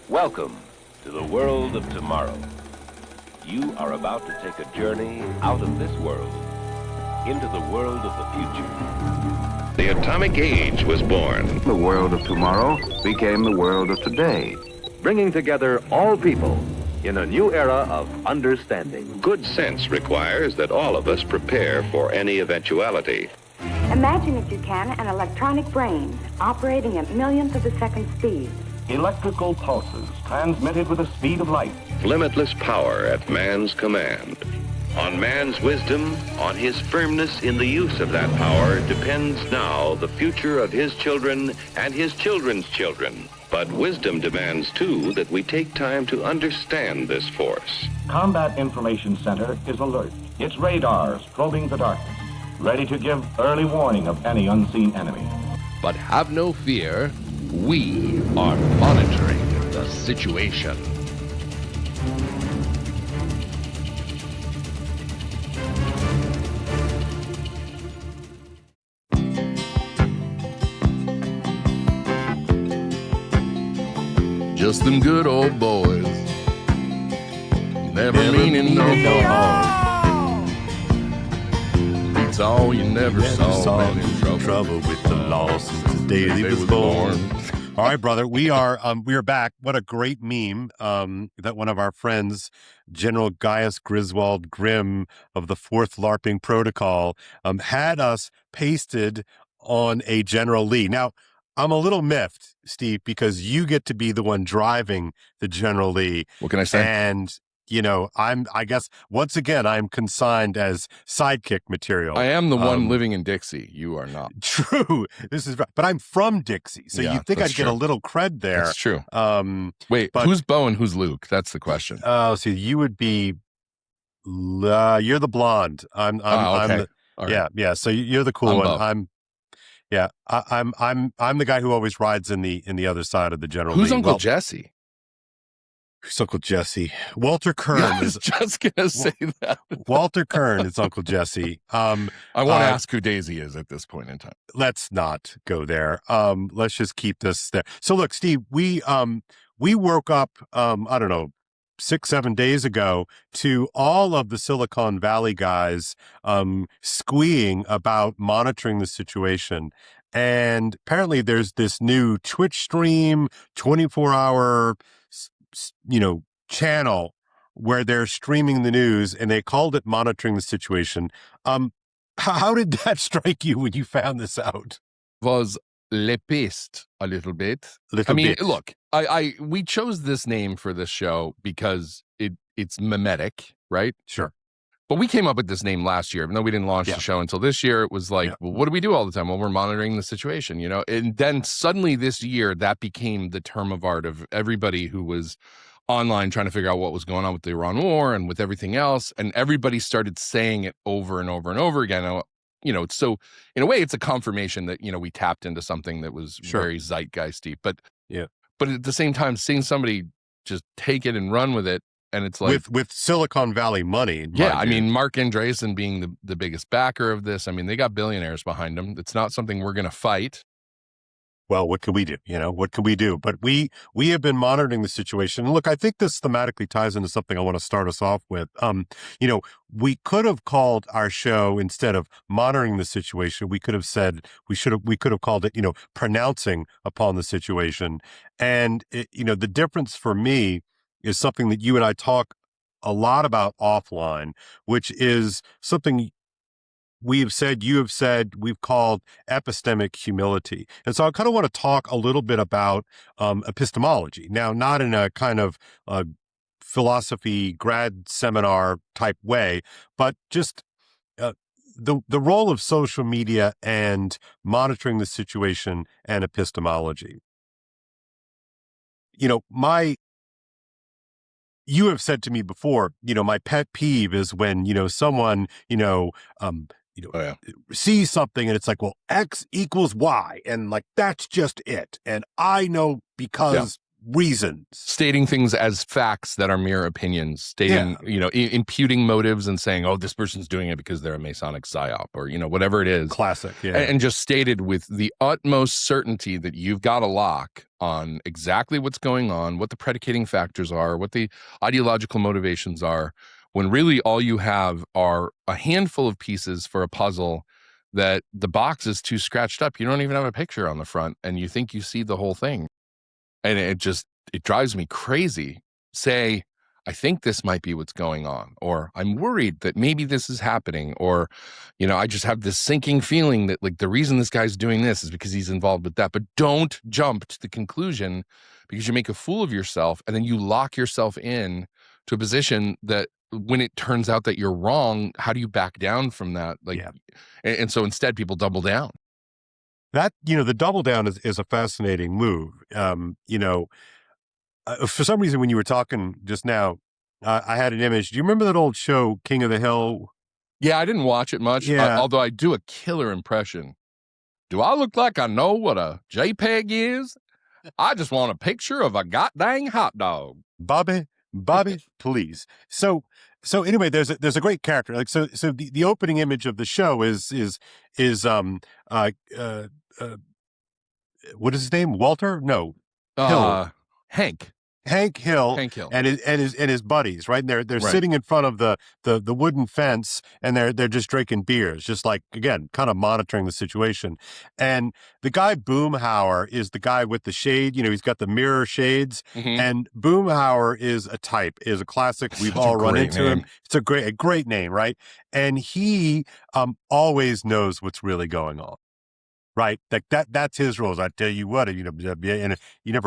Welcome to the world of tomorrow. You are about to take a journey out of this world into the world of the future. The atomic age was born. The world of tomorrow became the world of today, bringing together all people in a new era of understanding. Good sense requires that all of us prepare for any eventuality. Imagine, if you can, an electronic brain operating at millionths of a second speed. Electrical pulses transmitted with the speed of light. Limitless power at man's command. On man's wisdom, on his firmness in the use of that power, depends now the future of his children and his children's children. But wisdom demands, too, that we take time to understand this force. Combat Information Center is alert. Its radars probing the darkness, ready to give early warning of any unseen enemy. But have no fear, we are monitoring the situation. Just them good old boys, never meaning no harm. Beats all you never saw. Been in trouble with the law since the day he was born. All right, brother, we are back. What a great meme that one of our friends, General Gaius Griswold Grimm of the Fourth LARPing Protocol, had us pasted on a General Lee. Now, I'm a little miffed, Steve, because you get to be the one driving the General Lee. What can I say? And, you know, I guess, once again, I'm consigned as sidekick material. I am the one living in Dixie. You are not. True. This is right. But I'm from Dixie, so Yeah, you'd think I'd that's get true. a little cred there. That's true. Wait, who's Bo and who's Luke? That's the question. Oh, so you would be, you're the blonde. I'm okay. the, All right. yeah. So you're the cool I'm one. Bo. I'm the guy who always rides in the other side of the General Who's Lee. Uncle Well, Jesse? Who's Uncle Jesse? Walter Kern I is was just gonna say that. Walter Kern is Uncle Jesse. I want to ask who Daisy is at this point in time. Let's not go there. Let's just keep this there. So look, Steve, we woke up, I don't know, 6-7 days ago to all of the Silicon Valley guys squeeing about monitoring the situation. And apparently there's this new Twitch stream, 24-hour, channel where they're streaming the news, and they called it monitoring the situation. How did that strike you when you found this out? Was le piste a little bit. Look, we chose this name for this show because it's mimetic, right? Sure. But we came up with this name last year, even though we didn't launch the show until this year. It was like, well, what do we do all the time? Well, we're monitoring the situation, And then suddenly this year, that became the term of art of everybody who was online trying to figure out what was going on with the Iran war and with everything else. And everybody started saying it over and over and over again. So in a way, it's a confirmation that, we tapped into something that was very zeitgeisty. But at the same time, seeing somebody just take it and run with it, and it's like with Silicon Valley money. Mark Andreessen being the biggest backer of this. They got billionaires behind them. It's not something we're going to fight. Well, what can we do? What can we do? But we have been monitoring the situation. And look, I think this thematically ties into something I want to start us off with. We could have called our show, instead of monitoring the situation, we could have said, we could have called it, pronouncing upon the situation. And, the difference for me is something that you and I talk a lot about offline, which is something we have said, you have said, we've called epistemic humility. And so I kind of want to talk a little bit about epistemology. Now, not in a kind of philosophy grad seminar type way, but just the role of social media and monitoring the situation and epistemology. You have said to me before, my pet peeve is when, someone, sees something and it's like, well, X equals Y. And like, that's just it. And I know because reasons. Stating things as facts that are mere opinions, stating, imputing motives and saying, oh, this person's doing it because they're a Masonic psyop or, whatever it is. Classic, yeah. And just stated with the utmost certainty that you've got a lock on exactly what's going on, what the predicating factors are, what the ideological motivations are, when really all you have are a handful of pieces for a puzzle that the box is too scratched up. You don't even have a picture on the front and you think you see the whole thing. And it drives me crazy. Say, I think this might be what's going on, or I'm worried that maybe this is happening, or, I just have this sinking feeling that like the reason this guy's doing this is because he's involved with that. But don't jump to the conclusion because you make a fool of yourself and then you lock yourself in to a position that when it turns out that you're wrong, how do you back down from that? And so instead people double down. That, the double down is a fascinating move. For some reason, when you were talking just now, I had an image. Do you remember that old show, King of the Hill? Yeah, I didn't watch it much, although I do a killer impression. Do I look like I know what a JPEG is? I just want a picture of a goddamn hot dog. Bobby, please. So anyway, there's a great character. Like so the opening image of the show is what is his name? Walter? No. Hill. Hank Hill and his buddies, right? And they're sitting in front of the wooden fence and they're just drinking beers, just like, again, kind of monitoring the situation. And the guy Boomhauer is the guy with the shade, he's got the mirror shades, and Boomhauer is a classic. We've all run into him. It's a great name, right? And he always knows what's really going on. Right, like that's his rules. I tell you what, and you never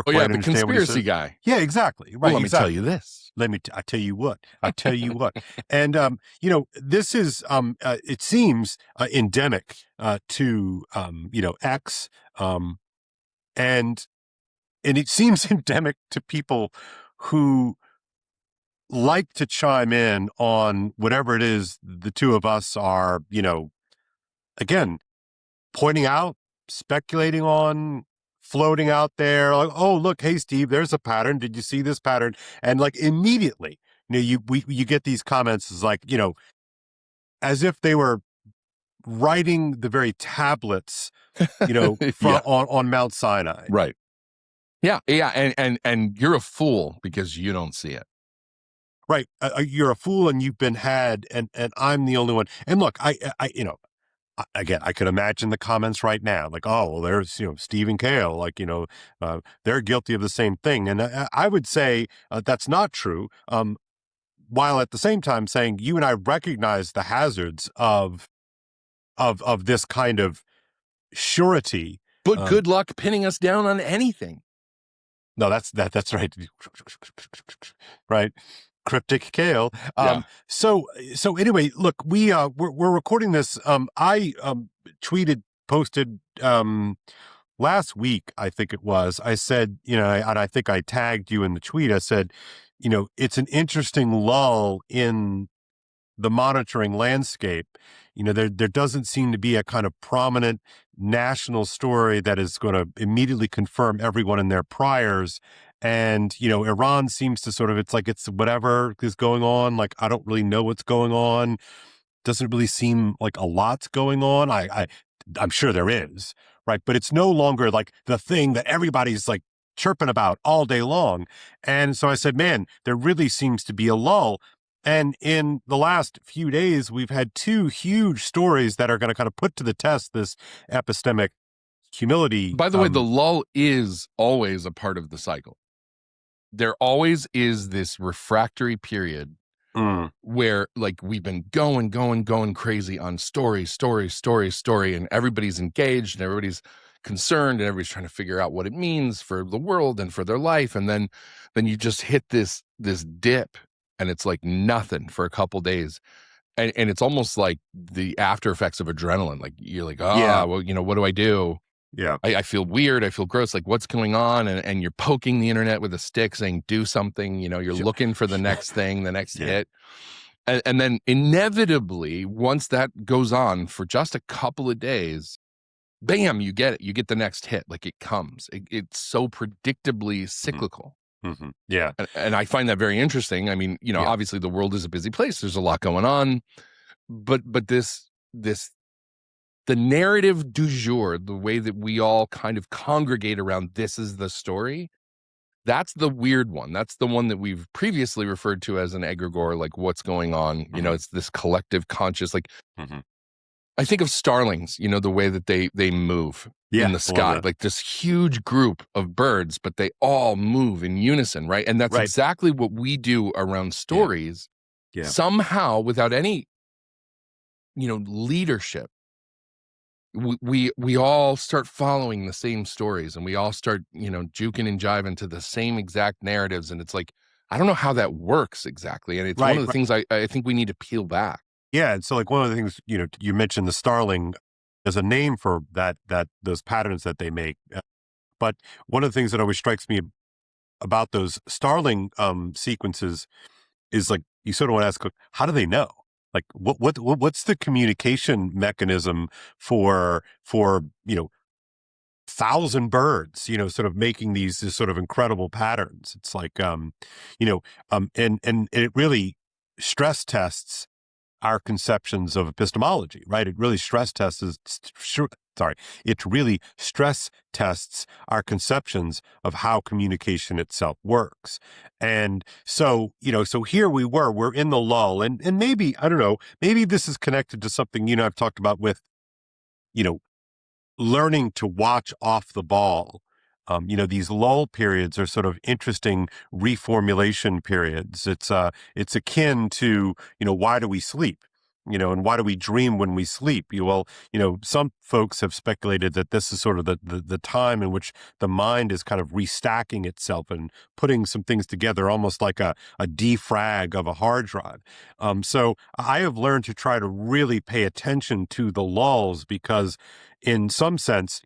quite understand the conspiracy guy. Yeah, exactly. Right. Well, let me tell you this. I tell you what. And this is it seems endemic to X, and it seems endemic to people who like to chime in on whatever it is the two of us are, again, pointing out, speculating on, floating out there, like, oh, look, hey, Steve, there's a pattern. Did you see this pattern? And like immediately, you get these comments as like, as if they were writing the very tablets, on Mount Sinai. Right. Yeah. Yeah. And you're a fool because you don't see it. Right. You're a fool and you've been had, and I'm the only one. And look, again, I could imagine the comments right now, like, oh, well, there's, Steve and Kale, like, they're guilty of the same thing. And I would say that's not true, while at the same time saying you and I recognize the hazards of this kind of surety. But good luck pinning us down on anything. No, that's right. Right. Cryptic Kale. So anyway, look, we're recording this. I posted last week, I think it was. I said, and I think I tagged you in the tweet. I said, it's an interesting lull in the monitoring landscape. There doesn't seem to be a kind of prominent national story that is going to immediately confirm everyone in their priors. And, Iran seems to sort of, it's whatever is going on. Like, I don't really know what's going on. Doesn't really seem like a lot's going on. I'm sure there is, right? But it's no longer like the thing that everybody's like chirping about all day long. And so I said, man, there really seems to be a lull. And in the last few days, we've had two huge stories that are going to kind of put to the test this epistemic humility. By the way, the lull is always a part of the cycle. There always is this refractory period where like we've been going crazy on story, and everybody's engaged and everybody's concerned and everybody's trying to figure out what it means for the world and for their life. And then you just hit this dip and it's like nothing for a couple days. And it's almost like the after effects of adrenaline. Like you're like, well, what do I do? Yeah. I feel weird. I feel gross. Like what's going on? And you're poking the internet with a stick saying, do something, you're looking for the next thing, the next hit. And then inevitably, once that goes on for just a couple of days, bam, you get it. You get the next hit. Like it comes. It's so predictably cyclical. Mm-hmm. Yeah. And I find that very interesting. I mean, you know, obviously the world is a busy place. There's a lot going on, but the narrative du jour, the way that we all kind of congregate around this is the story, that's the weird one. That's the one that we've previously referred to as an egregore, like what's going on. You know, it's this collective conscious, like I think of starlings, you know, the way that they move in the sky, like this huge group of birds, but they all move in unison, right? And that's exactly what we do around stories. Yeah. Somehow, without any, you know, leadership, we all start following the same stories, and we all start, you know, juking and jiving to the same exact narratives. And it's like, I don't know how that works exactly. And it's one of the things I think we need to peel back. Yeah. And so like one of the things, you know, you mentioned the starling as a name for that those patterns that they make. But one of the things that always strikes me about those starling sequences is like, you sort of want to ask, how do they know? Like what's the communication mechanism for, you know, 1,000 birds, you know, sort of making these sort of incredible patterns? It's like, you know, and it really stress tests our conceptions of epistemology, right? It really stress tests our conceptions of how communication itself works. And so, you know, so here we're in the lull, and maybe, I don't know, maybe this is connected to something, you know, I've talked about with, you know, learning to watch off the ball. You know, these lull periods are sort of interesting reformulation periods. It's akin to, you know, why do we sleep? You know, and why do we dream when we sleep? Well, you know, some folks have speculated that this is sort of the time in which the mind is kind of restacking itself and putting some things together, almost like a defrag of a hard drive. So I have learned to try to really pay attention to the lulls, because in some sense,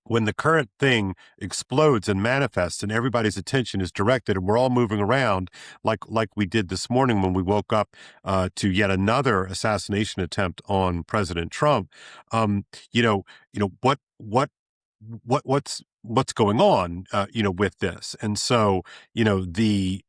when the current thing explodes and manifests and everybody's attention is directed and we're all moving around like we did this morning when we woke up to yet another assassination attempt on President Trump, you know, what's going on, you know, with this. And so, you know, the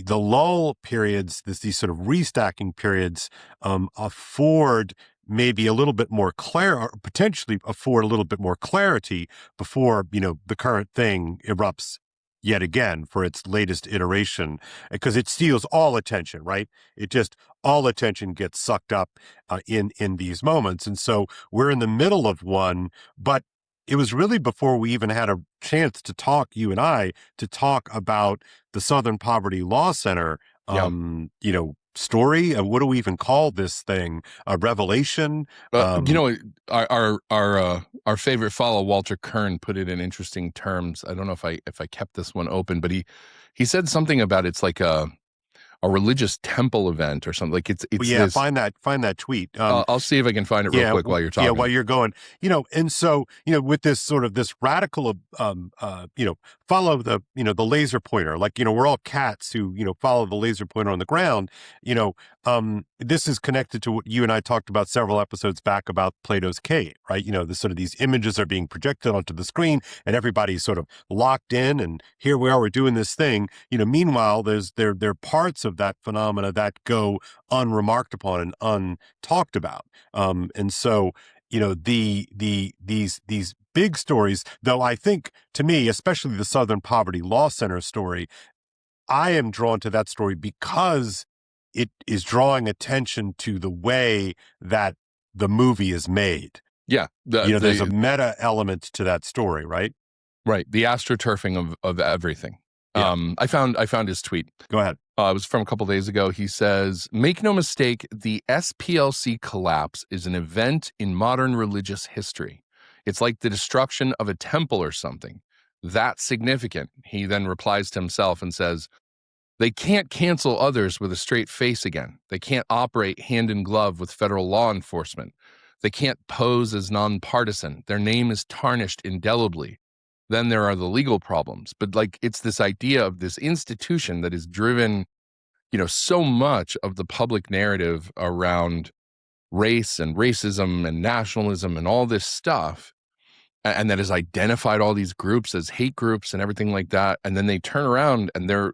lull periods, these sort of restacking periods, afford maybe a little bit more or potentially afford a little bit more clarity before, you know, the current thing erupts yet again for its latest iteration, because it steals all attention, right? All attention gets sucked up in these moments. And so we're in the middle of one, but it was really before we even had a chance to talk, you and I, to talk about the Southern Poverty Law Center, you know, story. What do we even call this thing? A revelation? You know, our favorite fellow, Walter Kern, put it in interesting terms. I don't know if I kept this one open, but he said something about it's like a religious temple event or something. Like it's this, find that tweet. I'll see if I can find it real quick while you're talking. Yeah, while you're going, you know, and so, you know, with this sort of this radical, you know, follow the, you know, the laser pointer, like, you know, we're all cats who, you know, follow the laser pointer on the ground, you know, this is connected to what you and I talked about several episodes back about Plato's cave, right? You know, the sort of these images are being projected onto the screen and everybody's sort of locked in, and here we are, we're doing this thing, you know, meanwhile, there are parts of that phenomena that go unremarked upon and untalked about. And so, you know, these big stories, though, I think, to me, especially the Southern Poverty Law Center story, I am drawn to that story because it is drawing attention to the way that the movie is made. Yeah. There's a meta element to that story, right? Right. The astroturfing of everything. Yeah. I found his tweet. Go ahead. It was from a couple days ago. He says, "Make no mistake, the SPLC collapse is an event in modern religious history. It's like the destruction of a temple or something. That's significant." He then replies to himself and says, "They can't cancel others with a straight face again. They can't operate hand in glove with federal law enforcement. They can't pose as nonpartisan. Their name is tarnished indelibly. Then there are the legal problems." But like, it's this idea of this institution that is driven, you know, so much of the public narrative around race and racism and nationalism and all this stuff. and that has identified all these groups as hate groups and everything like that. And then they turn around and they're,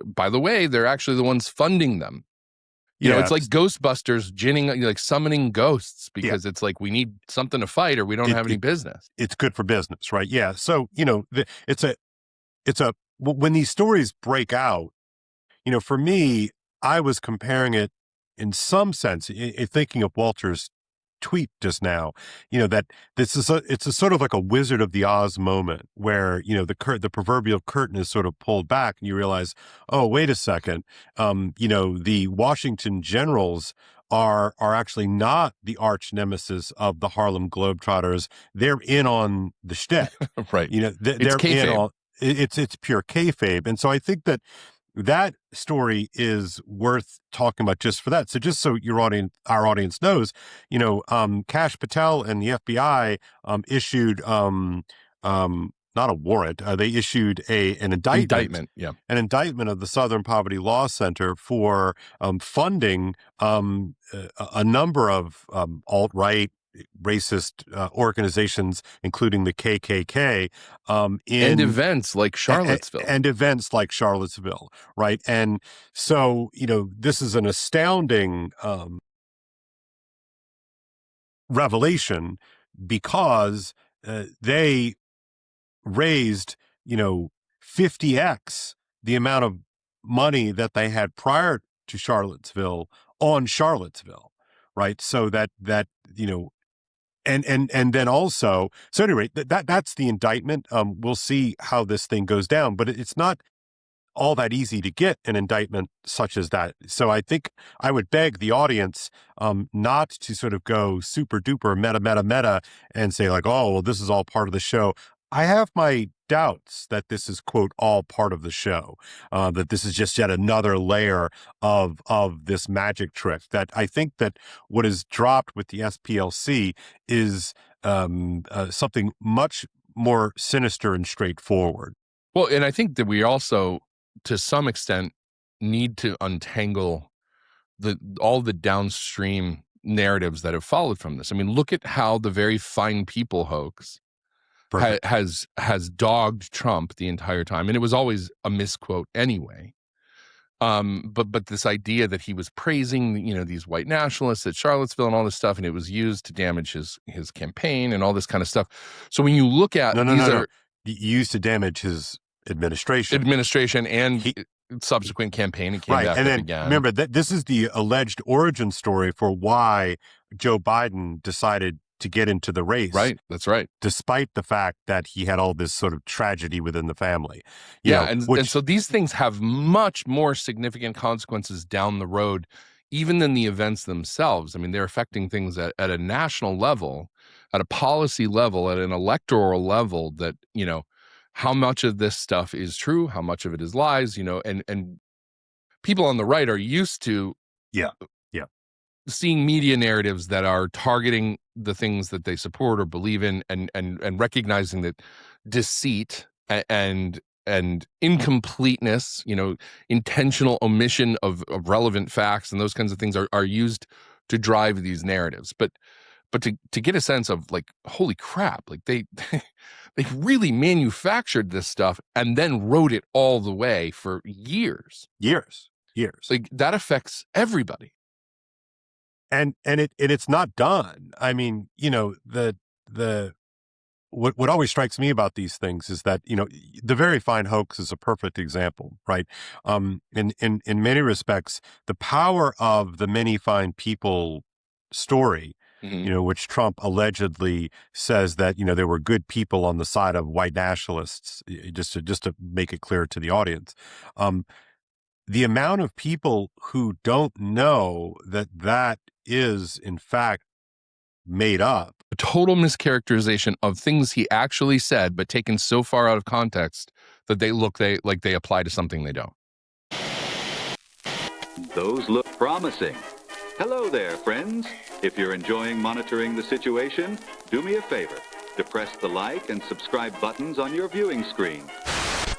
by the way, they're actually the ones funding them. You know, it's like Ghostbusters summoning ghosts because it's like we need something to fight or we don't have any business. It's good for business, right? Yeah. So, you know, when these stories break out, you know, for me, I was comparing it in some sense, thinking of Walter's tweet just now, you know, that it's a sort of like a Wizard of the Oz moment where, you know, the proverbial curtain is sort of pulled back and you realize, oh, wait a second, you know, the Washington Generals are actually not the arch nemesis of the Harlem Globetrotters. They're in on the shtick. Right. You know, they're in on it's pure kayfabe. And so I think that story is worth talking about just for that. So just so our audience knows, you know, Kash Patel and the FBI issued not a warrant. They issued an indictment. Yeah, an indictment of the Southern Poverty Law Center for funding a number of alt-right racist organizations, including the KKK, and events like Charlottesville. And events like Charlottesville, right? And so, you know, this is an astounding revelation because they raised, you know, 50x the amount of money that they had prior to Charlottesville on Charlottesville, right? So that you know, and then also, so anyway, that's the indictment. We'll see how this thing goes down, but it's not all that easy to get an indictment such as that. So I think I would beg the audience not to sort of go super duper meta and say like, oh, well, this is all part of the show. I have my doubts that this is, quote, all part of the show, that this is just yet another layer of this magic trick. That I think that what is dropped with the SPLC is something much more sinister and straightforward. Well, and I think that we also, to some extent, need to untangle all the downstream narratives that have followed from this. I mean, look at how the very fine people hoax has dogged Trump the entire time, and it was always a misquote anyway. But this idea that he was praising, you know, these white nationalists at Charlottesville and all this stuff, and it was used to damage his campaign and all this kind of stuff. So when you look at used to damage his administration and subsequent campaign, it came right, back and then again. Remember that this is the alleged origin story for why Joe Biden decided to get into the race. Right, that's right. Despite the fact that he had all this sort of tragedy within the family. And so these things have much more significant consequences down the road, even than the events themselves. I mean, they're affecting things at a national level, at a policy level, at an electoral level that, you know, how much of this stuff is true, how much of it is lies, you know, and people on the right are used to seeing media narratives that are targeting the things that they support or believe in, and recognizing that deceit and incompleteness, you know, intentional omission of relevant facts and those kinds of things are used to drive these narratives. But to get a sense of like, holy crap, like they really manufactured this stuff and then wrote it all the way for years. Like that affects everybody. And it's not done. I mean, you know, what always strikes me about these things is that, you know, the very fine hoax is a perfect example, right? In many respects, the power of the many fine people story, you know, which Trump allegedly says that, you know, there were good people on the side of white nationalists, just to make it clear to the audience. The amount of people who don't know that is in fact made up. A total mischaracterization of things he actually said, but taken so far out of context that they apply to something they don't. Those look promising. Hello there, friends. If you're enjoying monitoring the situation, do me a favor. Depress the like and subscribe buttons on your viewing screen.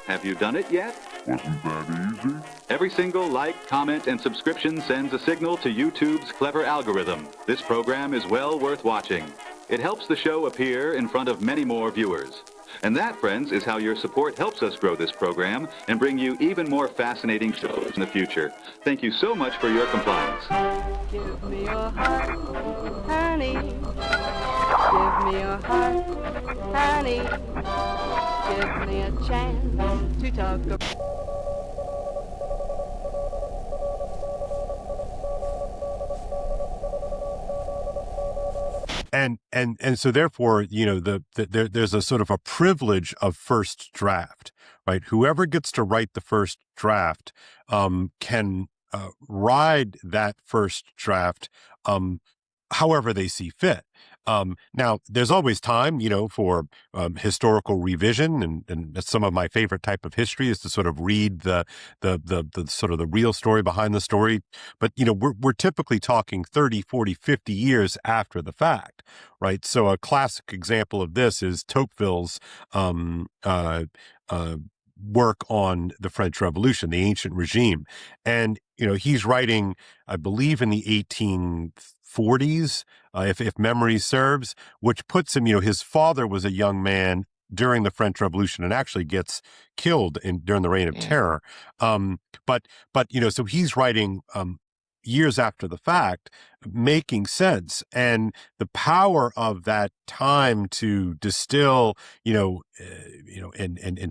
Have you done it yet? Wasn't that easy? Every single like, comment, and subscription sends a signal to YouTube's clever algorithm. This program is well worth watching. It helps the show appear in front of many more viewers. And that, friends, is how your support helps us grow this program and bring you even more fascinating shows in the future. Thank you so much for your compliance. Give me your heart, honey. Give me your heart, honey. Give me a chance to talk about... And so therefore, you know, there's a sort of a privilege of first draft, right? Whoever gets to write the first draft can ride that first draft however they see fit. Now, there's always time, you know, for historical revision, and some of my favorite type of history is to sort of read the sort of the real story behind the story. But, you know, we're typically talking 30, 40, 50 years after the fact, right? So a classic example of this is Tocqueville's work on the French Revolution, the ancient regime. And, you know, he's writing, I believe, in the 1840s, if memory serves, which puts him, you know, his father was a young man during the French Revolution and actually gets killed during the Reign of Terror. But, you know, so he's writing years after the fact, making sense. And the power of that time to distill, and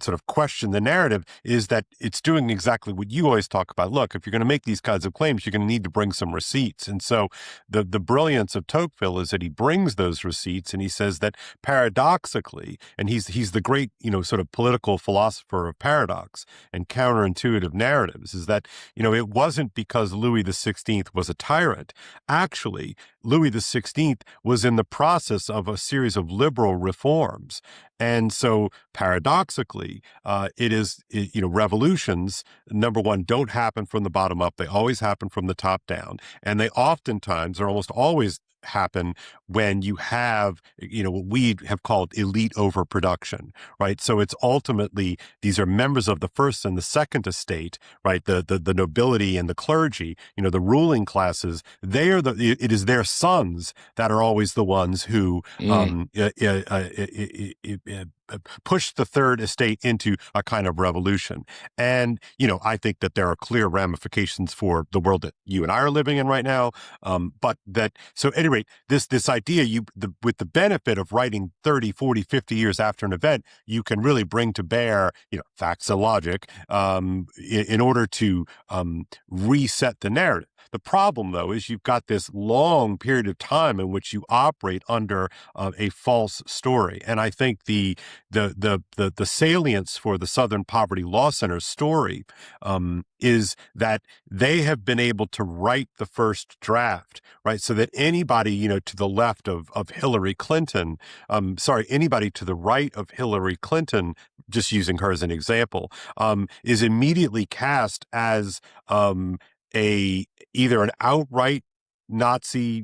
sort of question the narrative is that it's doing exactly what you always talk about. Look, if you're going to make these kinds of claims, you're going to need to bring some receipts. And so the brilliance of Tocqueville is that he brings those receipts, and he says that paradoxically, and he's the great, sort of political philosopher of paradox and counterintuitive narratives, is that, it wasn't because Louis XVI was a tyrant. Actually, Louis XVI was in the process of a series of liberal reforms. And so paradoxically, revolutions, number one, don't happen from the bottom up. They always happen from the top down. And they oftentimes, or almost always, happen when you have, what we have called elite overproduction, right? So it's ultimately, these are members of the first and the second estate, right? The nobility and the clergy, the ruling classes, it is their sons that are always the ones who push the third estate into a kind of revolution. And, I think that there are clear ramifications for the world that you and I are living in right now. So at any rate, this idea, with the benefit of writing 30, 40, 50 years after an event, you can really bring to bear, facts and logic, in order to reset the narrative. The problem, though, is you've got this long period of time in which you operate under a false story. And I think the salience for the Southern Poverty Law Center's story is that they have been able to write the first draft, right? So that anybody, to the left of Hillary Clinton, anybody to the right of Hillary Clinton, just using her as an example, is immediately cast as either an outright Nazi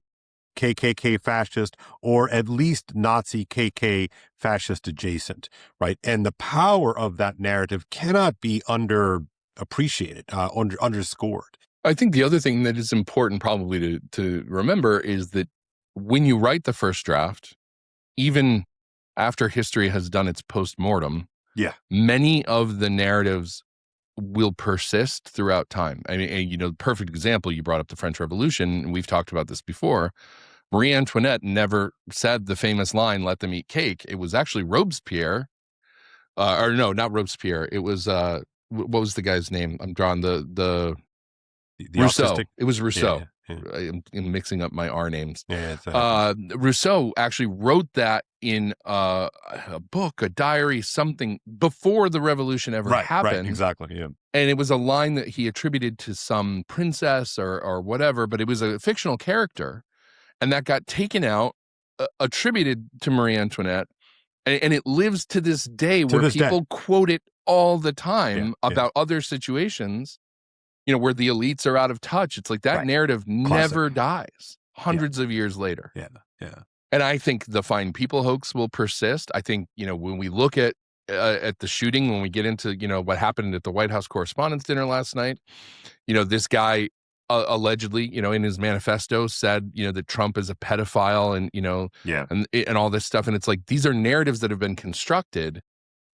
KKK fascist, or at least Nazi KK fascist adjacent, right? And the power of that narrative cannot be underappreciated, underscored. I think the other thing that is important probably to remember is that when you write the first draft, even after history has done its postmortem, many of the narratives will persist throughout time. I mean, perfect example, you brought up the French Revolution, and we've talked about this before. Marie Antoinette never said the famous line, "Let them eat cake." It was actually Robespierre, or no, not Robespierre. It was, what was the guy's name? I'm drawing the Rousseau. Autistic. It was Rousseau. Yeah. I'm mixing up my R names. Yeah, Rousseau actually wrote that in a book, a diary, something before the revolution ever happened. Right, exactly, yeah. And it was a line that he attributed to some princess or whatever, but it was a fictional character, and that got taken out, attributed to Marie Antoinette, and it lives to this day where people quote it all the time about other situations, where the elites are out of touch. It's like that narrative never dies hundreds of years later. Yeah. And I think the Fine People hoax will persist. I think, when we look at the shooting, when we get into, what happened at the White House Correspondents' dinner last night, this guy allegedly, in his manifesto said, that Trump is a pedophile and, and all this stuff. And it's like, these are narratives that have been constructed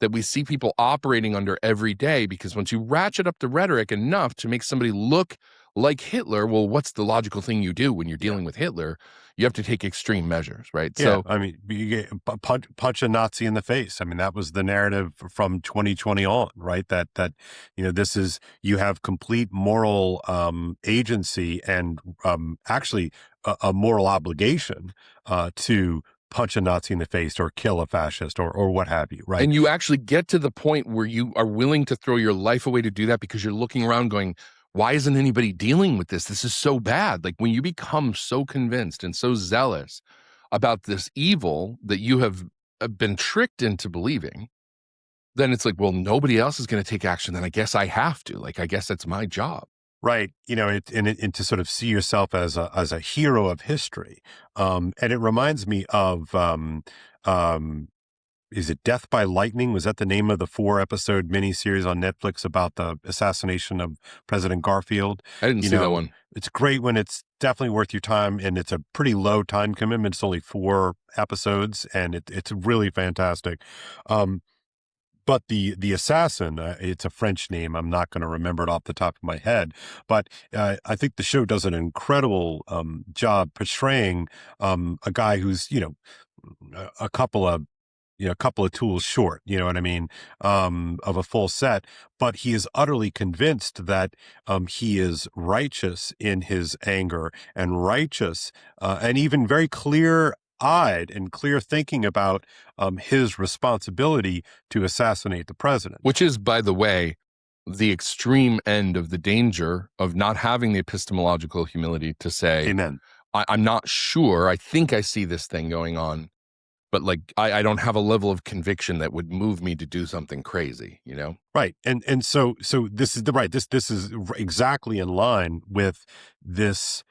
that we see people operating under every day, because once you ratchet up the rhetoric enough to make somebody look like Hitler, well, what's the logical thing you do when you're dealing with Hitler? You have to take extreme measures, right? Yeah, so I mean, you get punch a Nazi in the face. I mean, that was the narrative from 2020 on, right? That this is, you have complete moral agency and actually a moral obligation to punch a Nazi in the face or kill a fascist or what have you, right? And you actually get to the point where you are willing to throw your life away to do that because you're looking around going, why isn't anybody dealing with this? This is so bad. Like, when you become so convinced and so zealous about this evil that you have been tricked into believing, then it's like, well, nobody else is going to take action. Then I guess I have to. Like, I guess that's my job. Right. And to sort of see yourself as a hero of history. And it reminds me of, is it Death by Lightning? Was that the name of the 4-episode miniseries on Netflix about the assassination of President Garfield? I didn't see that one. It's great when it's definitely worth your time, and it's a pretty low time commitment. It's only 4 episodes, and it's really fantastic. But the assassin, it's a French name. I'm not going to remember it off the top of my head. But I think the show does an incredible job portraying a guy who's, a couple of tools short, you know what I mean, of a full set. But he is utterly convinced that he is righteous in his anger and righteous and even very clear-eyed and clear thinking about his responsibility to assassinate the president. Which is, by the way, the extreme end of the danger of not having the epistemological humility to say, Amen. I'm not sure. I think I see this thing going on, but like, I don't have a level of conviction that would move me to do something crazy, Right. And so this is this is exactly in line with this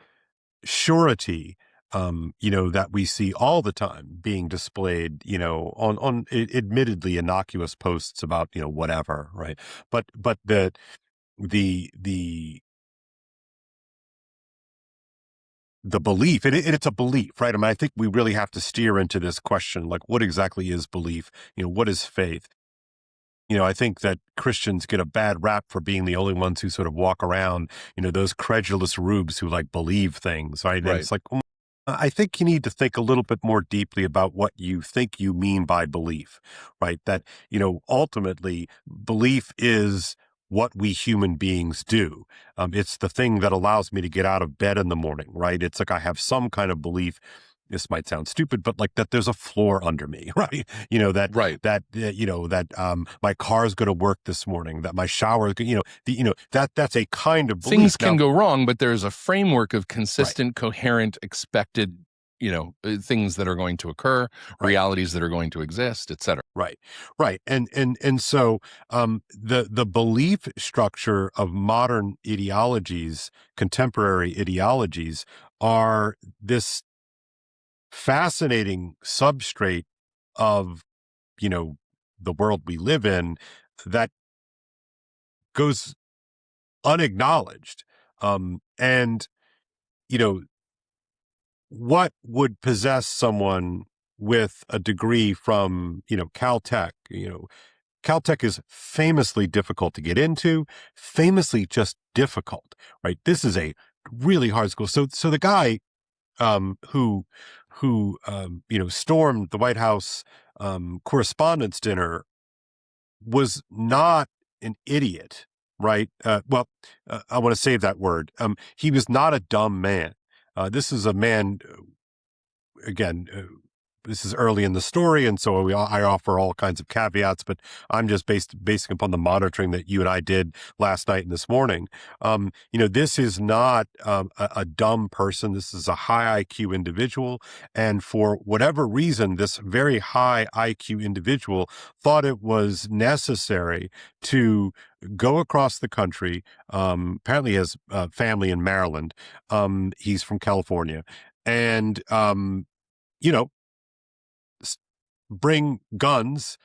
surety, that we see all the time being displayed, on admittedly innocuous posts about, whatever. Right. But the belief, and it's a belief, right? I mean, I think we really have to steer into this question, like, what exactly is belief? What is faith? I think that Christians get a bad rap for being the only ones who sort of walk around, those credulous rubes who like believe things, right? And it's like, I think you need to think a little bit more deeply about what you think you mean by belief, right? That, ultimately belief is what we human beings do. It's the thing that allows me to get out of bed in the morning, right? It's like I have some kind of belief. This might sound stupid, but like that there's a floor under me, right? That my car's going to work this morning, that my shower, that's a kind of belief. Things can go wrong, but there's a framework of consistent, coherent, expected, things that are going to occur, realities that are going to exist, et cetera. Right. And so the belief structure of modern ideologies, contemporary ideologies, are this fascinating substrate of, the world we live in that goes unacknowledged. And, what would possess someone with a degree from, Caltech? Caltech is famously difficult to get into, famously just difficult, right? This is a really hard school. So the guy who stormed the White House Correspondents' dinner was not an idiot, right? I want to save that word. He was not a dumb man. This is a man, again, this is early in the story, and so I offer all kinds of caveats, but I'm just basing upon the monitoring that you and I did last night and this morning. This is not a dumb person. This is a high IQ individual, and for whatever reason, this very high IQ individual thought it was necessary to go across the country. Apparently he has family in Maryland. He's from California, and bring guns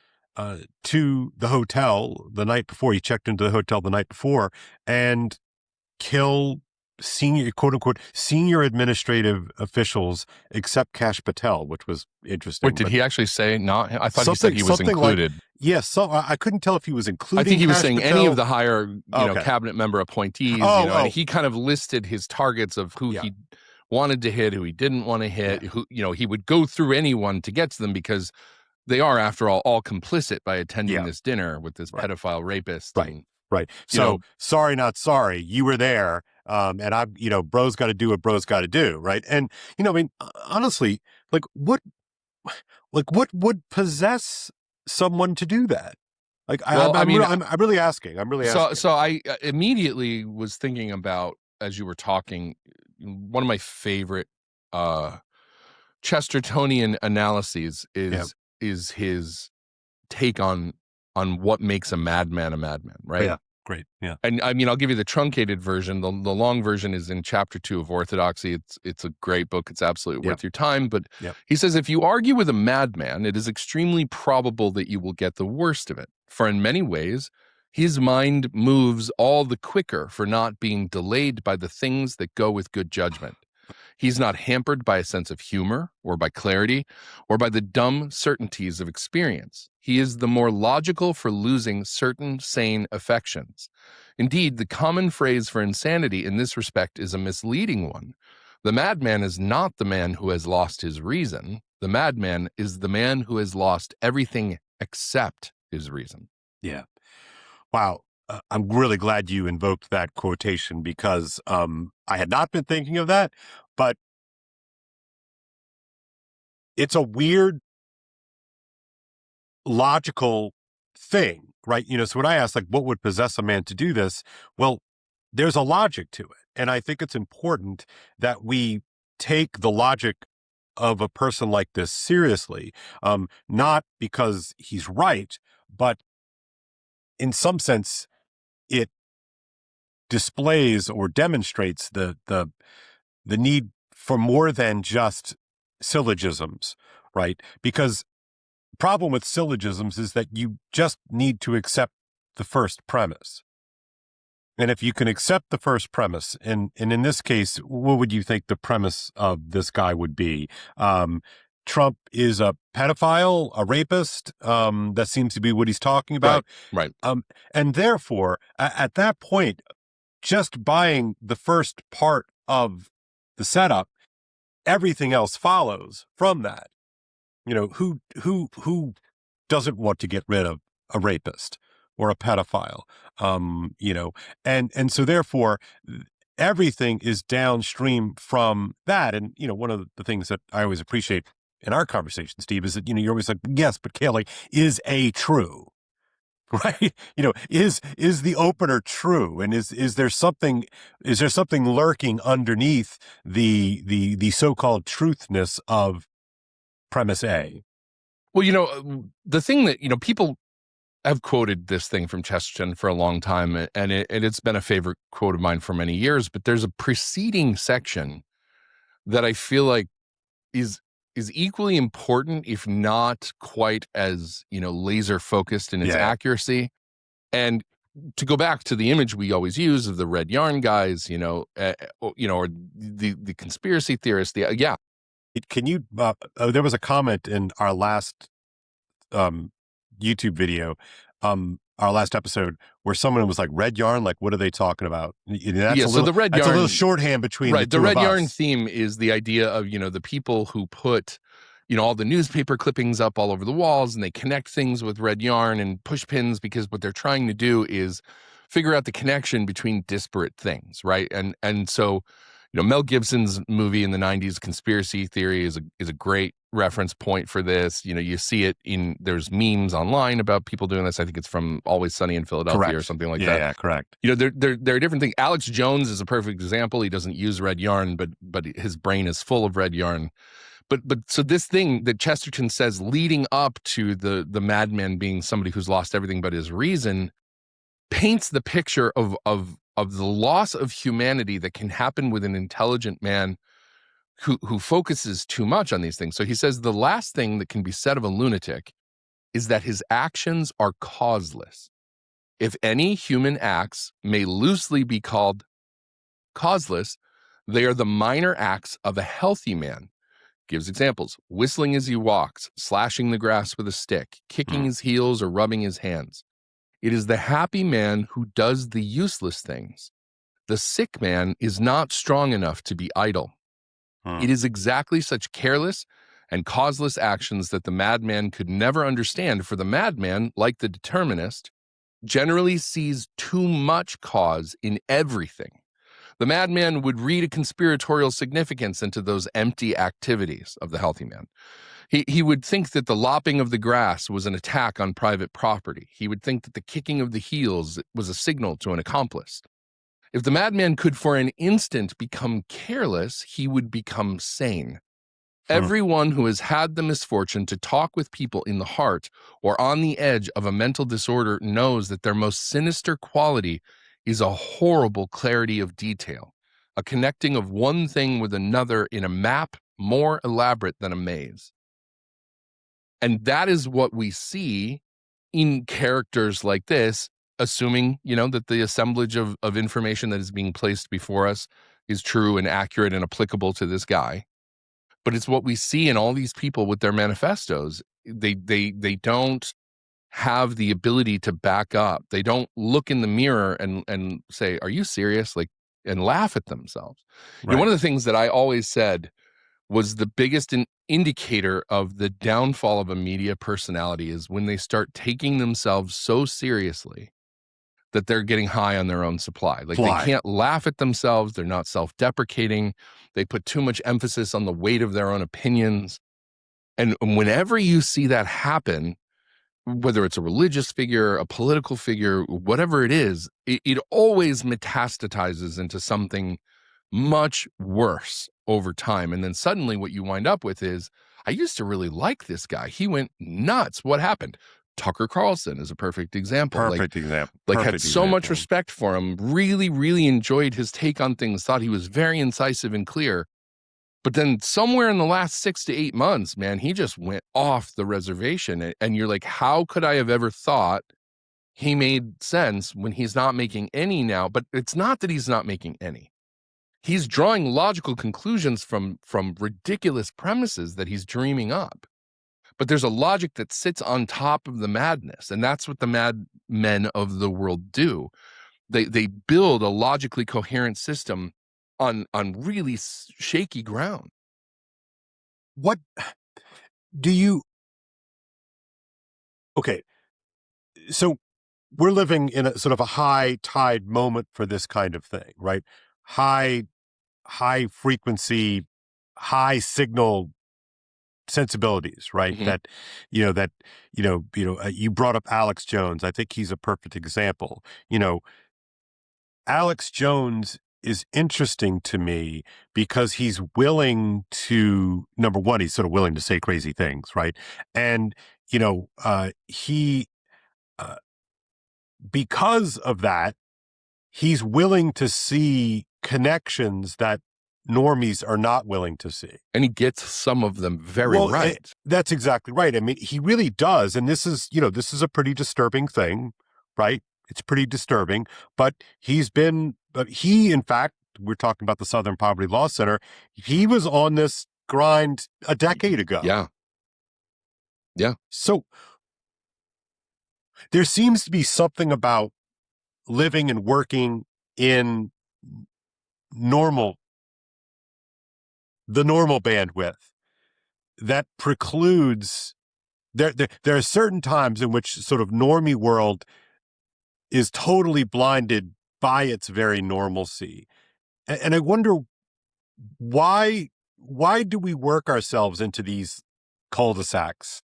to the hotel the night before. He checked into the hotel the night before and kill senior, quote unquote, senior administrative officials except Kash Patel, which was interesting. Wait, did he actually say not? I thought he said he was included. Yes, so I couldn't tell if he was including. I think he was Kash saying Patel. any of the higher, cabinet member appointees. And he kind of listed his targets of who he wanted to hit, who he didn't want to hit. Who he would go through anyone to get to them because they are, after all complicit by attending this dinner with this pedophile rapist. Right. So sorry, not sorry. You were there. And I've, bro's got to do what bro's got to do. Right. And, honestly, what would possess someone to do that? I'm really asking. So I immediately was thinking about, as you were talking, one of my favorite Chestertonian analyses is his take on what makes a madman, right? Yeah, great. Yeah. And I'll give you the truncated version. The long version is in chapter 2 of Orthodoxy. It's a great book. It's absolutely worth your time. But he says, if you argue with a madman, it is extremely probable that you will get the worst of it. For in many ways, his mind moves all the quicker for not being delayed by the things that go with good judgment. He's not hampered by a sense of humor or by clarity or by the dumb certainties of experience. He is the more logical for losing certain sane affections. Indeed, the common phrase for insanity in this respect is a misleading one. The madman is not the man who has lost his reason. The madman is the man who has lost everything except his reason. Yeah. Wow. I'm really glad you invoked that quotation because I had not been thinking of that, but it's a weird logical thing, right? So when I ask, what would possess a man to do this? Well, there's a logic to it. And I think it's important that we take the logic of a person like this seriously, not because he's right, but in some sense, it displays or demonstrates the need for more than just syllogisms, right? Because the problem with syllogisms is that you just need to accept the first premise. And if you can accept the first premise, and in this case, what would you think the premise of this guy would be? Trump is a pedophile, a rapist. That seems to be what he's talking about. Right. And therefore, at that point, just buying the first part of the setup, everything else follows from that. Who doesn't want to get rid of a rapist or a pedophile? And so therefore, everything is downstream from that. And, one of the things that I always appreciate in our conversation, Steve, is that, you're always like, yes, but Kaylee, is A true? Right? Is the opener true? And is there something lurking underneath the so-called truthness of premise A? Well, the thing that, people have quoted this thing from Chesterton for a long time, and it's been a favorite quote of mine for many years, but there's a preceding section that I feel like is equally important, if not quite as, laser focused in its accuracy. And to go back to the image we always use of the red yarn guys, or the conspiracy theorists, Can you, there was a comment in our last YouTube video, our last episode, where someone was like, red yarn, what are they talking about? So the red yarn, that's a little shorthand between the two the red of yarn us. theme is the idea of, the people who put, all the newspaper clippings up all over the walls, and they connect things with red yarn and push pins, because what they're trying to do is figure out the connection between disparate things, right? And so, Mel Gibson's movie in the 90s, Conspiracy Theory, is a great reference point for this. You see it there's memes online about people doing this. I think it's from Always Sunny in Philadelphia or something like that. Yeah, correct. There are different things. Alex Jones is a perfect example. He doesn't use red yarn, but his brain is full of red yarn. But so this thing that Chesterton says leading up to the madman being somebody who's lost everything but his reason paints the picture of the loss of humanity that can happen with an intelligent man who focuses too much on these things. So he says the last thing that can be said of a lunatic is that his actions are causeless. If any human acts may loosely be called Causeless, they are the minor acts of a healthy man. Gives examples: whistling as he walks, slashing the grass with a stick, kicking his heels, or rubbing his hands. It is the happy man who does the useless things. The sick man is not strong enough to be idle. It is exactly such careless and causeless actions that the madman could never understand, for the madman, like the determinist, generally sees too much cause in everything. The madman would read a conspiratorial significance into those empty activities of the healthy man. He would think that the lopping of the grass was an attack on private property. He would think that the kicking of the heels was a signal to an accomplice. If the madman could for an instant become careless, he would become sane. Everyone who has had the misfortune to talk with people in the heart or on the edge of a mental disorder knows that their most sinister quality is a horrible clarity of detail, a connecting of one thing with another in a map more elaborate than a maze. And that is what we see in characters like this, assuming, that the assemblage of information that is being placed before us is true and accurate and applicable to this guy. But it's what we see in all these people with their manifestos. They don't have the ability to back up. They don't look in the mirror and say, "Are you serious?" And laugh at themselves. Right. One of the things that I always said was the biggest indicator of the downfall of a media personality is when they start taking themselves so seriously that they're getting high on their own supply. They can't laugh at themselves. They're not self-deprecating. They put too much emphasis on the weight of their own opinions. And whenever you see that happen, whether it's a religious figure, a political figure, whatever it is, it always metastatizes into something much worse over time. And then suddenly what you wind up with is, I used to really like this guy. He went nuts. What happened? Tucker Carlson is a perfect example. Had so much respect for him, really, really enjoyed his take on things, thought he was very incisive and clear. But then somewhere in the last 6 to 8 months, man, he just went off the reservation. And you're like, how could I have ever thought he made sense when he's not making any now? But it's not that he's not making any. He's drawing logical conclusions from ridiculous premises that he's dreaming up. But there's a logic that sits on top of the madness, and that's what the madmen of the world do. They build a logically coherent system on really shaky ground. What do you... Okay, so we're living in a sort of a high tide moment for this kind of thing, right? High frequency, high signal sensibilities, right? Mm-hmm. You brought up Alex Jones. I think he's a perfect example. Alex Jones is interesting to me because he's willing to, number one, he's sort of willing to say crazy things, right? And, because of that, he's willing to see connections that normies are not willing to see. And he gets some of them very right. That's exactly right. I mean, he really does. And this is a pretty disturbing thing, right? It's pretty disturbing, but he, in fact, we're talking about the Southern Poverty Law Center. He was on this grind a decade ago. Yeah. So there seems to be something about living and working in the normal bandwidth that precludes there are certain times in which sort of normie world is totally blinded by its very normalcy. And I wonder why do we work ourselves into these cul-de-sacs?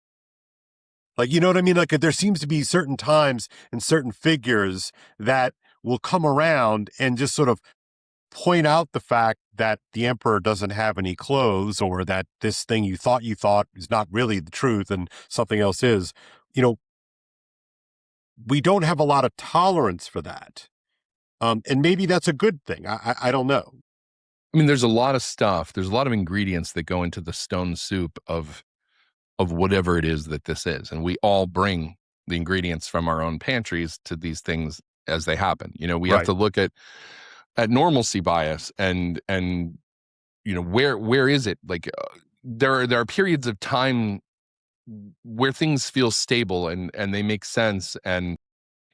Like, you know what I mean? Like, there seems to be certain times and certain figures that will come around and just sort of point out the fact that the emperor doesn't have any clothes, or that this thing you thought is not really the truth and something else is. We don't have a lot of tolerance for that. And maybe that's a good thing. I don't know. I mean, there's a lot of stuff. There's a lot of ingredients that go into the stone soup of whatever it is that this is. And we all bring the ingredients from our own pantries to these things as they happen. We have to look at normalcy bias and where is it? Like there are periods of time where things feel stable and they make sense, and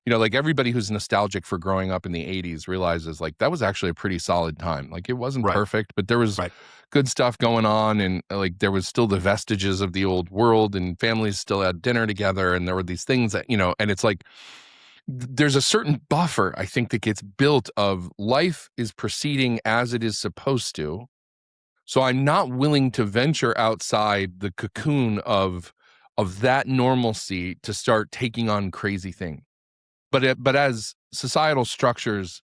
like everybody who's nostalgic for growing up in the 80s realizes like that was actually a pretty solid time. Like it wasn't perfect, but there was good stuff going on, and like there was still the vestiges of the old world, and families still had dinner together, and there were these things that and it's like there's a certain buffer, I think, that gets built of life is proceeding as it is supposed to. So I'm not willing to venture outside the cocoon of that normalcy to start taking on crazy things. But as societal structures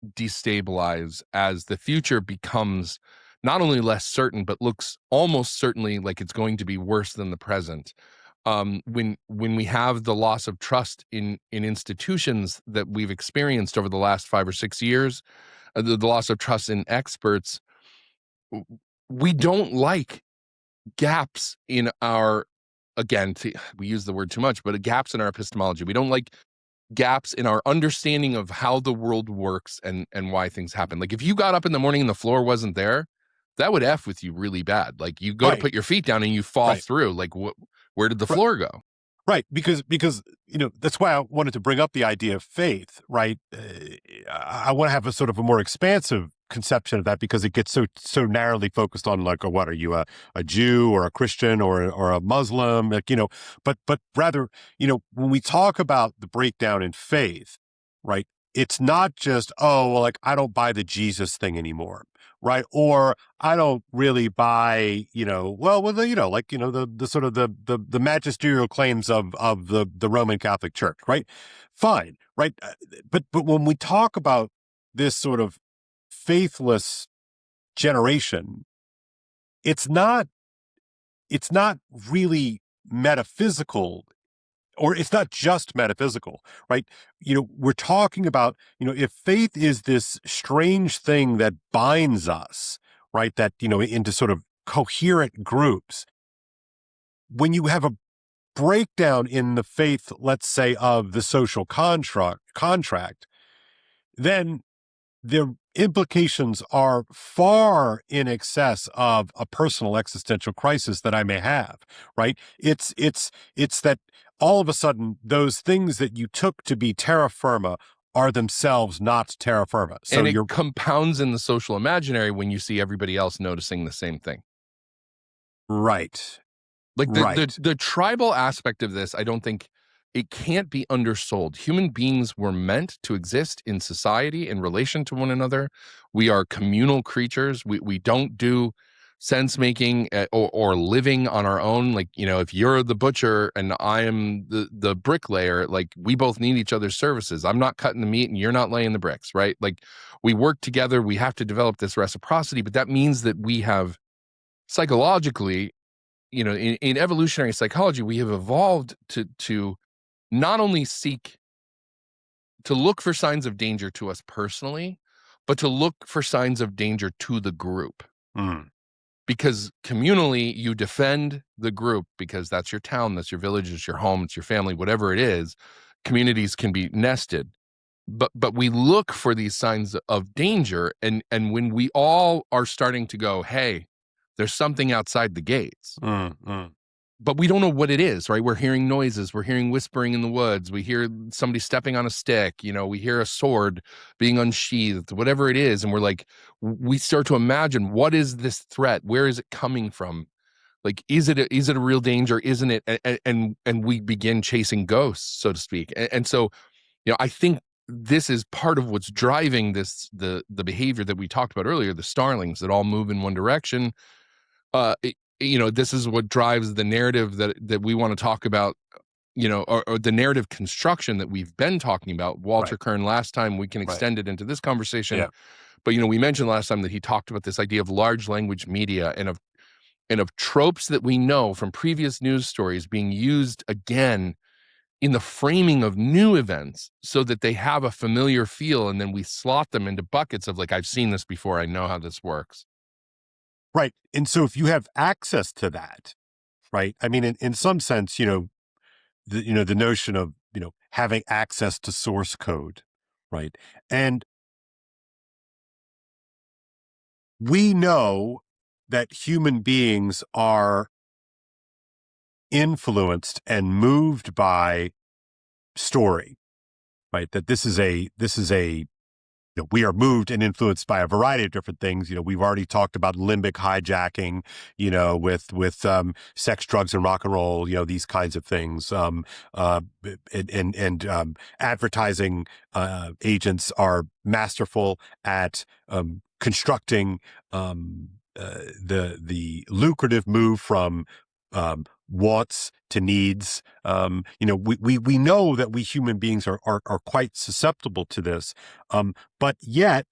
destabilize, as the future becomes not only less certain, but looks almost certainly like it's going to be worse than the present, when we have the loss of trust in institutions that we've experienced over the last 5 or 6 years, the loss of trust in experts, we don't like gaps in our, again, we use the word too much, but gaps in our epistemology. We don't like gaps in our understanding of how the world works and why things happen. Like if you got up in the morning and the floor wasn't there, that would F with you really bad. Like you go to put your feet down and you fall through. Like where did the floor go? Right, because that's why I wanted to bring up the idea of faith, right? I want to have a sort of a more expansive conception of that, because it gets so narrowly focused on like, what are you, a Jew or a Christian or a Muslim, like, but rather, when we talk about the breakdown in faith, right, it's not just, oh, well, like I don't buy the Jesus thing anymore. Right. Or I don't really buy, the sort of the magisterial claims of the Roman Catholic Church. Right. Fine. Right. But when we talk about this sort of faithless generation, it's not really metaphysical, or it's not just metaphysical, right? We're talking about, if faith is this strange thing that binds us, right, that, into sort of coherent groups, when you have a breakdown in the faith, let's say, of the social contract, then the implications are far in excess of a personal existential crisis that I may have, right? It's that all of a sudden those things that you took to be terra firma are themselves not terra firma. So and it compounds in the social imaginary when you see everybody else noticing the same thing. Right. Like the tribal aspect of this, I don't think it can't be undersold. Human beings were meant to exist in society in relation to one another. We are communal creatures. We don't do sense making or living on our own. Like, if you're the butcher and I am the bricklayer, like we both need each other's services. I'm not cutting the meat and you're not laying the bricks, right? Like we work together. We have to develop this reciprocity, but that means that we have psychologically, in evolutionary psychology, we have evolved to not only seek to look for signs of danger to us personally, but to look for signs of danger to the group. Because communally, you defend the group because that's your town, that's your village, it's your home, it's your family, whatever it is. Communities can be nested. But we look for these signs of danger, and when we all are starting to go, hey, there's something outside the gates. But we don't know what it is, right? We're hearing noises. We're hearing whispering in the woods. We hear somebody stepping on a stick. We hear a sword being unsheathed, whatever it is. And we're like, we start to imagine, what is this threat? Where is it coming from? Like, is it a real danger? Isn't it? And we begin chasing ghosts, so to speak. And so, I think this is part of what's driving the behavior that we talked about earlier, the starlings that all move in one direction. This is what drives the narrative that we want to talk about, or the narrative construction that we've been talking about. Walter Kern last time, we can extend it into this conversation. Yeah. But, we mentioned last time that he talked about this idea of large language media and of tropes that we know from previous news stories being used again in the framing of new events so that they have a familiar feel. And then we slot them into buckets of like, I've seen this before. I know how this works. Right. And so if you have access to that, right, I mean, in some sense, the notion of, having access to source code, right, and we know that human beings are influenced and moved by story, right? That this is a we are moved and influenced by a variety of different things. We've already talked about limbic hijacking, with sex, drugs, and rock and roll, these kinds of things. Advertising agents are masterful at constructing the lucrative move from wants to needs. We know that we human beings are quite susceptible to this. But yet,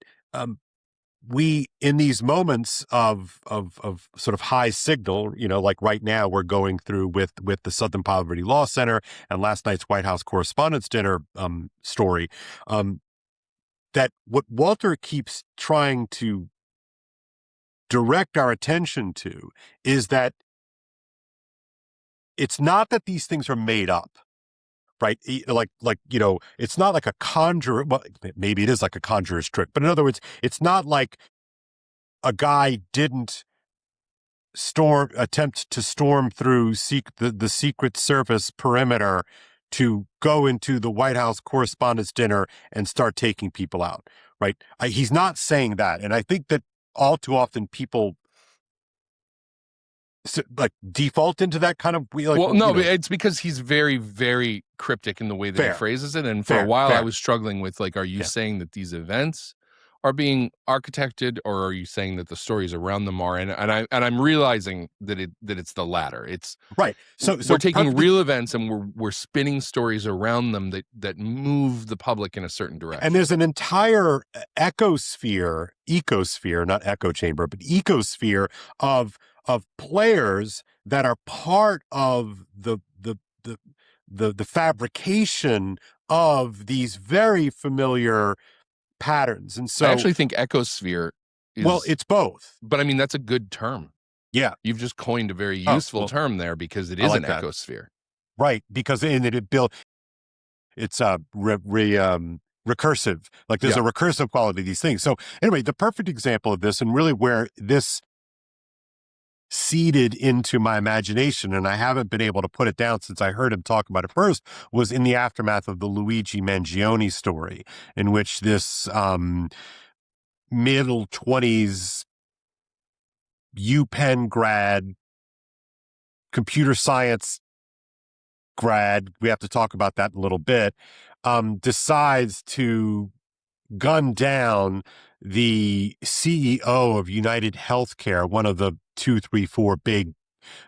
we, in these moments of sort of high signal, like right now we're going through with the Southern Poverty Law Center and last night's White House Correspondents' Dinner story, that what Walter keeps trying to direct our attention to is that it's not that these things are made up, right? It's not like a conjurer. Well, maybe it is like a conjurer's trick, but in other words, it's not like a guy didn't attempt to storm through the Secret Service perimeter to go into the White House Correspondents' Dinner and start taking people out, right? He's not saying that. And I think that all too often people default into that kind of it's because he's very, very cryptic in the way that he phrases it. And for a while I was struggling with are you saying that these events are being architected, or are you saying that the stories around them are? And I'm realizing that it's the latter. It's right. So we're taking real events and we're spinning stories around them that move the public in a certain direction. And there's an entire ecosphere, not echo chamber, but ecosphere of players that are part of the fabrication of these very familiar patterns. And so I actually think ecosphere is, well, it's both. But I mean, that's a good term. Yeah. You've just coined a very useful term there, because it is an ecosphere. Right. Because it's recursive. Like there's a recursive quality to these things. So anyway, the perfect example of this, and really where this seeded into my imagination, and I haven't been able to put it down since I heard him talk about it first, was in the aftermath of the Luigi Mangione story, in which this middle 20s UPenn grad, computer science grad, we have to talk about that in a little bit, decides to gun down the CEO of United Healthcare, one of the 2, 3, 4 big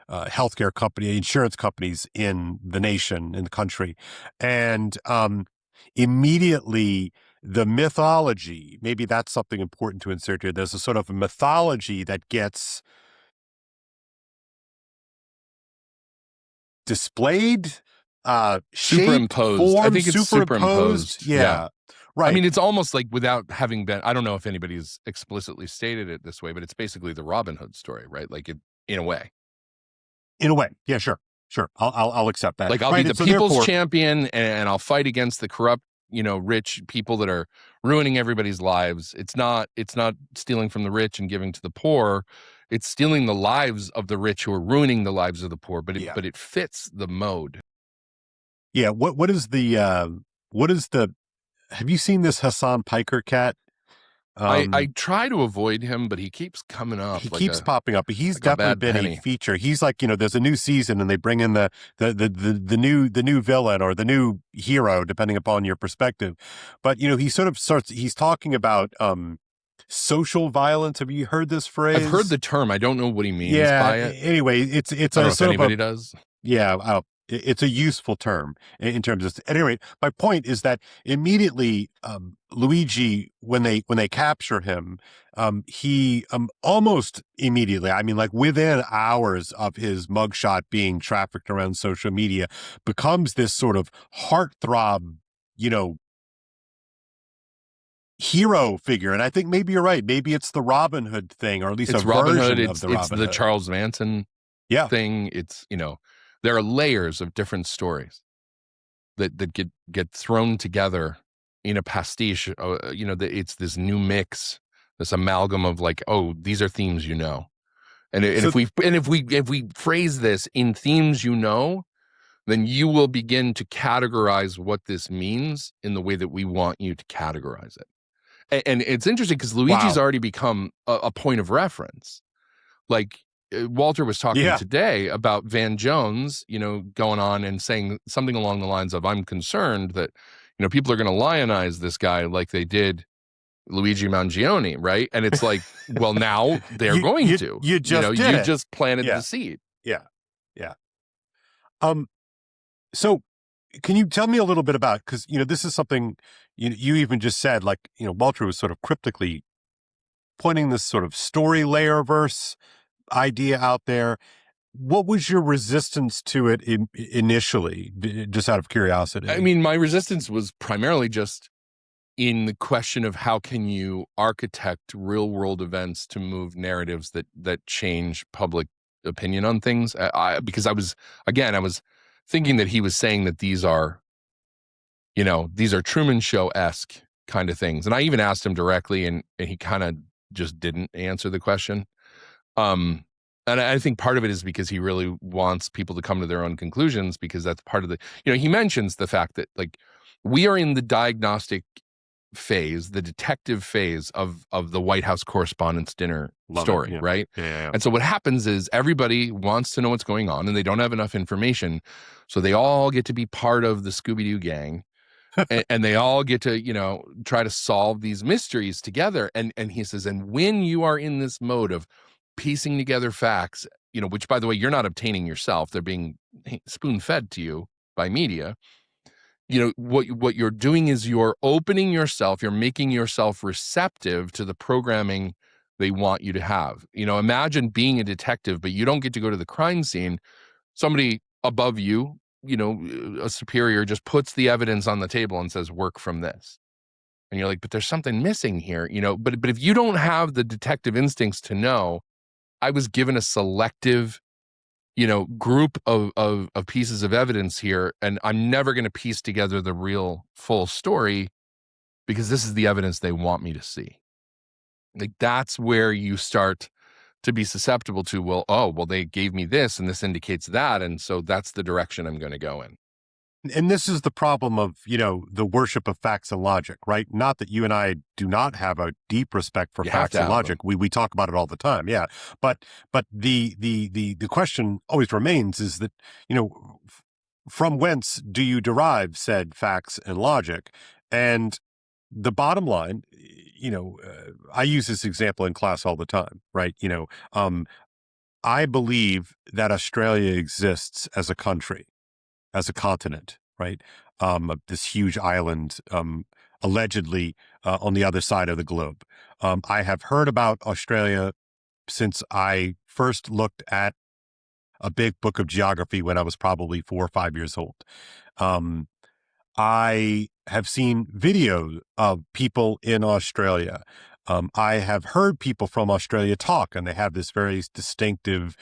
healthcare insurance companies in the nation, in the country. And immediately the mythology, maybe that's something important to insert here. There's a sort of a mythology that gets displayed, superimposed. Formed, I think it's superimposed. Yeah. Right. I mean, it's almost like, without having been, I don't know if anybody's explicitly stated it this way, but it's basically the Robin Hood story, right? Like in a way. In a way. Yeah, sure. I'll accept that. Like, I'll be the people's champion, and I'll fight against the corrupt, rich people that are ruining everybody's lives. It's not stealing from the rich and giving to the poor. It's stealing the lives of the rich who are ruining the lives of the poor, but it fits the mode. Yeah. What is the have you seen this Hassan Piker cat? I try to avoid him, but he keeps coming up. He keeps popping up. But he's definitely been a feature. He's like, there's a new season and they bring in the new villain or the new hero, depending upon your perspective. But he sort of he's talking about social violence. Have you heard this phrase? I've heard the term. I don't know what he means by it. Anyway, it's I don't know if anybody does. Yeah. It's a useful term in terms of, at any rate, my point is that immediately, Luigi, when they capture him, he, almost immediately, I mean, like within hours of his mugshot being trafficked around social media, becomes this sort of heartthrob, hero figure. And I think maybe you're right. Maybe it's the Robin Hood thing, or at least it's a Robin version Hood. of the Robin Hood. It's the Charles Manson thing. It's, there are layers of different stories that get thrown together in a pastiche. It's this new mix this amalgam of like, oh, these are themes, you know. And if we phrase this in themes, you know, then you will begin to categorize what this means in the way that we want you to categorize it. And it's interesting because Luigi's already become a point of reference. Like Walter was talking today about Van Jones, you know, going on and saying something along the lines of, I'm concerned that, you know, people are going to lionize this guy like they did Luigi Mangione, right? And it's like, well, now they're going to. You just planted the seed. Yeah. So can you tell me a little bit about, because, you know, this is something you even just said, like, you know, Walter was sort of cryptically pointing this sort of story layer verse idea out there. What was your resistance to it initially, just out of curiosity? I mean, my resistance was primarily just in the question of how can you architect real world events to move narratives that change public opinion on things. Because I was thinking that he was saying that these are Truman Show-esque kind of things. And I even asked him directly and he kind of just didn't answer the question. And I think part of it is because he really wants people to come to their own conclusions, because that's part of he mentions the fact that, like, we are in the diagnostic phase, the detective phase of the White House Correspondents' dinner story, right? Yeah. And so what happens is everybody wants to know what's going on and they don't have enough information. So they all get to be part of the Scooby-Doo gang and they all get to, try to solve these mysteries together. And he says, and when you are in this mode of piecing together facts, which, by the way, you're not obtaining yourself, they're being spoon-fed to you by media. What you're doing is you're opening yourself, you're making yourself receptive to the programming they want you to have. Imagine being a detective, but you don't get to go to the crime scene. Somebody above you, a superior, just puts the evidence on the table and says, work from this. And you're like, but there's something missing here, but if you don't have the detective instincts to know, I was given a selective group of pieces of evidence here, and I'm never going to piece together the real full story because this is the evidence they want me to see. Like, that's where you start to be susceptible to, they gave me this and this indicates that, and so that's the direction I'm going to go in. And this is the problem of, the worship of facts and logic, right? Not that you and I do not have a deep respect for facts and logic. We talk about it all the time. Yeah. But the question always remains is that, from whence do you derive said facts and logic? And the bottom line, I use this example in class all the time, right? I believe that Australia exists as a country, as a continent, right? This huge island, allegedly on the other side of the globe. I have heard about Australia since I first looked at a big book of geography when I was probably 4 or 5 years old. I have seen videos of people in Australia. I have heard people from Australia talk, and they have this very distinctive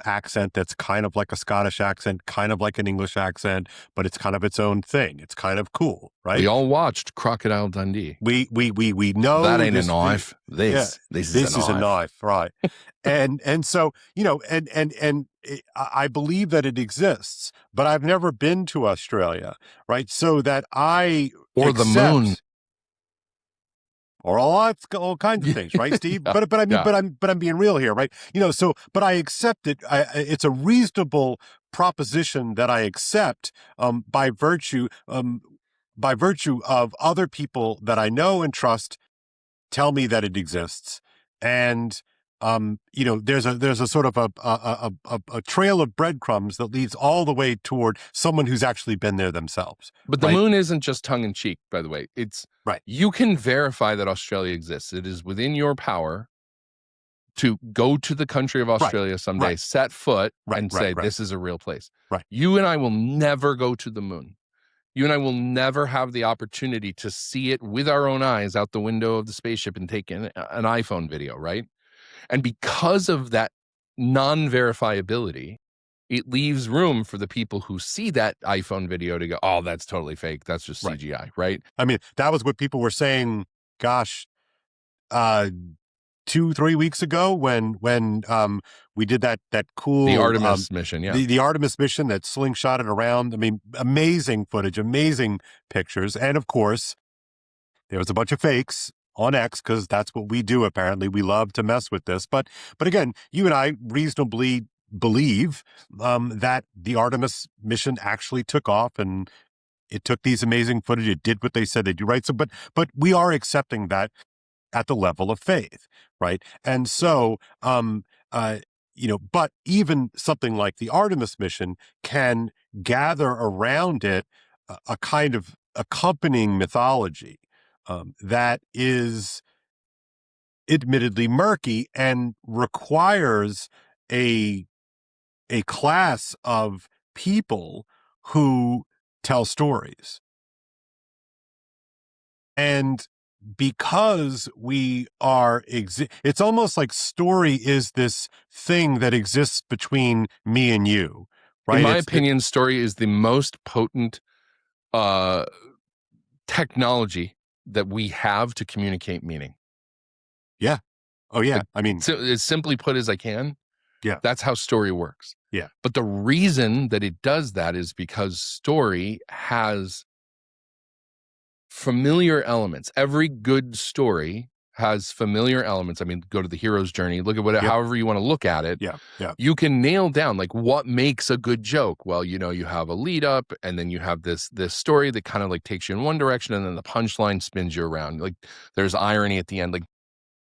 accent that's kind of like a Scottish accent, kind of like an English accent, but it's kind of its own thing. It's kind of cool, right? We all watched Crocodile Dundee. We know that ain't a knife. This is a knife, right? and so and I believe that it exists, but I've never been to Australia, right? So that I the moon. Or all kinds of things, right, Steve? Yeah, but I mean, but I'm being real here, right? But I accept it. It's a reasonable proposition that I accept by virtue of other people that I know and trust tell me that it exists, and there's a sort of a trail of breadcrumbs that leads all the way toward someone who's actually been there themselves. But the moon isn't just tongue in cheek, by the way. It's right. You can verify that Australia exists. It is within your power to go to the country of Australia someday, set foot, and say, this is a real place. Right. You and I will never go to the moon. You and I will never have the opportunity to see it with our own eyes out the window of the spaceship and take an iPhone video, right? And because of that non-verifiability, it leaves room for the people who see that iPhone video to go, oh, that's totally fake. That's just CGI, right? I mean, that was what people were saying, gosh, 2-3 weeks ago when we did that cool the Artemis mission, the Artemis mission that slingshotted around. I mean, amazing footage, amazing pictures, and of course, there was a bunch of fakes on X because that's what we do. Apparently, we love to mess with this. But again, you and I reasonably believe that the Artemis mission actually took off and it took these amazing footage. It did what they said they do, right? So, but we are accepting that at the level of faith, right? And so, but even something like the Artemis mission can gather around it a kind of accompanying mythology that is admittedly murky and requires a class of people who tell stories. And because we are, it's almost like story is this thing that exists between me and you, right? In my opinion, story is the most potent technology that we have to communicate meaning. Yeah. Oh, yeah. I mean, so as simply put as I can. Yeah. That's how story works. Yeah. But the reason that it does that is because story has familiar elements. Every good story has familiar elements. I mean, go to the hero's journey, look at however you want to look at it. Yeah. Yeah. You can nail down like what makes a good joke. Well, you have a lead up and then you have this story that kind of like takes you in one direction and then the punchline spins you around. Like there's irony at the end. Like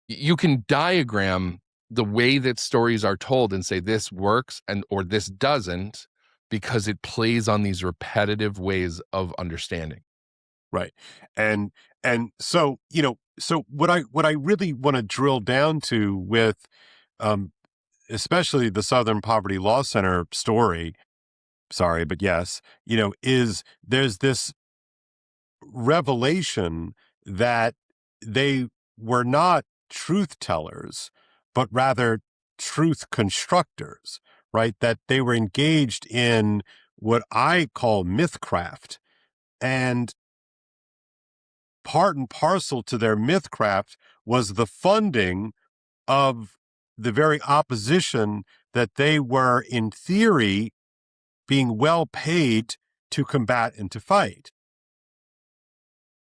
you can diagram the way that stories are told and say this works or this doesn't because it plays on these repetitive ways of understanding. Right. And so, so what I really want to drill down to with especially the Southern Poverty Law Center story, sorry, but yes, is there's this revelation that they were not truth tellers, but rather truth constructors, right? That they were engaged in what I call mythcraft. And part and parcel to their mythcraft was the funding of the very opposition that they were, in theory, being well paid to combat and to fight.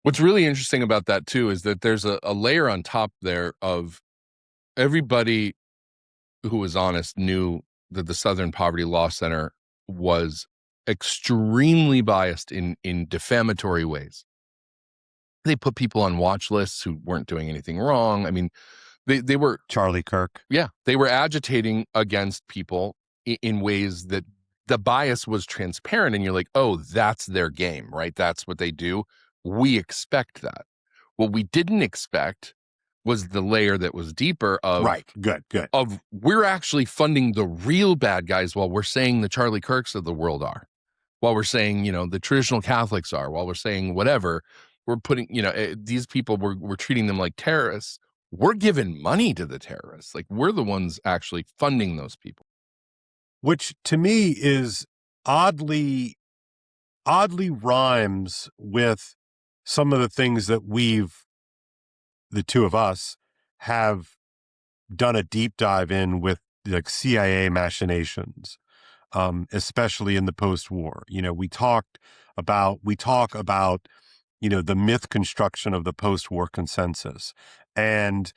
What's really interesting about that, too, is that there's a layer on top there of everybody who was honest knew that the Southern Poverty Law Center was extremely biased in defamatory ways. They put people on watch lists who weren't doing anything wrong. I mean, they were Charlie Kirk. Yeah, they were agitating against people in ways that the bias was transparent, and you're like, oh, that's their game, right? That's what they do. We expect that. What we didn't expect was the layer that was deeper of right. Good. Of we're actually funding the real bad guys while we're saying the Charlie Kirks of the world are, while we're saying the traditional Catholics are, while we're saying whatever. We're putting, these people, we're treating them like terrorists. We're giving money to the terrorists. Like we're the ones actually funding those people. Which to me is oddly rhymes with some of the things that the two of us have done a deep dive in with like CIA machinations, especially in the post-war. We talk about the myth construction of the post-war consensus. And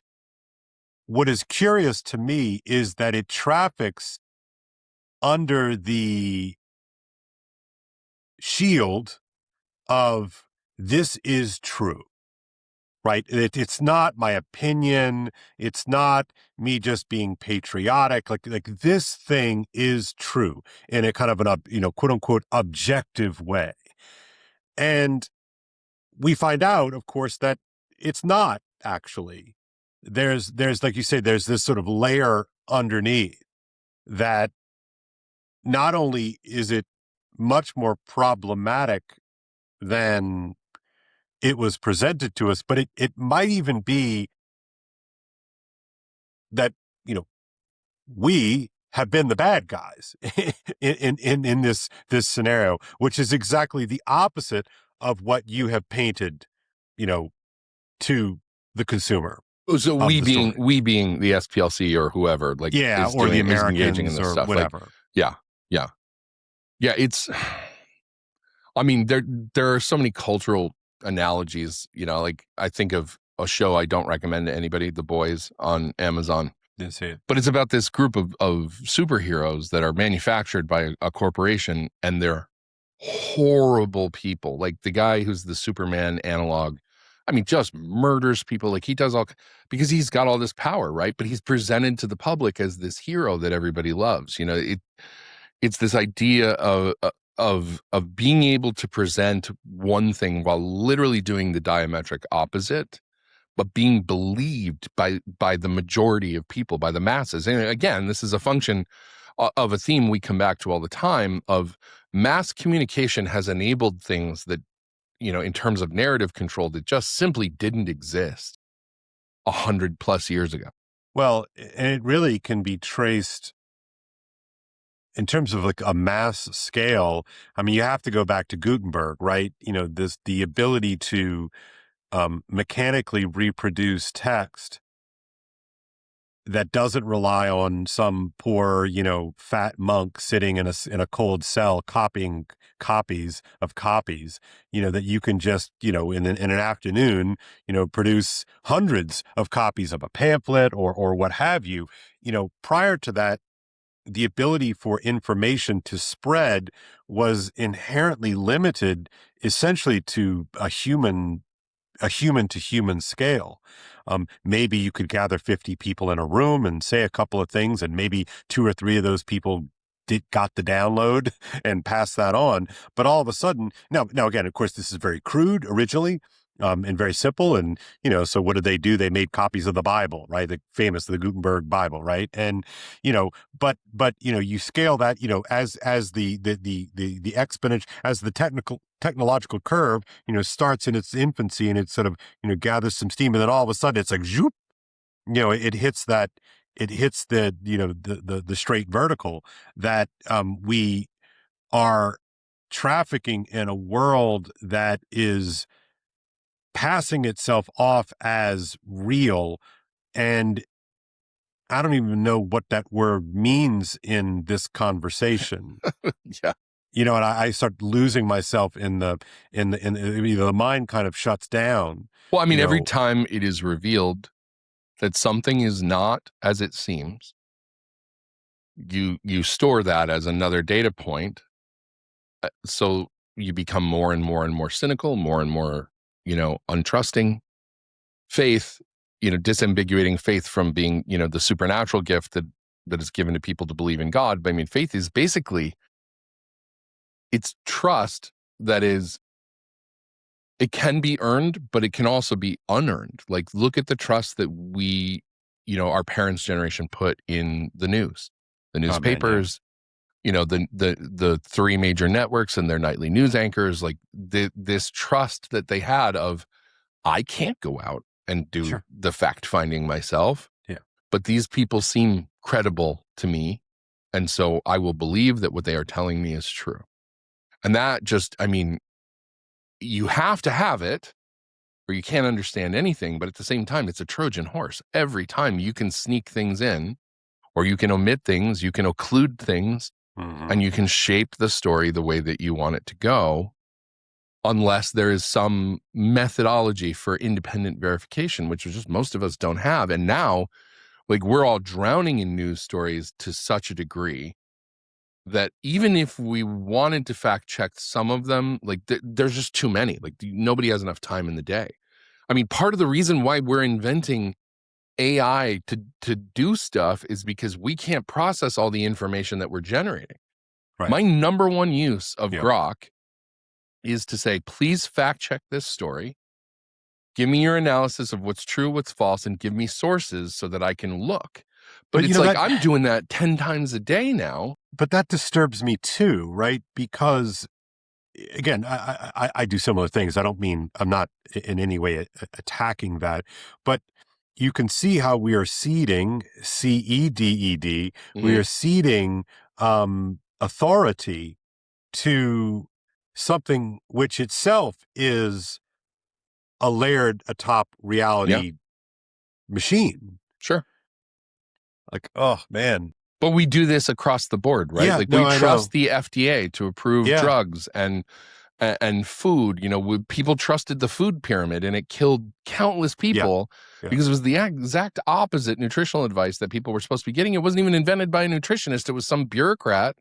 what is curious to me is that it traffics under the shield of this is true, right? It's not my opinion. It's not me just being patriotic. Like this thing is true in a kind of an, quote unquote, objective way. And we find out, of course, that it's not actually. There's like you say, there's this sort of layer underneath that not only is it much more problematic than it was presented to us, but it might even be that, we have been the bad guys in this scenario, which is exactly the opposite of what you have painted, to the consumer. So we being the SPLC or whoever, like, yeah, is or the Americans engaging in this or stuff, whatever. Like, yeah. It's. I mean, there are so many cultural analogies. Like I think of a show I don't recommend to anybody, The Boys on Amazon. Didn't see it. But it's about this group of superheroes that are manufactured by a corporation, and they're horrible people. Like the guy who's the Superman analog, I mean, just murders people. Like he does all, because he's got all this power, right? But he's presented to the public as this hero that everybody loves. It's this idea of being able to present one thing while literally doing the diametric opposite, but being believed by the majority of people, by the masses. And again, this is a function of a theme we come back to all the time of mass communication has enabled things that, in terms of narrative control, that just simply didn't exist 100+ years ago. Well, and it really can be traced in terms of like a mass scale. I mean, you have to go back to Gutenberg, right? The ability to mechanically reproduce text that doesn't rely on some poor, fat monk sitting in a cold cell copying copies of copies, that you can just, in an afternoon, produce hundreds of copies of a pamphlet or what have you. Prior to that, the ability for information to spread was inherently limited essentially to a human to human scale. Maybe you could gather 50 people in a room and say a couple of things, and maybe 2 or 3 of those people got the download and passed that on. But all of a sudden, now again, of course, this is very crude originally, and very simple. And, so what did they do? They made copies of the Bible, right? The Gutenberg Bible, right? And, but you scale that, as the exponential, as the technological curve, starts in its infancy and it sort of, gathers some steam, and then all of a sudden it's like, zoop, it hits the, the straight vertical that, we are trafficking in a world that is passing itself off as real. And I don't even know what that word means in this conversation. Yeah. And I start losing myself in the mind kind of shuts down. Well, I mean, every time it is revealed that something is not as it seems, you store that as another data point. So you become more and more and more cynical, more and more, untrusting. Faith, disambiguating faith from being, the supernatural gift that is given to people to believe in God. But I mean, faith is basically, it's trust that is, it can be earned, but it can also be unearned. Like, look at the trust that we, our parents' generation put in the news, the newspapers, the 3 major networks and their nightly news anchors, like this trust that they had of, I can't go out and do the fact finding myself. Yeah. But these people seem credible to me. And so I will believe that what they are telling me is true. And that just, I mean, you have to have it or you can't understand anything. But at the same time, it's a Trojan horse. Every time you can sneak things in, or you can omit things, you can occlude things, and you can shape the story the way that you want it to go, unless there is some methodology for independent verification, which is just most of us don't have. And now, like, we're all drowning in news stories to such a degree that even if we wanted to fact check some of them, like there's just too many. Like, nobody has enough time in the day. I mean, part of the reason why we're inventing AI to do stuff is because we can't process all the information that we're generating. Right. My number one use of Grok is to say, please fact check this story. Give me your analysis of what's true, what's false, and give me sources so that I can look. But it's like, I'm doing that 10 times a day now. But that disturbs me too, right? Because again, I do similar things. I don't mean, I'm not in any way attacking that, but you can see how we are ceding, CEDED, we are ceding authority to something which itself is a layered atop reality machine. Sure. Like, oh man. But we do this across the board, right? Yeah, Like no, we I trust know. the FDA to approve Yeah. drugs and food. You know, people trusted the food pyramid, and it killed countless people because it was the exact opposite nutritional advice that people were supposed to be getting. It wasn't even invented by a nutritionist. It was some bureaucrat,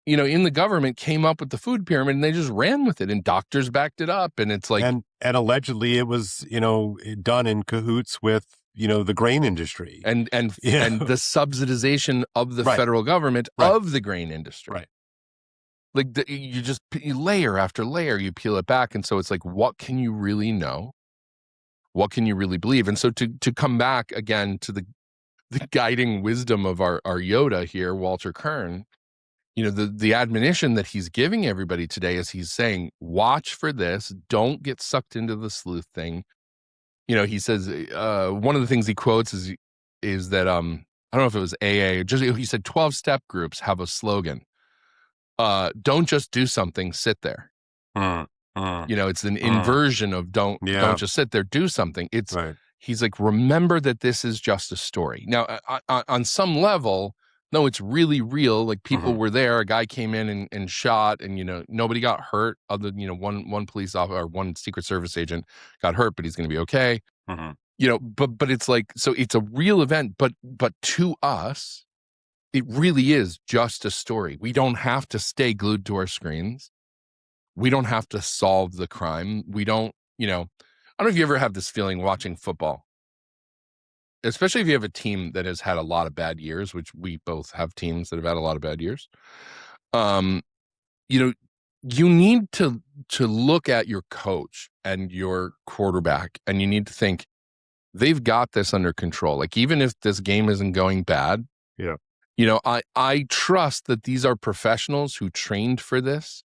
you know, in the government came up with the food pyramid, and they just ran with it, and doctors backed it up. And it's like, and allegedly it was, you know, done in cahoots with, you know, the grain industry and the subsidization of the federal government of the grain industry. Right. Like you layer after layer, you peel it back. And so it's like, what can you really know? What can you really believe? And so to come back again to the guiding wisdom of our Yoda here, Walter Kern, you know, the admonition that he's giving everybody today is he's saying, watch for this. Don't get sucked into the sleuth thing. You know, he says, one of the things he quotes is that, I don't know if it was AA, he said 12-step groups have a slogan. Don't just do something, sit there. You know, it's an inversion of don't just sit there, do something. It's he's like, remember that this is just a story. Now, on some level, no, it's really real. Like people were there. A guy came in and shot, and you know, nobody got hurt. Other, you know, one police officer or one Secret Service agent got hurt, but he's going to be okay. You know, but it's like, so it's a real event. But to us, it really is just a story. We don't have to stay glued to our screens. We don't have to solve the crime. We don't, you know, I don't know if you ever have this feeling watching football, especially if you have a team that has had a lot of bad years, which we both have teams that have had a lot of bad years. You know, you need to look at your coach and your quarterback, and you need to think they've got this under control. Like, even if this game isn't going bad, you know, I trust that these are professionals who trained for this,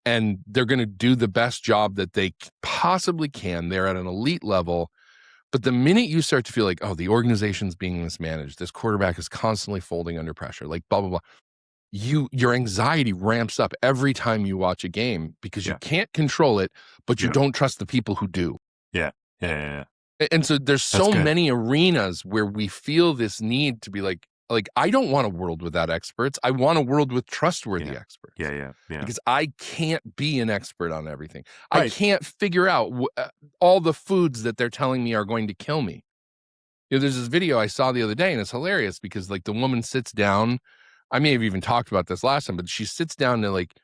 and they're going to do the best job that they possibly can. They're at an elite level. But the minute you start to feel like, oh, the organization's being mismanaged, this quarterback is constantly folding under pressure, like blah, blah, blah, your anxiety ramps up every time you watch a game because you can't control it, but you don't trust the people who do. Yeah. And so there's so many arenas where we feel this need to be like, I don't want a world without experts. I want a world with trustworthy experts. Yeah. Because I can't be an expert on everything. I can't figure out all the foods that they're telling me are going to kill me. You know, there's this video I saw the other day, and it's hilarious because, like, the woman sits down. I may have even talked about this last time, but she sits down to, like,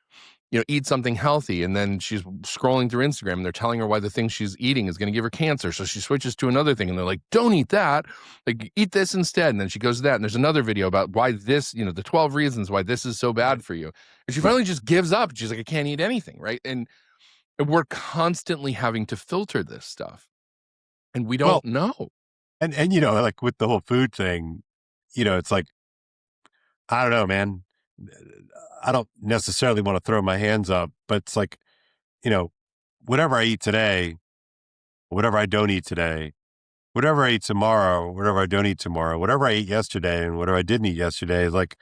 you know, eat something healthy, and then she's scrolling through Instagram, and they're telling her why the thing she's eating is going to give her cancer. So she switches to another thing, and they're like, don't eat that. Like, eat this instead. And then she goes to that, and there's another video about why this, you know, the 12 reasons why this is so bad for you. And she finally just gives up. She's like, I can't eat anything, right? And we're constantly having to filter this stuff, and we don't know. And you know, like with the whole food thing, you know, it's like, I don't know, man. I don't necessarily want to throw my hands up, but it's like, you know, whatever I eat today, whatever I don't eat today, whatever I eat tomorrow, whatever I don't eat tomorrow, whatever I ate yesterday and whatever I didn't eat yesterday, like,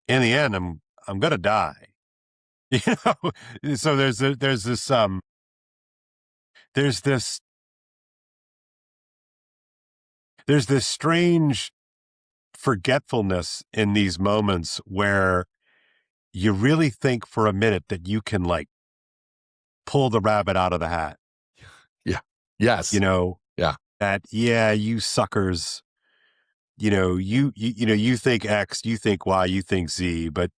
in the end, I'm going to die. You know? So there's this strange forgetfulness in these moments where you really think for a minute that you can, like, pull the rabbit out of the hat. Yeah. Yes. You know, that, you suckers, you know, you think X, you think Y, you think Z, but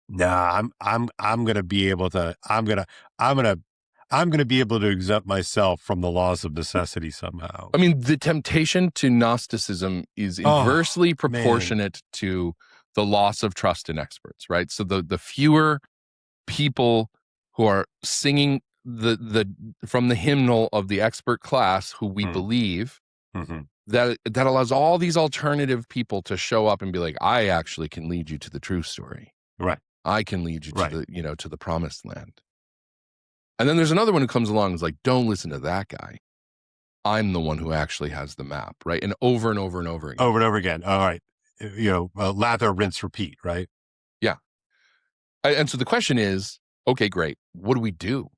nah, I'm going to be able to, I'm going to be able to exempt myself from the laws of necessity somehow. I mean, the temptation to Gnosticism is inversely proportionate to the loss of trust in experts, right? So the fewer people who are singing the from the hymnal of the expert class who we believe, that allows all these alternative people to show up and be like, I actually can lead you to the true story. Right. I can lead you to the, you know, to the promised land. And then there's another one who comes along and is like, don't listen to that guy. I'm the one who actually has the map, right? And over and over and over again. Over and over again. All right. You know, lather, rinse, repeat, right? Yeah. And so the question is, okay, great. What do we do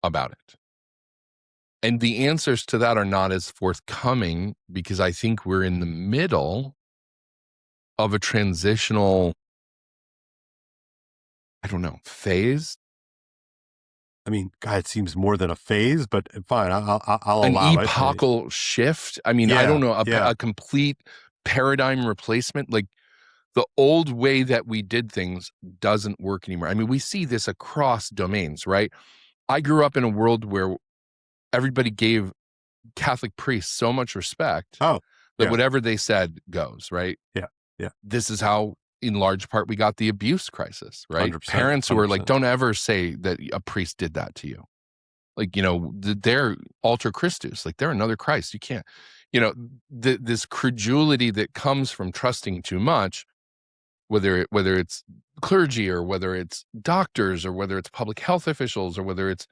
about it? And the answers to that are not as forthcoming because I think we're in the middle of a transitional, I don't know, phase. I mean, God, it seems more than a phase, but fine, I'll an allow it. epochal shift. I mean, I don't know, a complete paradigm replacement. Like the old way that we did things doesn't work anymore. I mean, we see this across domains, right? I grew up in a world where everybody gave Catholic priests so much respect that whatever they said goes, right? Yeah. This is how, in large part, we got the abuse crisis, right? 100%, Parents who 100%. were like, don't ever say that a priest did that to you. Like, you know, they're alter Christus, like they're another Christ. You can't, you know, this credulity that comes from trusting too much, whether it's clergy or whether it's doctors or whether it's public health officials or whether it's,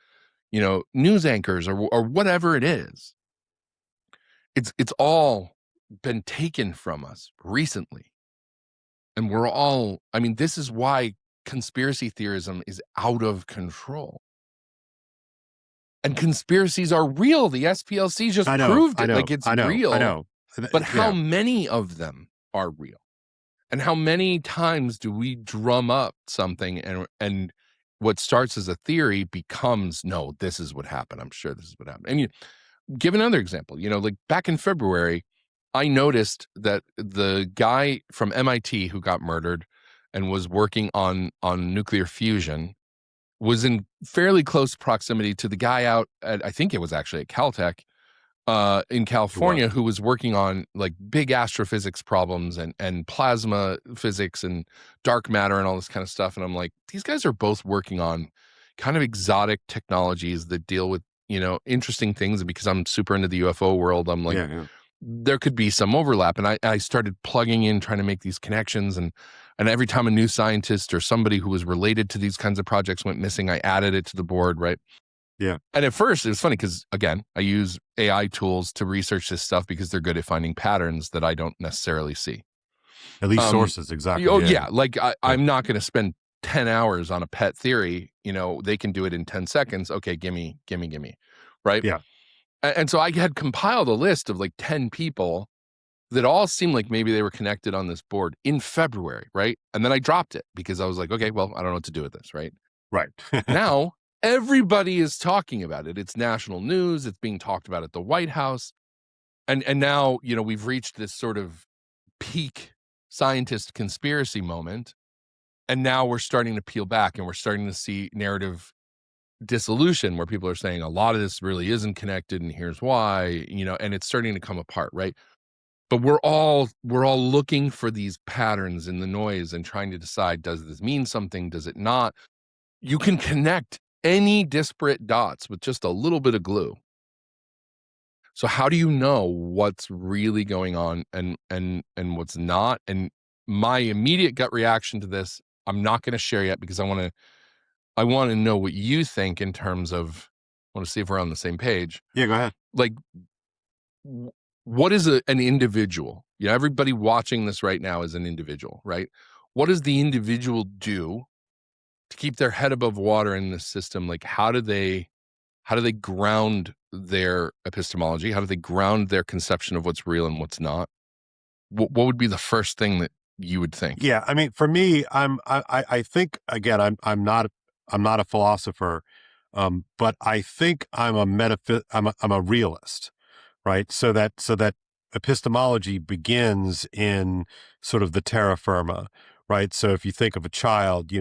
you know, news anchors or whatever it is. It's all been taken from us recently. And we're all, I mean, this is why conspiracy theorism is out of control. And conspiracies are real. The SPLC just proved it. Like it's real. I know. But how many of them are real? And how many times do we drum up something and what starts as a theory becomes, no, this is what happened. I'm sure this is what happened. And you give another example, you know, like back in February, I noticed that the guy from MIT who got murdered and was working on nuclear fusion was in fairly close proximity to the guy out at, I think it was actually at Caltech in California, who was working on like big astrophysics problems and plasma physics and dark matter and all this kind of stuff. And I'm like, these guys are both working on kind of exotic technologies that deal with, you know, interesting things. And because I'm super into the UFO world, I'm like, there could be some overlap. And I started plugging in, trying to make these connections. And every time a new scientist or somebody who was related to these kinds of projects went missing, I added it to the board, right? Yeah. And at first, it was funny because, again, I use AI tools to research this stuff because they're good at finding patterns that I don't necessarily see. At least sources, exactly. Oh, yeah. Like, I'm not going to spend 10 hours on a pet theory. You know, they can do it in 10 seconds. Okay, gimme. Right? Yeah. And so I had compiled a list of like 10 people that all seemed like maybe they were connected on this board in February, right? And then I dropped it because I was like, okay, well, I don't know what to do with this, right? Right. Now, everybody is talking about it. It's national news. It's being talked about at the White House. And now, you know, we've reached this sort of peak scientist conspiracy moment. And now we're starting to peel back and we're starting to see narrative dissolution where people are saying a lot of this really isn't connected and here's why, you know, and it's starting to come apart, right? But we're all looking for these patterns in the noise and trying to decide, does this mean something? Does it not? You can connect any disparate dots with just a little bit of glue. So how do you know what's really going on and what's not? And my immediate gut reaction to this, I'm not going to share yet because I want to know what you think in terms of, I want to see if we're on the same page. Yeah, go ahead. Like, what is an individual? You know, everybody watching this right now is an individual, right? What does the individual do to keep their head above water in this system? Like, how do they ground their epistemology? How do they ground their conception of what's real and what's not? What would be the first thing that you would think? Yeah, I mean, for me, I think again, I'm not a philosopher, but I think I'm a realist, right? So that epistemology begins in sort of the terra firma, right? So if you think of a child,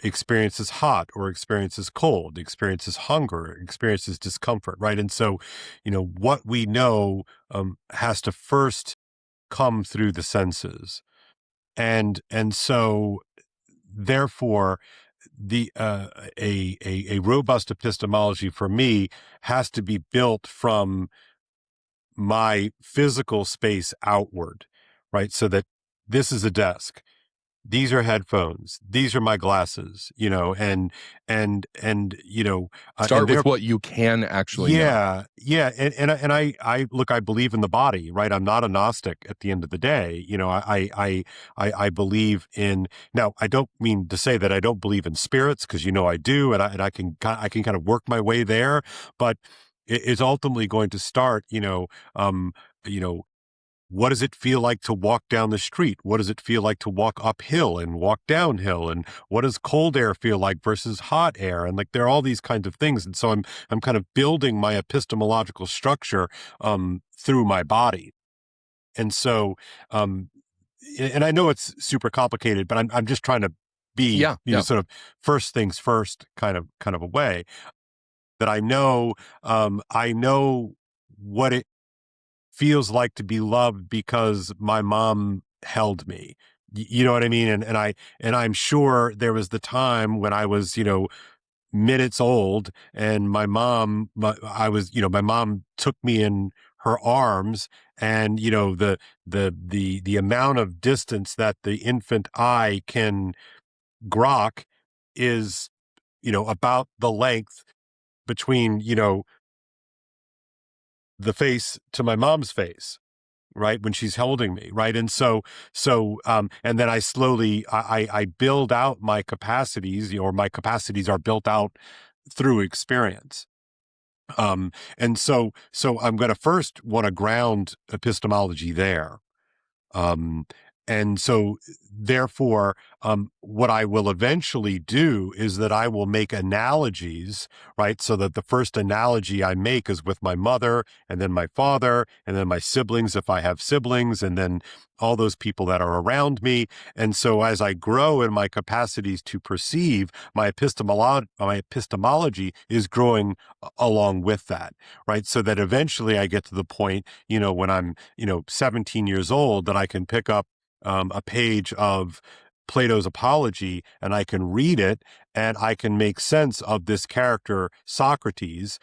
experiences hot or experiences cold, experiences hunger, experiences discomfort, right? And so, you know, what we know has to first come through the senses, and so therefore the a robust epistemology for me has to be built from my physical space outward, right? So that this is a desk. these are headphones, these are my glasses, and start with what you can actually know. Yeah. And I look, I believe in the body, right? I'm not a Gnostic at the end of the day. I believe in, now I don't mean to say that I don't believe in spirits, because I do, and I can kind of work my way there, but it's ultimately going to start, what does it feel like to walk down the street? What does it feel like to walk uphill and walk downhill? And what does cold air feel like versus hot air? And like, there are all these kinds of things. And so I'm kind of building my epistemological structure through my body. And so, and I know it's super complicated, but I'm just trying to be, sort of first things first kind of a way that I know what it feels like to be loved because my mom held me. You know what I mean? And I'm sure there was the time when I was, minutes old, and my mom took me in her arms, and the amount of distance that the infant eye can grok is about the length between the face to my mom's face, right, when she's holding me, right? And so and then I slowly I build out my capacities, or my capacities are built out through experience. And so I'm going to first want to ground epistemology there. And so therefore, what I will eventually do is that I will make analogies, right? So that the first analogy I make is with my mother, and then my father, and then my siblings, if I have siblings, and then all those people that are around me. And so as I grow in my capacities to perceive, my epistemology is growing along with that, right? So that eventually I get to the point, when I'm, 17 years old, that I can pick up a page of Plato's Apology, and I can read it, and I can make sense of this character Socrates,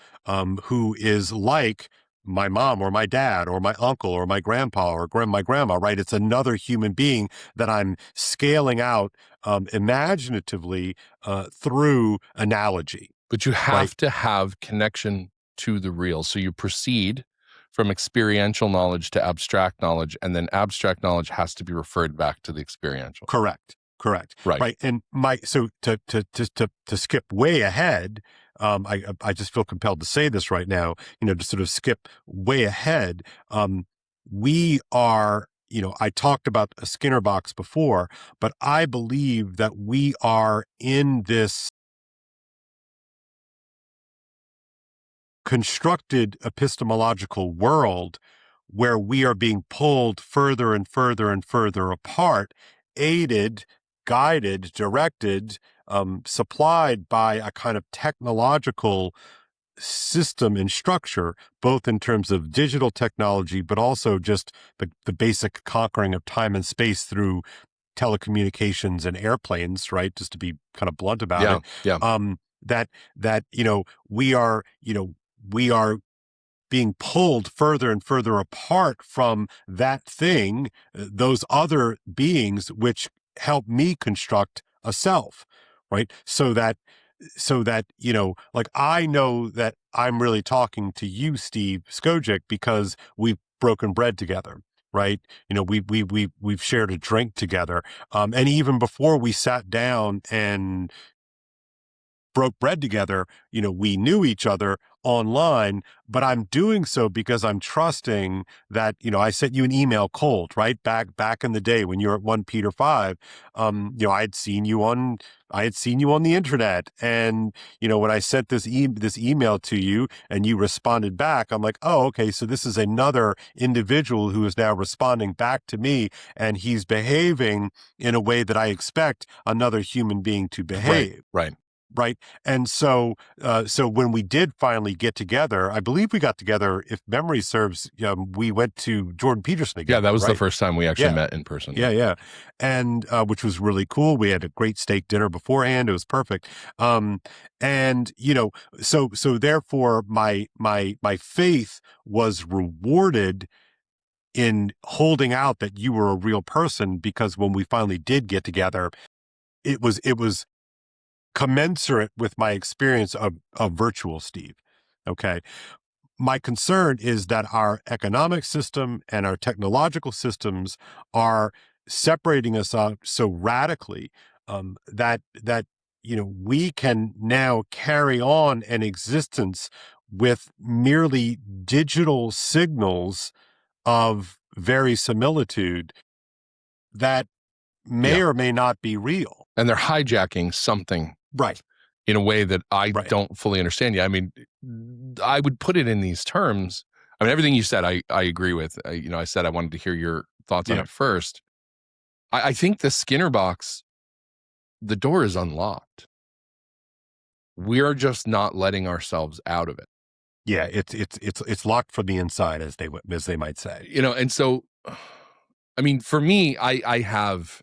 who is like my mom or my dad or my uncle or my grandpa or my grandma, right? It's another human being that I'm scaling out imaginatively through analogy. But you have to have connection to the real. So you proceed from experiential knowledge to abstract knowledge, and then abstract knowledge has to be referred back to the experiential. Correct. Right. And so to skip way ahead, I just feel compelled to say this right now, to sort of skip way ahead. We are, I talked about a Skinner box before, but I believe that we are in this constructed epistemological world where we are being pulled further and further and further apart, aided, guided, directed, supplied by a kind of technological system and structure, both in terms of digital technology, but also just the basic conquering of time and space through telecommunications and airplanes, right? Just to be kind of blunt about it. Yeah. That we are being pulled further and further apart from that thing, those other beings which help me construct a self, right? So that, like, I know that I'm really talking to you, Steve Skojic, because we've broken bread together, right? We've shared a drink together. And even before we sat down and broke bread together, we knew each other online, but I'm doing so because I'm trusting that, I sent you an email cold, right? Back in the day when you were at 1 Peter 5, I had seen you on the internet. And, when I sent this email to you and you responded back, I'm like, oh, okay. So this is another individual who is now responding back to me, and he's behaving in a way that I expect another human being to behave. Right. And so when we did finally get together, I believe we got together, if memory serves, we went to Jordan Peterson again. Yeah, that was the first time we actually met in person. Yeah. And which was really cool. We had a great steak dinner beforehand. It was perfect. And, so therefore my faith was rewarded in holding out that you were a real person, because when we finally did get together, it was commensurate with my experience of virtual Steve. Okay. My concern is that our economic system and our technological systems are separating us out so radically that we can now carry on an existence with merely digital signals of verisimilitude that may or may not be real. And they're hijacking something. Right. In a way that I don't fully understand yet. I mean, I would put it in these terms. I mean, everything you said, I agree with. I said I wanted to hear your thoughts on it first. I think the Skinner box, the door is unlocked. We're just not letting ourselves out of it. Yeah, it's locked from the inside, as they might say. And so, I mean, for me, I have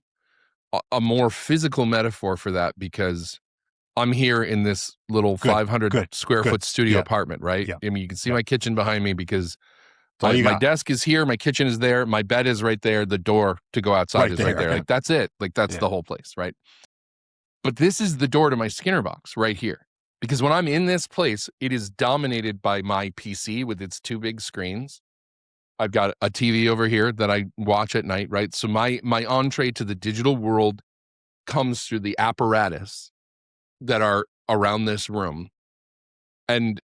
a more physical metaphor for that, because I'm here in this little 500 square foot studio apartment, right? Yeah. I mean, you can see my kitchen behind me, because my desk is here, my kitchen is there, my bed is right there, the door to go outside is right there. Like, that's it. Like, that's the whole place, right? But this is the door to my Skinner box right here. Because when I'm in this place, it is dominated by my PC with its 2 big screens. I've got a TV over here that I watch at night, right? So my entree to the digital world comes through the apparatus that are around this room. And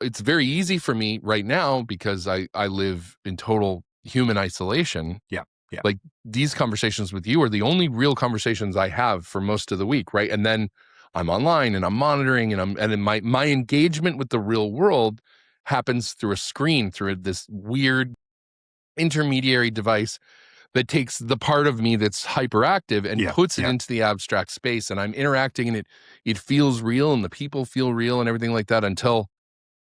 it's very easy for me right now, because I live in total human isolation. Yeah. Like, these conversations with you are the only real conversations I have for most of the week, right? And then I'm online and I'm monitoring, and my engagement with the real world happens through a screen, through this weird intermediary device that takes the part of me that's hyperactive and puts it into the abstract space, and I'm interacting, and it feels real, and the people feel real and everything like that, until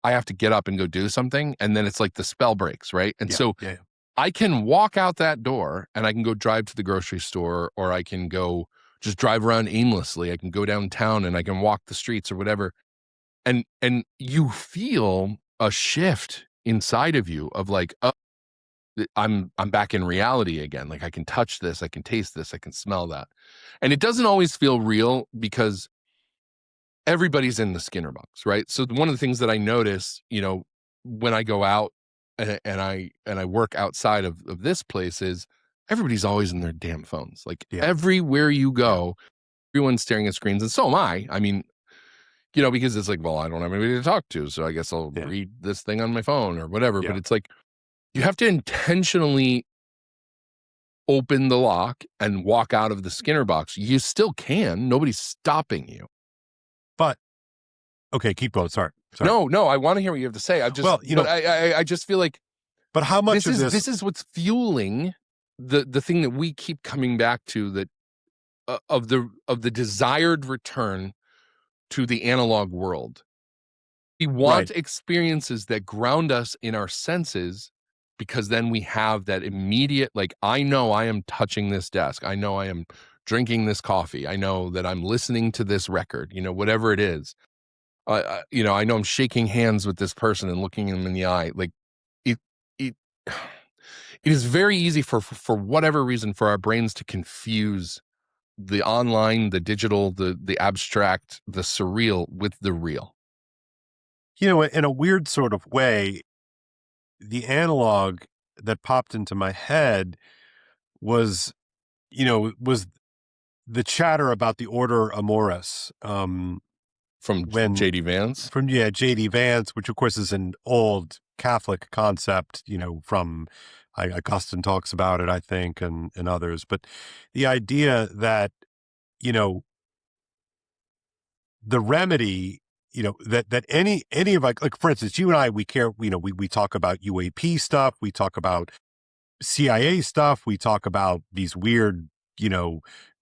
I have to get up and go do something, and then it's like the spell breaks, right? And so I can walk out that door and I can go drive to the grocery store, or I can go just drive around aimlessly. I can go downtown and I can walk the streets or whatever. And you feel a shift inside of you of like, oh, I'm back in reality again. Like, I can touch this, I can taste this, I can smell that. And it doesn't always feel real, because everybody's in the Skinner box, right? So one of the things that I notice, when I go out and I work outside of this place, is everybody's always in their damn phones. Like, everywhere you go, everyone's staring at screens, and so am I. I mean, because it's like, well, I don't have anybody to talk to, so I guess I'll read this thing on my phone or whatever. But it's like, you have to intentionally open the lock and walk out of the Skinner box. You still can. Nobody's stopping you. But, okay, keep going. Sorry. No, I want to hear what you have to say. I just feel like, but how much this is what's fueling the thing that we keep coming back to, that of the desired return to the analog world. We want experiences that ground us in our senses, because then we have that immediate, like, I know I am touching this desk. I know I am drinking this coffee. I know that I'm listening to this record, whatever it is. I know I'm shaking hands with this person and looking them in the eye. Like, it is very easy for whatever reason for our brains to confuse the online, the digital, the abstract, the surreal with the real. In a weird sort of way, the analog that popped into my head was the chatter about the order amoris. From J.D. Vance? J.D. Vance, which of course is an old Catholic concept, from Augustine talks about it, I think, and others. But the idea that, the remedy, that any of like, for instance, you and I, we care, we talk about UAP stuff, we talk about CIA stuff, we talk about these weird,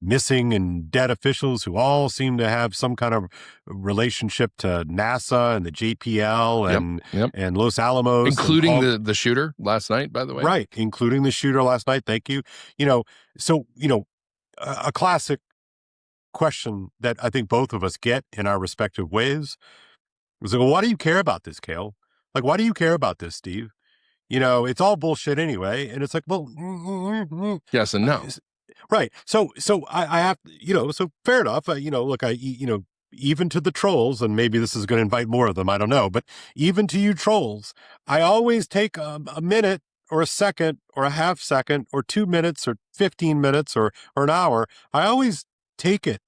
missing and dead officials who all seem to have some kind of relationship to NASA and the JPL and Los Alamos, including the shooter last night, by the way. Right, including the shooter last night. Thank you. A classic question that I think both of us get in our respective ways is like, well, why do you care about this, Cale? Like, why do you care about this, Steve? it's all bullshit anyway. And it's like, well, yes and no. Right. So I have, so fair enough. Look, even to the trolls, and maybe this is going to invite more of them, I don't know, but even to you trolls, I always take a minute or a second or a half second or 2 minutes or 15 minutes or an hour. I always take it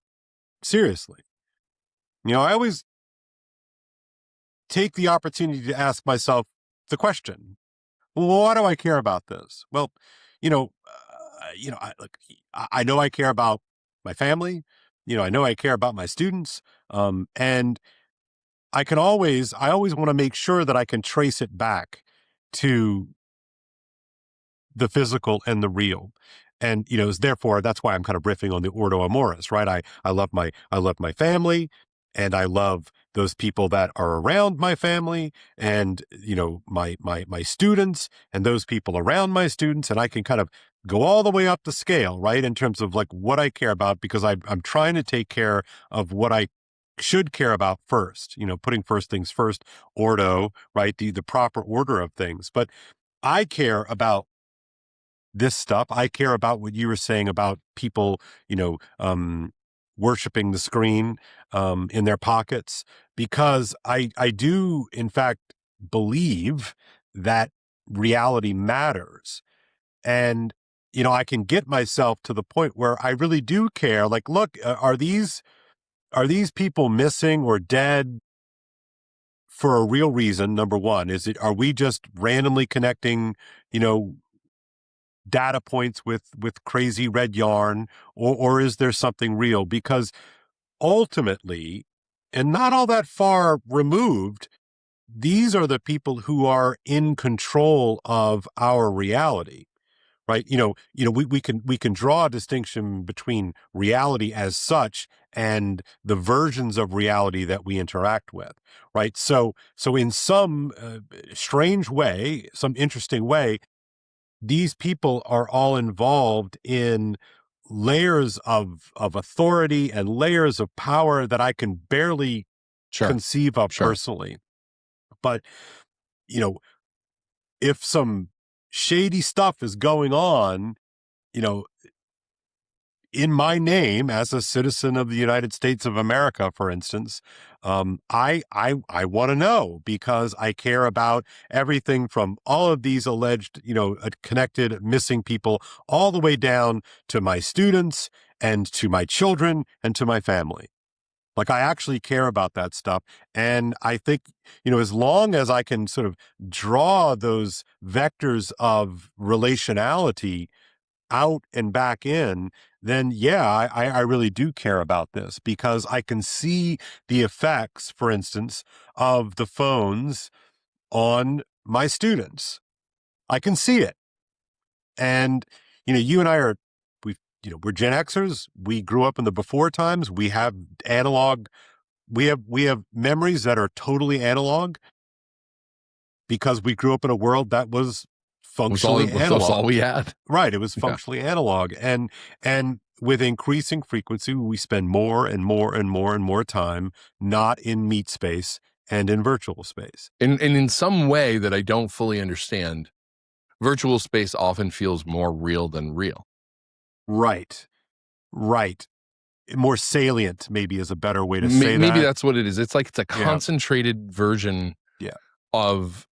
seriously. I always take the opportunity to ask myself the question, well, why do I care about this? Well, I know I care about my family. I know I care about my students. And I always want to make sure that I can trace it back to the physical and the real. And, therefore, that's why I'm kind of riffing on the Ordo Amoris, right? I love my family, and I love those people that are around my family, and, my students, and those people around my students. And I can kind of go all the way up the scale, right? In terms of like what I care about, because I'm trying to take care of what I should care about first, putting first things first, Ordo, right? The proper order of things. But I care about this stuff. I care about what you were saying about people, worshiping the screen in their pockets, because I do, in fact, believe that reality matters. And, I can get myself to the point where I really do care. Like, look, are these people missing or dead for a real reason? Number one, are we just randomly connecting, data points with crazy red yarn, or is there something real? Because ultimately, and not all that far removed, these are the people who are in control of our reality, right? We can draw a distinction between reality as such and the versions of reality that we interact with, right? So in some strange way, some interesting way, these people are all involved in layers of authority and layers of power that I can barely conceive of personally. But, if some shady stuff is going on, in my name as a citizen of the United States of America, for instance, I want to know, because I care about everything from all of these alleged, connected missing people, all the way down to my students and to my children and to my family. Like, I actually care about that stuff. And I think, as long as I can sort of draw those vectors of relationality out and back in, then yeah, I really do care about this, because I can see the effects, for instance, of the phones on my students. I can see it. And, you and I we're Gen Xers. We grew up in the before times. We have analog. We have memories that are totally analog, because we grew up in a world that was functionally analog. That's all we had. Right. It was functionally analog. And with increasing frequency, we spend more and more and more and more time not in meat space and in virtual space. And in some way that I don't fully understand, virtual space often feels more real than real. Right. More salient, maybe, is a better way to say that. Maybe that's what it is. It's like it's a concentrated version of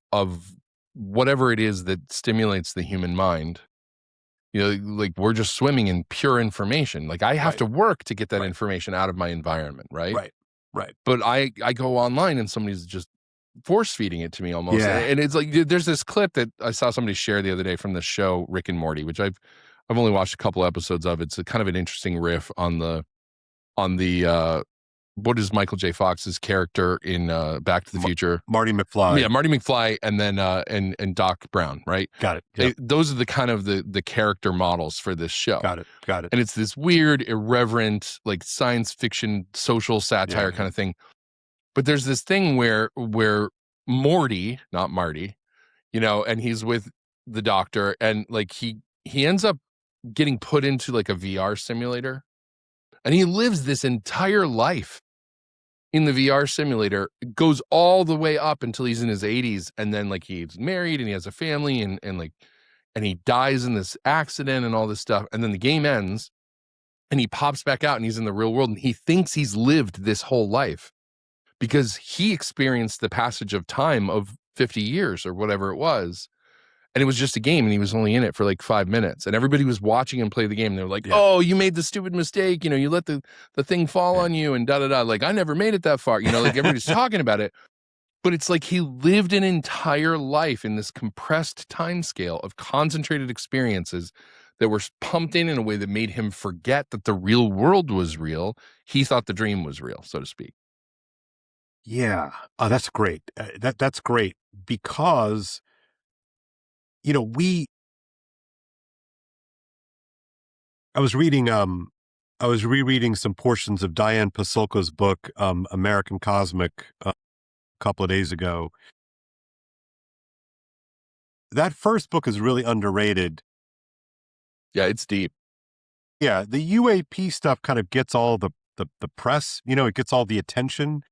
whatever it is that stimulates the human mind. Like, we're just swimming in pure information. Like, I have to work to get that information out of my environment, right? Right. But I go online and somebody's just force feeding it to me almost. Yeah. And it's like, there's this clip that I saw somebody share the other day from the show Rick and Morty, which I've only watched a couple episodes of. It's a kind of an interesting riff on the what is Michael J. Fox's character in Back to the Future? Marty McFly. Yeah, Marty McFly, and then and Doc Brown, right? Got it. Yep. Those are the kind of the character models for this show. Got it. And it's this weird, irreverent, like science fiction, social satire kind of thing. But there's this thing where Morty, not Marty, and he's with the doctor, and like he ends up getting put into like a VR simulator, and he lives this entire life in the VR simulator, goes all the way up until he's in his 80s, and then like he's married and he has a family and he dies in this accident and all this stuff, and then the game ends and he pops back out and he's in the real world and he thinks he's lived this whole life because he experienced the passage of time of 50 years or whatever it was. And it was just a game and he was only in it for like 5 minutes. And everybody was watching him play the game. And they were like, oh, you made the stupid mistake. You know, you let the thing fall on you and da-da-da. Like, I never made it that far. You know, like everybody's talking about it. But it's like he lived an entire life in this compressed time scale of concentrated experiences that were pumped in a way that made him forget that the real world was real. He thought the dream was real, so to speak. Yeah. Oh, that's great. That's great because, you know, I was reading, I was rereading some portions of Diane Pasulka's book, American Cosmic, a couple of days ago. That first book is really underrated. Yeah, it's deep. Yeah, the UAP stuff kind of gets all the press, you know, it gets all the attention.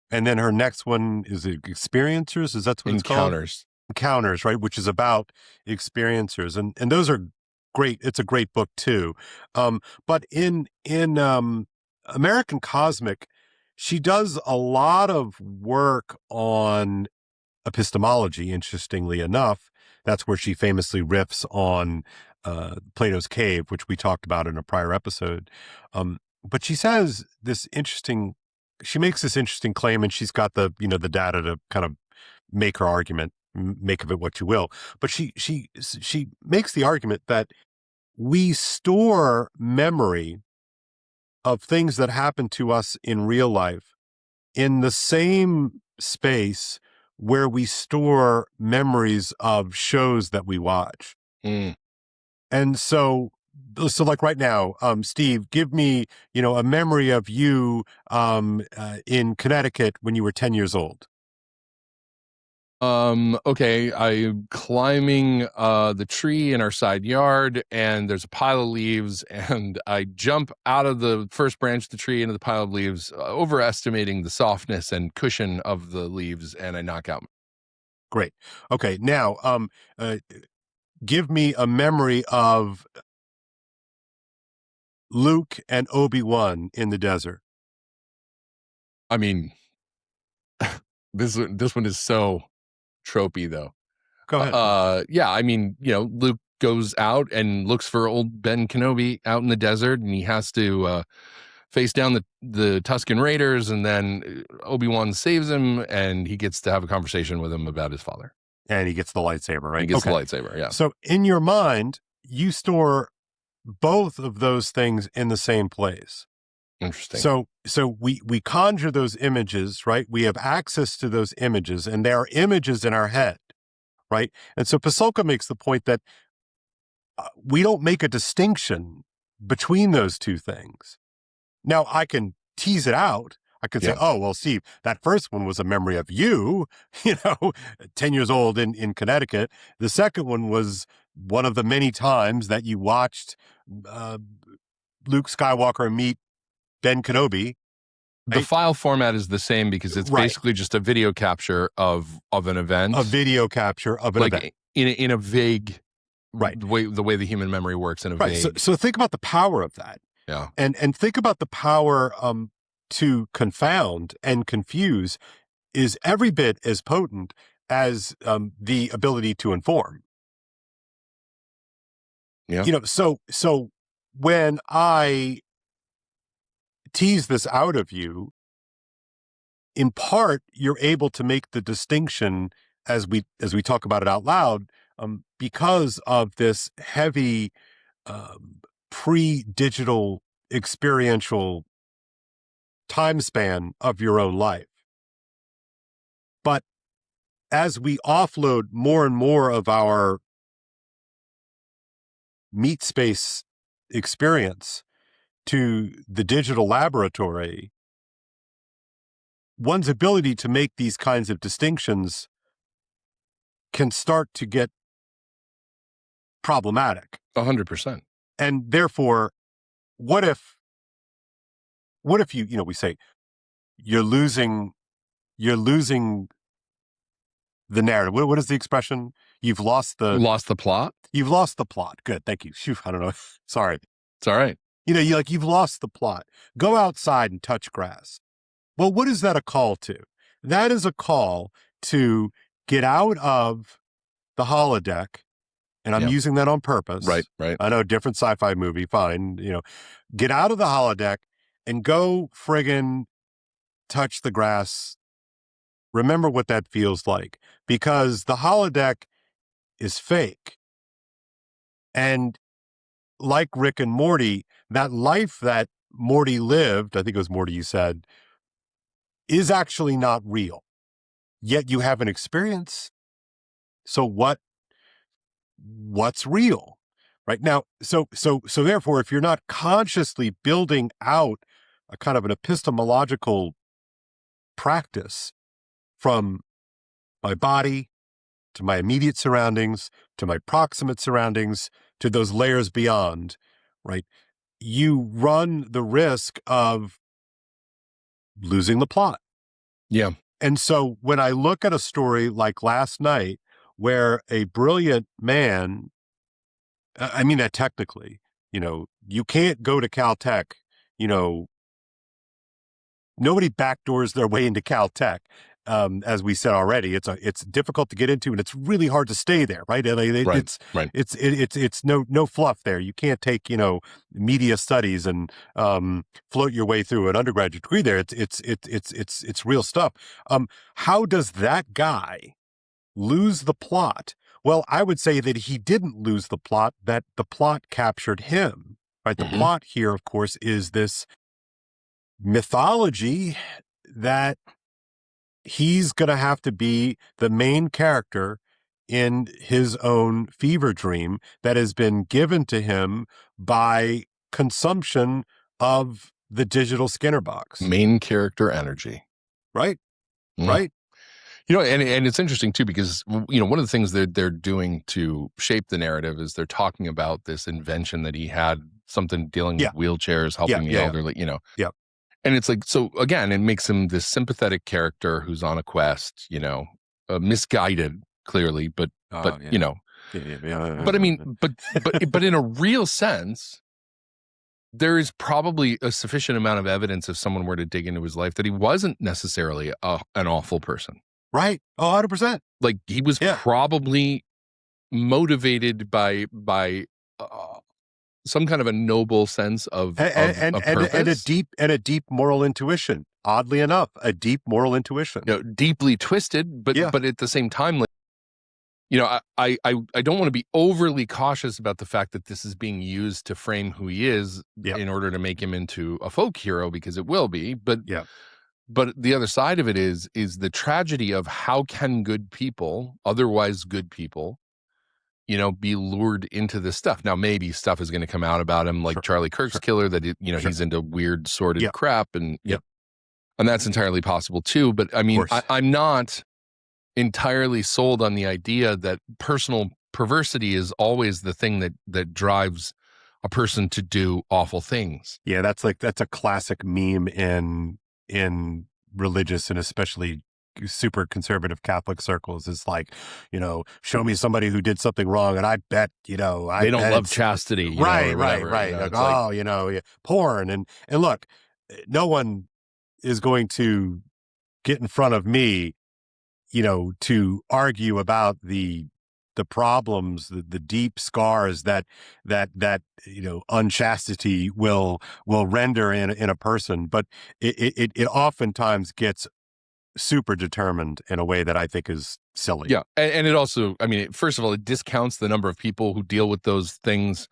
And then her next one is Experiencers. Is that what it's called? Encounters, right? Which is about experiencers. And those are great. It's a great book too. But in American Cosmic, she does a lot of work on epistemology, interestingly enough. That's where she famously riffs on Plato's Cave, which we talked about in a prior episode. But she says she makes this interesting claim, and she's got the data to kind of make her argument, make of it what you will. But she makes the argument that we store memory of things that happen to us in real life in the same space where we store memories of shows that we watch. And so like right now, Steve, give me, a memory of you in Connecticut when you were 10 years old. Okay, I'm climbing the tree in our side yard, and there's a pile of leaves, and I jump out of the first branch of the tree into the pile of leaves, overestimating the softness and cushion of the leaves, and I knock out. Great. Okay, now give me a memory of Luke and Obi-Wan in the desert. I mean, this one is so tropey, though. Go ahead. Yeah, I mean, Luke goes out and looks for old Ben Kenobi out in the desert, and he has to face down the Tusken Raiders, and then Obi-Wan saves him, and he gets to have a conversation with him about his father. And he gets the lightsaber, right? He gets the lightsaber, yeah. So in your mind, you store both of those things in the same place. Interesting. So we conjure those images, right? We have access to those images, and there are images in our head, right? And so Pasulka makes the point that we don't make a distinction between those two things. Now, I can tease it out. I could say, oh, well, Steve, that first one was a memory of you, 10 years old in Connecticut. The second one was one of the many times that you watched Luke Skywalker meet Ben Kenobi. The file format is the same because it's basically just a video capture of an event. A video capture of an event. In a vague, right. the way the human memory works in a vague. So think about the power of that. Yeah. And think about the power to confound and confuse is every bit as potent as the ability to inform. Yeah. So when I tease this out of you, in part, you're able to make the distinction as we talk about it out loud, because of this heavy pre-digital experiential time span of your own life. But as we offload more and more of our meat space experience to the digital laboratory, one's ability to make these kinds of distinctions can start to get problematic. 100%. And therefore, what if you, we say, you're losing the narrative. What is the expression? You've lost the plot. You've lost the plot. Good, thank you. Phew, I don't know. Sorry. It's all right. You've lost the plot. Go outside and touch grass. Well, what is that a call to? That is a call to get out of the holodeck, and I'm using that on purpose. Right. I know, different sci-fi movie, fine. Get out of the holodeck and go friggin' touch the grass. Remember what that feels like, because the holodeck is fake. And like Rick and Morty, that life that Morty lived, I think it was Morty you said, is actually not real. Yet you have an experience. So what's real? Right now, so therefore, if you're not consciously building out a kind of an epistemological practice from my body to my immediate surroundings, to my proximate surroundings, to those layers beyond, right? You run the risk of losing the plot. Yeah. And so when I look at a story like last night, where a brilliant man, I mean that technically, you can't go to Caltech, nobody backdoors their way into Caltech. As we said already, it's difficult to get into, and it's really hard to stay there, right? It's no fluff there. You can't take media studies and float your way through an undergraduate degree there. It's real stuff. How does that guy lose the plot? Well, I would say that he didn't lose the plot; that the plot captured him. Right? The plot here, of course, is this mythology that he's going to have to be the main character in his own fever dream that has been given to him by consumption of the digital Skinner box. Main character energy. Right. Right. And it's interesting too, because, one of the things they're doing to shape the narrative is they're talking about this invention that he had, something dealing with wheelchairs, helping the elderly, Yeah. And it's like, so again, it makes him this sympathetic character who's on a quest, misguided clearly, but but I mean, but in a real sense, there is probably a sufficient amount of evidence if someone were to dig into his life that he wasn't necessarily an awful person. Right. 100%. Like he was probably motivated by some kind of a noble sense of purpose. and a deep moral intuition. Oddly enough, a deep moral intuition. Deeply twisted, but at the same time, I don't want to be overly cautious about the fact that this is being used to frame who he is in order to make him into a folk hero, because it will be. But the other side of it is the tragedy of how can good people, otherwise good people, be lured into this stuff. Now, maybe stuff is going to come out about him, like Charlie Kirk's killer, that he's into weird, sordid crap, and that's entirely possible too. But I mean, I'm not entirely sold on the idea that personal perversity is always the thing that drives a person to do awful things. Yeah, that's a classic meme in religious and especially super conservative Catholic circles. Is like, show me somebody who did something wrong, and I bet, they don't love chastity. Right. Porn. And look, no one is going to get in front of me, to argue about the problems, the deep scars that unchastity will render in a person. But it oftentimes gets super determined in a way that I think is silly. Yeah. And it also, I mean, first of all, it discounts the number of people who deal with those things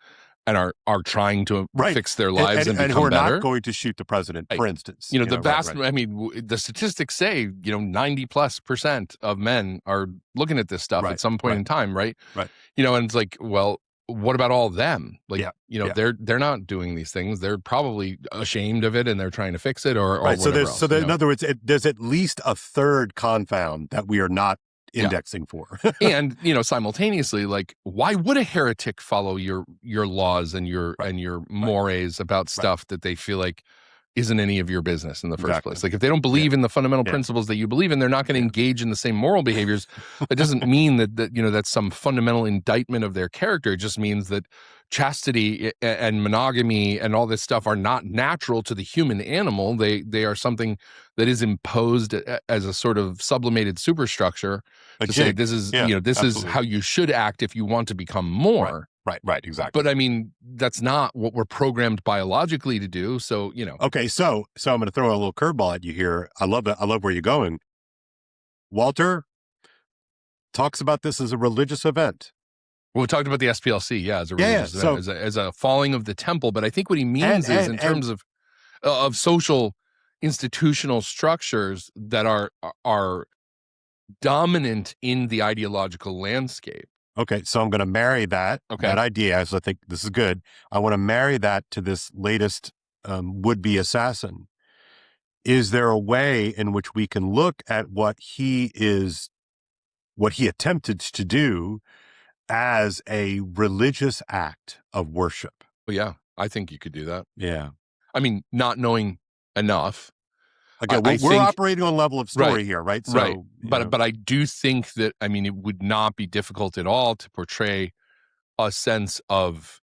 and are trying to fix their lives and become who are better. Not going to shoot the president, for instance. I mean, the statistics say, 90+% of men are looking at this stuff at some point in time, right? Right. And it's like, well, what about all of them? Like, they're not doing these things. They're probably ashamed of it and they're trying to fix it or whatever else. So in other words, there's at least a third confound that we are not indexing for. And, simultaneously, like, why would a heretic follow your laws and your mores about stuff that they feel like isn't any of your business in the first place. Like if they don't believe in the fundamental principles that you believe in, they're not going to engage in the same moral behaviors. That doesn't mean that that's some fundamental indictment of their character. It just means that chastity and monogamy and all this stuff are not natural to the human animal. They are something that is imposed as a sort of sublimated superstructure to say this is this is how you should act if you want to become more. Right, exactly. But I mean, that's not what we're programmed biologically to do. So, Okay, so I'm going to throw a little curveball at you here. I love where you're going. Walter talks about this as a religious event. Well, we talked about the SPLC, as a religious event, as a falling of the temple. But I think what he means is in terms of social institutional structures that are dominant in the ideological landscape. Okay, so I'm going to marry that idea, as I think this is good. I want to marry that to this latest would-be assassin. Is there a way in which we can look at what he attempted to do as a religious act of worship? Well, yeah, I think you could do that. Yeah. I mean, not knowing enough. Again, we're operating on a level of story here, right? So, right. But I do think that, I mean, it would not be difficult at all to portray a sense of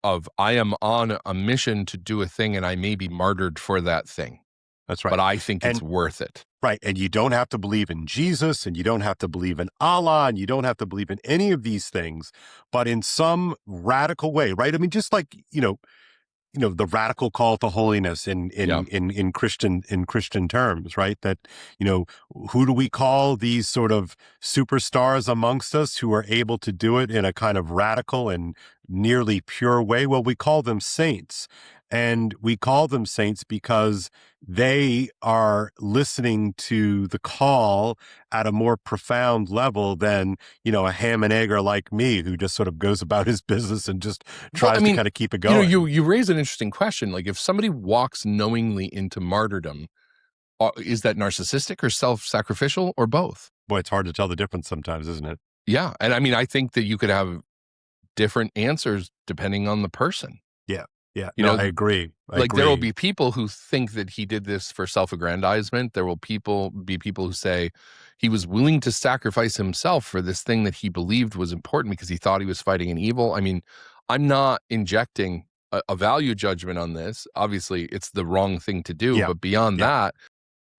I am on a mission to do a thing and I may be martyred for that thing. That's right. But I think it's worth it. Right. And you don't have to believe in Jesus, and you don't have to believe in Allah, and you don't have to believe in any of these things, but in some radical way, right? I mean, just like, the radical call to holiness in Christian terms, right? That, who do we call these sort of superstars amongst us who are able to do it in a kind of radical and nearly pure way? Well, we call them saints. And we call them saints because they are listening to the call at a more profound level than, a ham and egger like me who just sort of goes about his business and just tries to kind of keep it going. You raise an interesting question. Like if somebody walks knowingly into martyrdom, is that narcissistic or self-sacrificial or both? Boy, it's hard to tell the difference sometimes, isn't it? Yeah. And I mean, I think that you could have different answers depending on the person. Yeah, I agree. There will be people who think that he did this for self-aggrandizement. There will be people who say he was willing to sacrifice himself for this thing that he believed was important because he thought he was fighting an evil. I mean, I'm not injecting a value judgment on this. Obviously, it's the wrong thing to do. But beyond that,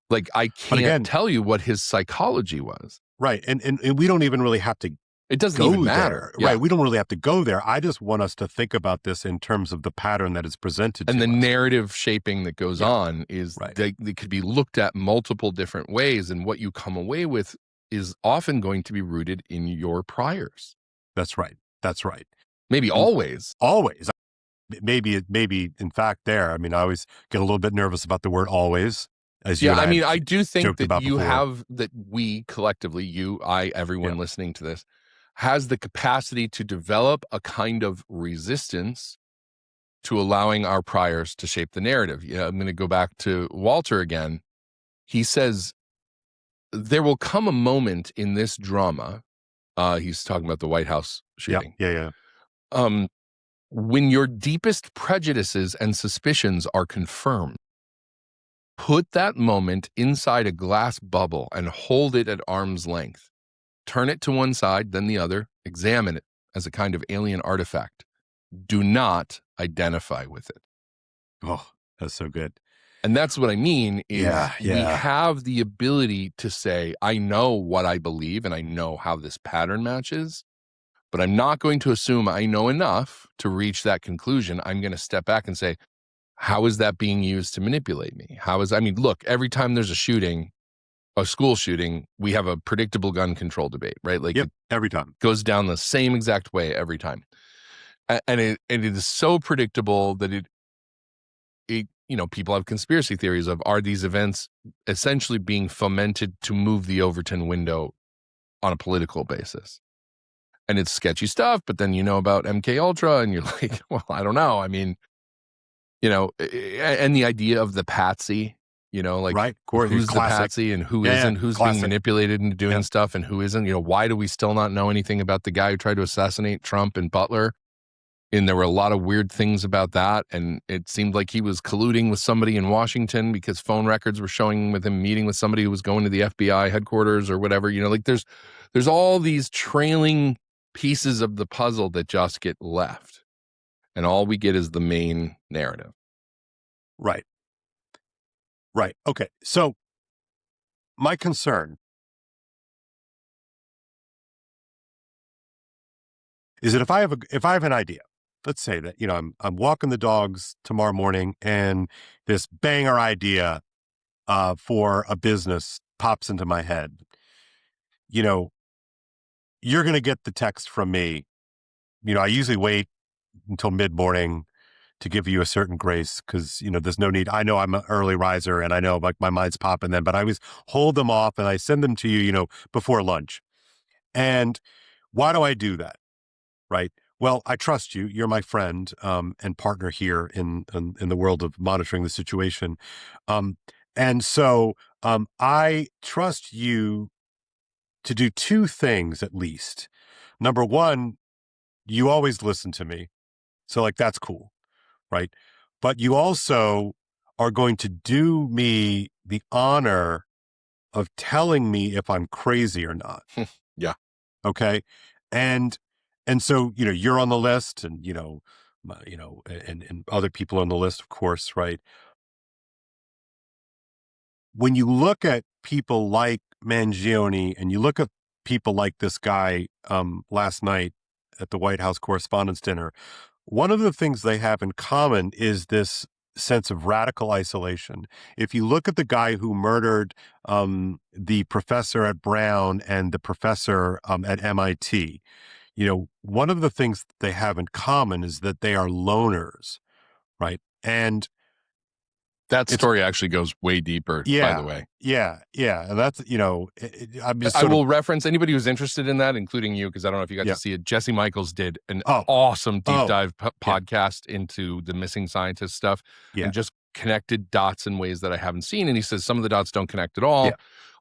like I can't tell you what his psychology was. Right, and we don't even really have to. It doesn't even matter. Right. We don't really have to go there. I just want us to think about this in terms of the pattern that is presented to us. And the narrative shaping that goes on is they could be looked at multiple different ways. And what you come away with is often going to be rooted in your priors. That's right. Maybe always. Always. Maybe in fact there. I mean, I always get a little bit nervous about the word always. I do think that you have, that we collectively, you, I, everyone listening to this, has the capacity to develop a kind of resistance to allowing our priors to shape the narrative. I'm going to go back to Walter again. He says, there will come a moment in this drama, he's talking about the White House shooting. When your deepest prejudices and suspicions are confirmed. Put that moment inside a glass bubble and hold it at arm's length. Turn it to one side, then the other. Examine it as a kind of alien artifact. Do not identify with it. Oh, that's so good. And that's what I mean is we have the ability to say, I know what I believe and I know how this pattern matches, but I'm not going to assume I know enough to reach that conclusion. I'm going to step back and say, how is that being used to manipulate me? Look, every time there's a school shooting, we have a predictable gun control debate, right? Like every time. It goes down the same exact way every time. And it is so predictable that it people have conspiracy theories of, are these events essentially being fomented to move the Overton window on a political basis? And it's sketchy stuff, but then about MK Ultra and you're like, well, I don't know. I mean, and the idea of the patsy, right. Who's the patsy and who isn't, who's being manipulated into doing stuff and who isn't, why do we still not know anything about the guy who tried to assassinate Trump and Butler? And there were a lot of weird things about that. And it seemed like he was colluding with somebody in Washington because phone records were showing with him meeting with somebody who was going to the FBI headquarters or whatever. You know, like there's all these trailing pieces of the puzzle that just get left. And all we get is the main narrative. Right. Right. Okay. So my concern is that if I have an idea, let's say that, you know, I'm walking the dogs tomorrow morning and this banger idea for a business pops into my head, you know, you're going to get the text from me. You know, I usually wait until mid-morning to give you a certain grace because, you know, there's no need. I know I'm an early riser and I know like my mind's popping then, but I always hold them off and I send them to you, you know, before lunch. And why do I do that? Right. Well, I trust you. You're my friend and partner here in the world of monitoring the situation. And so I trust you to do two things at least. Number one, you always listen to me. So like, that's cool. Right. But you also are going to do me the honor of telling me if I'm crazy or not. Yeah. Okay. And so, you know, you're on the list and, you know, and other people on the list, of course, right? When you look at people like Mangione and you look at people like this guy last night at the White House Correspondents' dinner, one of the things they have in common is this sense of radical isolation. If you look at the guy who murdered the professor at Brown and the professor at MIT, you know, one of the things they have in common is that they are loners, right? And that story actually goes way deeper, by the way. Yeah. And that's, you know, I'm just I will reference anybody who's interested in that, including you, because I don't know if you got to see it. Jesse Michaels did an awesome deep dive podcast into the missing scientist stuff and just connected dots in ways that I haven't seen. And he says some of the dots don't connect at all. Yeah.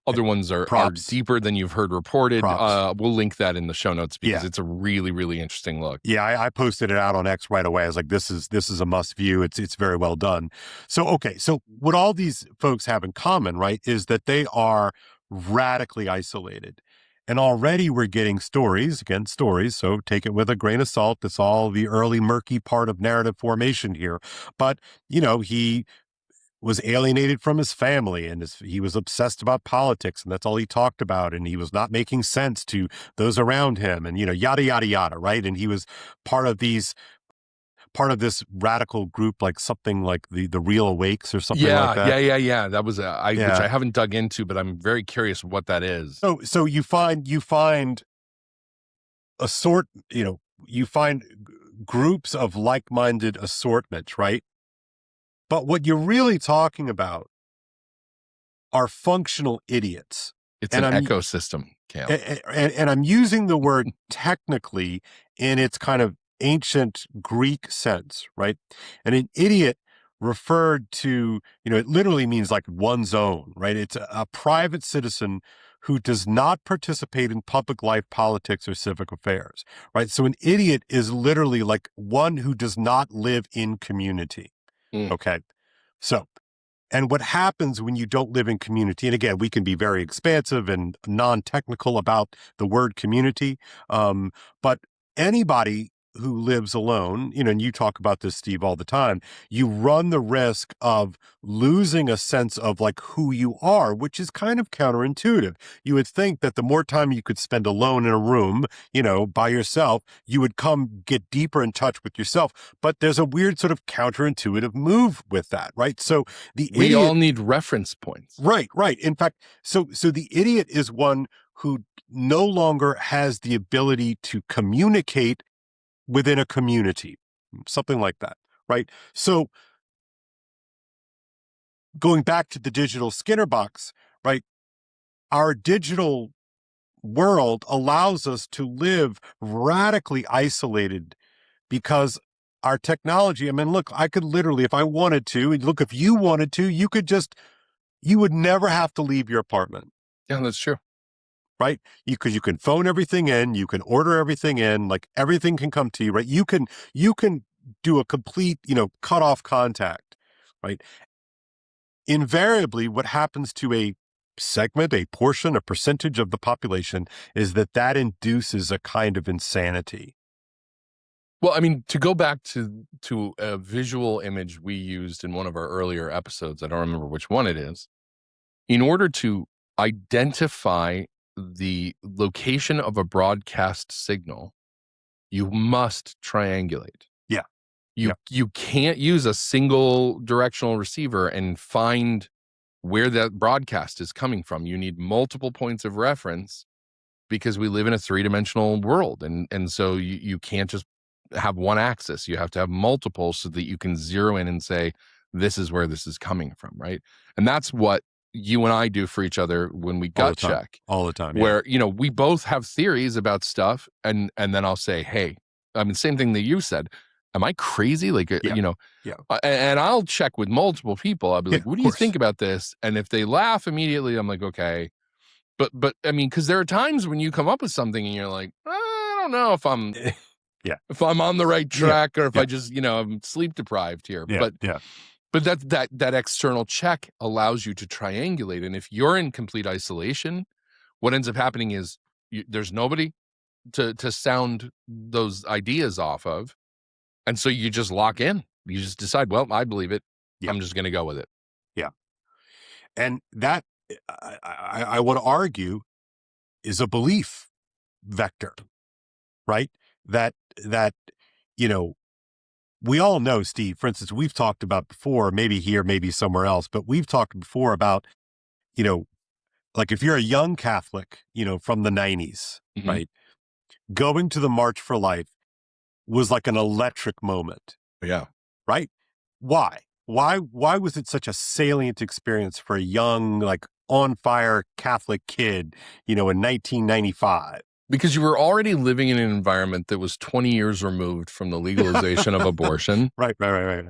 Other ones are deeper than you've heard reported. We'll link that in the show notes because it's a really, really interesting look. Yeah, I posted it out on X right away. I was like, this is a must view. It's very well done. So, okay. So what all these folks have in common, right, is that they are radically isolated. And already we're getting stories, so take it with a grain of salt. It's all the early murky part of narrative formation here. But, you know, he was alienated from his family and he was obsessed about politics and that's all he talked about. And he was not making sense to those around him and, you know, yada, yada, yada. Right. And he was part of this radical group, like something like the Real Awakes or something like that. Yeah. That was which I haven't dug into, but I'm very curious what that is. So you find you find groups of like-minded assortments, right? But what you're really talking about are functional idiots. It's an ecosystem, Cam. And I'm using the word technically in its kind of ancient Greek sense, right? And an idiot referred to, you know, it literally means like one's own, right? It's a private citizen who does not participate in public life, politics, or civic affairs, right? So an idiot is literally like one who does not live in community. Okay. So, and what happens when you don't live in community, and again, we can be very expansive and non-technical about the word community, but anybody who lives alone, you know, and you talk about this, Steve, all the time, you run the risk of losing a sense of like who you are, which is kind of counterintuitive. You would think that the more time you could spend alone in a room, you know, by yourself, you would get deeper in touch with yourself. But there's a weird sort of counterintuitive move with that, right? So we all need reference points. Right. In fact, so the idiot is one who no longer has the ability to communicate within a community, something like that, right? So going back to the digital Skinner box, right? Our digital world allows us to live radically isolated because our technology, I mean, look, I could literally, if I wanted to, look, if you wanted to, you would never have to leave your apartment. Yeah, that's true. right? Because you can phone everything in, you can order everything in, like everything can come to you, right? You can do a complete, cut off contact, right? Invariably, what happens to a segment, a portion, a percentage of the population is that induces a kind of insanity. Well, I mean, to go back to a visual image we used in one of our earlier episodes, I don't remember which one it is, in order to identify the location of a broadcast signal, you must triangulate. Yeah. You can't use a single directional receiver and find where that broadcast is coming from. You need multiple points of reference because we live in a three-dimensional world. And so you can't just have one axis. You have to have multiple so that you can zero in and say, this is where this is coming from, right? And that's what you and I do for each other when we gut check. All the time. Where, we both have theories about stuff and then I'll say, hey, I mean, same thing that you said. Am I crazy? Like, and I'll check with multiple people. I'll be like, what do you think about this? And if they laugh immediately, I'm like, okay. But I mean, because there are times when you come up with something and you're like, I don't know if I'm if I'm on the right track or if I just, I'm sleep deprived here. But that external check allows you to triangulate. And if you're in complete isolation, what ends up happening is there's nobody to sound those ideas off of. And so you just lock in. You just decide, well, I believe it. I'm just going to go with it. Yeah. And that, I would argue, is a belief vector, right? That we all know, Steve, for instance, we've talked about before, maybe here, maybe somewhere else, but we've talked before about, like if you're a young Catholic, from the 90s, right? Going to the March for Life was like an electric moment. Yeah. Right? Why? Why was it such a salient experience for a young, like on fire Catholic kid, in 1995? Because you were already living in an environment that was 20 years removed from the legalization of abortion. Right.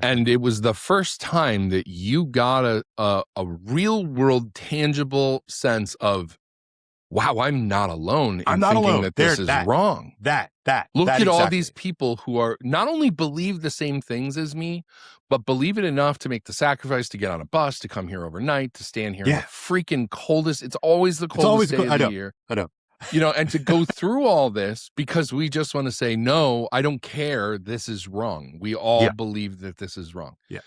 And it was the first time that you got a real world, tangible sense of, wow, I'm not alone in thinking that this is wrong. Look at all these people who are not only believe the same things as me, but believe it enough to make the sacrifice to get on a bus, to come here overnight, to stand here in the freaking coldest. It's always the coldest day of the year. I know. And to go through all this because we just want to say, no, I don't care. This is wrong. We all believe that this is wrong. Yeah.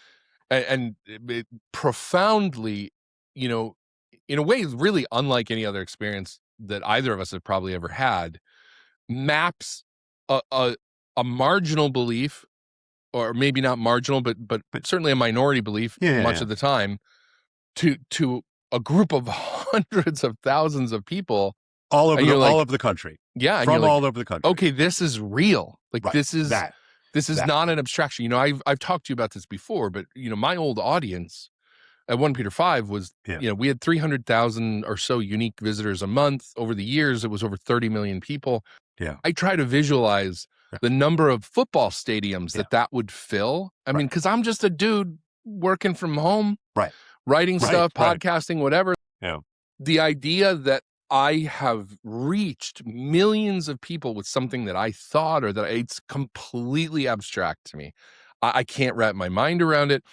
And it profoundly, in a way, really unlike any other experience that either of us have probably ever had, maps a marginal belief, or maybe not marginal, but certainly a minority belief much of the time, to a group of hundreds of thousands of people all over the country. Yeah, from all over the country. Okay, this is real. Like this is not an abstraction. I've talked to you about this before, but my old audience at 1 Peter 5 was, we had 300,000 or so unique visitors a month. Over the years, it was over 30 million people. Yeah. I try to visualize the number of football stadiums that would fill. I mean, because I'm just a dude working from home, writing stuff, podcasting, whatever. Yeah. The idea that I have reached millions of people with something that I thought, or that it's completely abstract to me. I can't wrap my mind around it.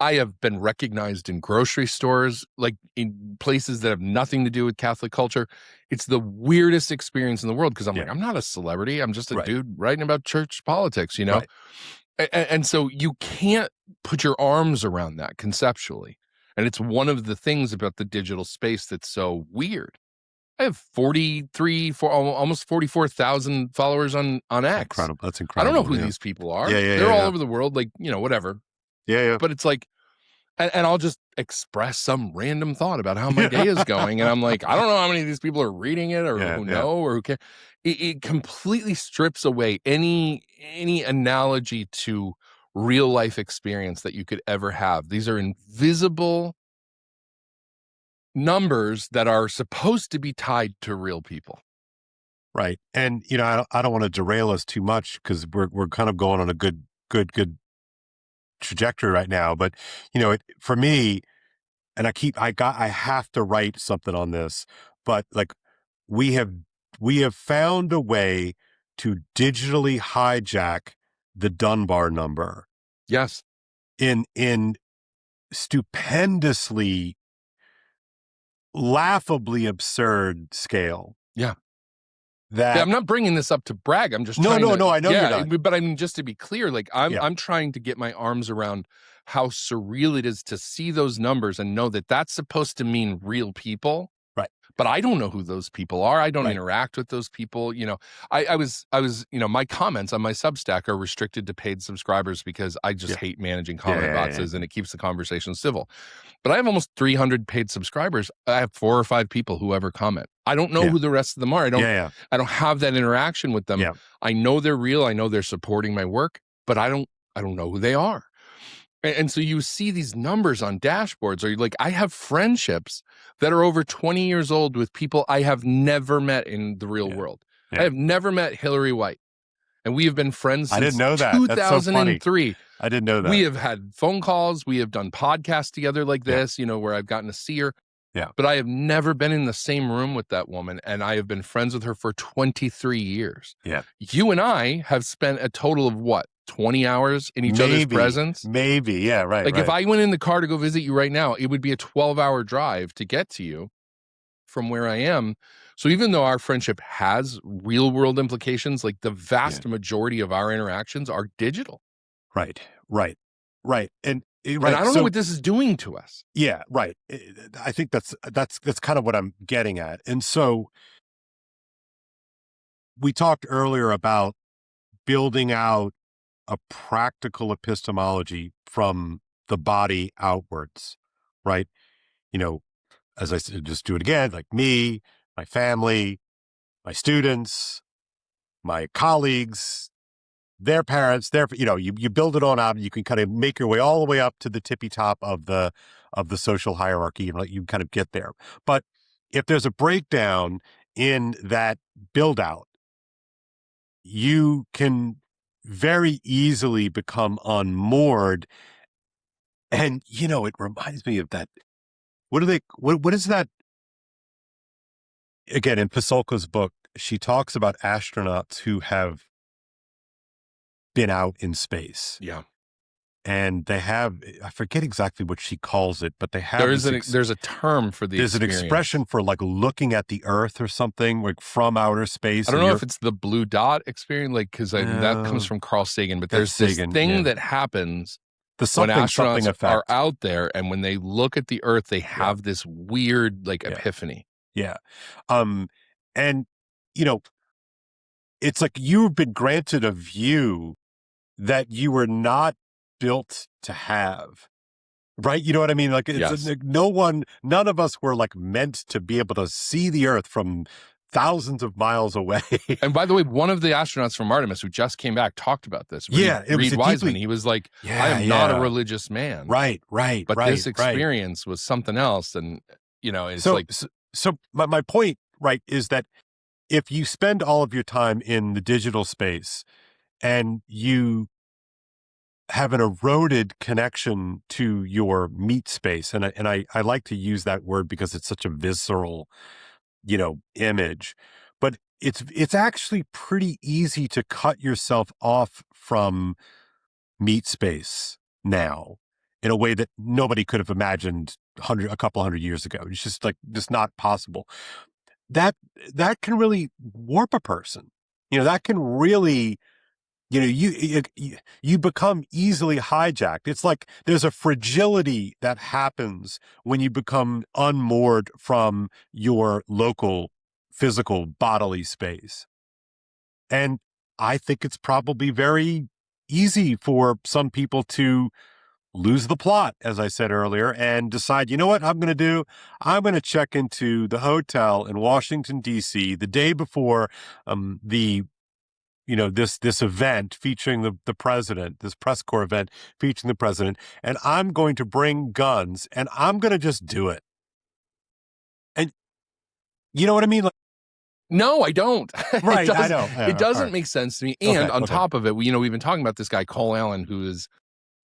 I have been recognized in grocery stores, like in places that have nothing to do with Catholic culture. It's the weirdest experience in the world because I'm like, I'm not a celebrity. I'm just a dude writing about church politics, Right. And so you can't put your arms around that conceptually. And it's one of the things about the digital space that's so weird. I have almost 44,000 followers on X. That's incredible. I don't know who these people are. They're all over the world, like, whatever. Yeah. But it's like, and I'll just express some random thought about how my day is going. And I'm like, I don't know how many of these people are reading it or who know or who care. It completely strips away any analogy to real life experience that you could ever have. These are invisible numbers that are supposed to be tied to real people. Right. And, I don't want to derail us too much because we're kind of going on a good trajectory right now. But, for me, and I have to write something on this, but like we have found a way to digitally hijack the Dunbar number. Yes. In stupendously, laughably absurd scale. Yeah. That I'm not bringing this up to brag. I'm just no, trying to, I know you're not. But I mean, just to be clear, like I'm trying to get my arms around how surreal it is to see those numbers and know that that's supposed to mean real people. Right. But I don't know who those people are. I don't interact with those people. You know, I was, you know, my comments on my Substack are restricted to paid subscribers because I just hate managing comment boxes and it keeps the conversation civil. But I have almost 300 paid subscribers. I have 4 or 5 people who ever comment. I don't know who the rest of them are. I don't have that interaction with them. I know they're real. I know they're supporting my work, but I don't know who they are. And so you see these numbers on dashboards, or like I have friendships that are over 20 years old with people I have never met in the real world. I have never met Hillary White. And we have been friends since I didn't know that. 2003. That's so funny. I didn't know that. We have had phone calls. We have done podcasts together like this, you know, where I've gotten to see her. Yeah. But I have never been in the same room with that woman. And I have been friends with her for 23 years. Yeah. You and I have spent a total of what? 20 hours in each other's presence? Maybe, yeah, right. Like if I went in the car to go visit you right now, it would be a 12-hour drive to get to you from where I am. So even though our friendship has real world implications, like the vast majority of our interactions are digital. Right. And I don't know what this is doing to us. Yeah, right. I think that's kind of what I'm getting at. And so we talked earlier about building out a practical epistemology from the body outwards, right? You know, as I said, just do it again, like me, my family, my students, my colleagues, their parents, you build it on out and you can kind of make your way all the way up to the tippy top of the social hierarchy and you kind of get there. But if there's a breakdown in that build out, you can very easily become unmoored. And, you know, it reminds me of that. What is that? Again, in Pasulka's book, she talks about astronauts who have been out in space. Yeah. And they have, I forget exactly what she calls it, but they have. There's a term for the There's an expression for like looking at the Earth or something, like from outer space. I don't know if it's the blue dot experience, like, because that comes from Carl Sagan, but there's this thing that happens when astronauts are out there, and when they look at the Earth, they have this weird like epiphany. Yeah. And, you know, it's like you've been granted a view that you were not built to have, right? You know what I mean? Like it's none of us were like meant to be able to see the Earth from thousands of miles away. And by the way, one of the astronauts from Artemis who just came back talked about this. Reed Wiseman. He was like, I am not a religious man. Right. But this experience was something else. And, you know, it's so my point, right, is that if you spend all of your time in the digital space and you have an eroded connection to your meat space, and I like to use that word because it's such a visceral, you know, image, but it's actually pretty easy to cut yourself off from meat space now in a way that nobody could have imagined a couple hundred years ago. It's just not possible. That can really warp a person. You know, that can really, you know, you become easily hijacked. It's like there's a fragility that happens when you become unmoored from your local physical bodily space. And I think it's probably very easy for some people to lose the plot, as I said earlier, and decide, you know what I'm going to do? I'm going to check into the hotel in Washington, D.C. the day before this event featuring the president, this press corps event featuring the president, and I'm going to bring guns, and I'm going to just do it. And you know what I mean? Like, no, I don't. Right, I know. It doesn't make sense to me. And on top of it, we've been talking about this guy, Cole Allen, who is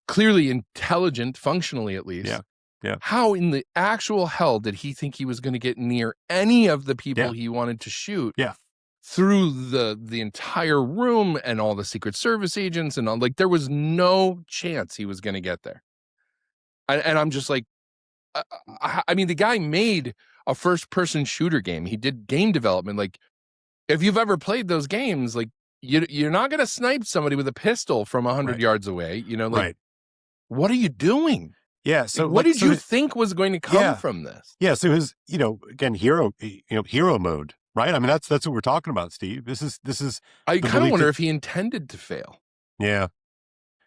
clearly intelligent, functionally at least. Yeah. How in the actual hell did he think he was going to get near any of the people he wanted to shoot? Yeah. Through the entire room and all the Secret Service agents and all, like, there was no chance he was going to get there. And I'm just like, I mean, the guy made a first-person shooter game. He did game development. Like, if you've ever played those games, like, you're not going to snipe somebody with a pistol from 100 yards away. You know, like, what are you doing? Yeah. So what did you think was going to come from this? Yeah. So his, again, hero mode, right? I mean, that's what we're talking about, Steve. This is. I kind of wonder if he intended to fail. Yeah.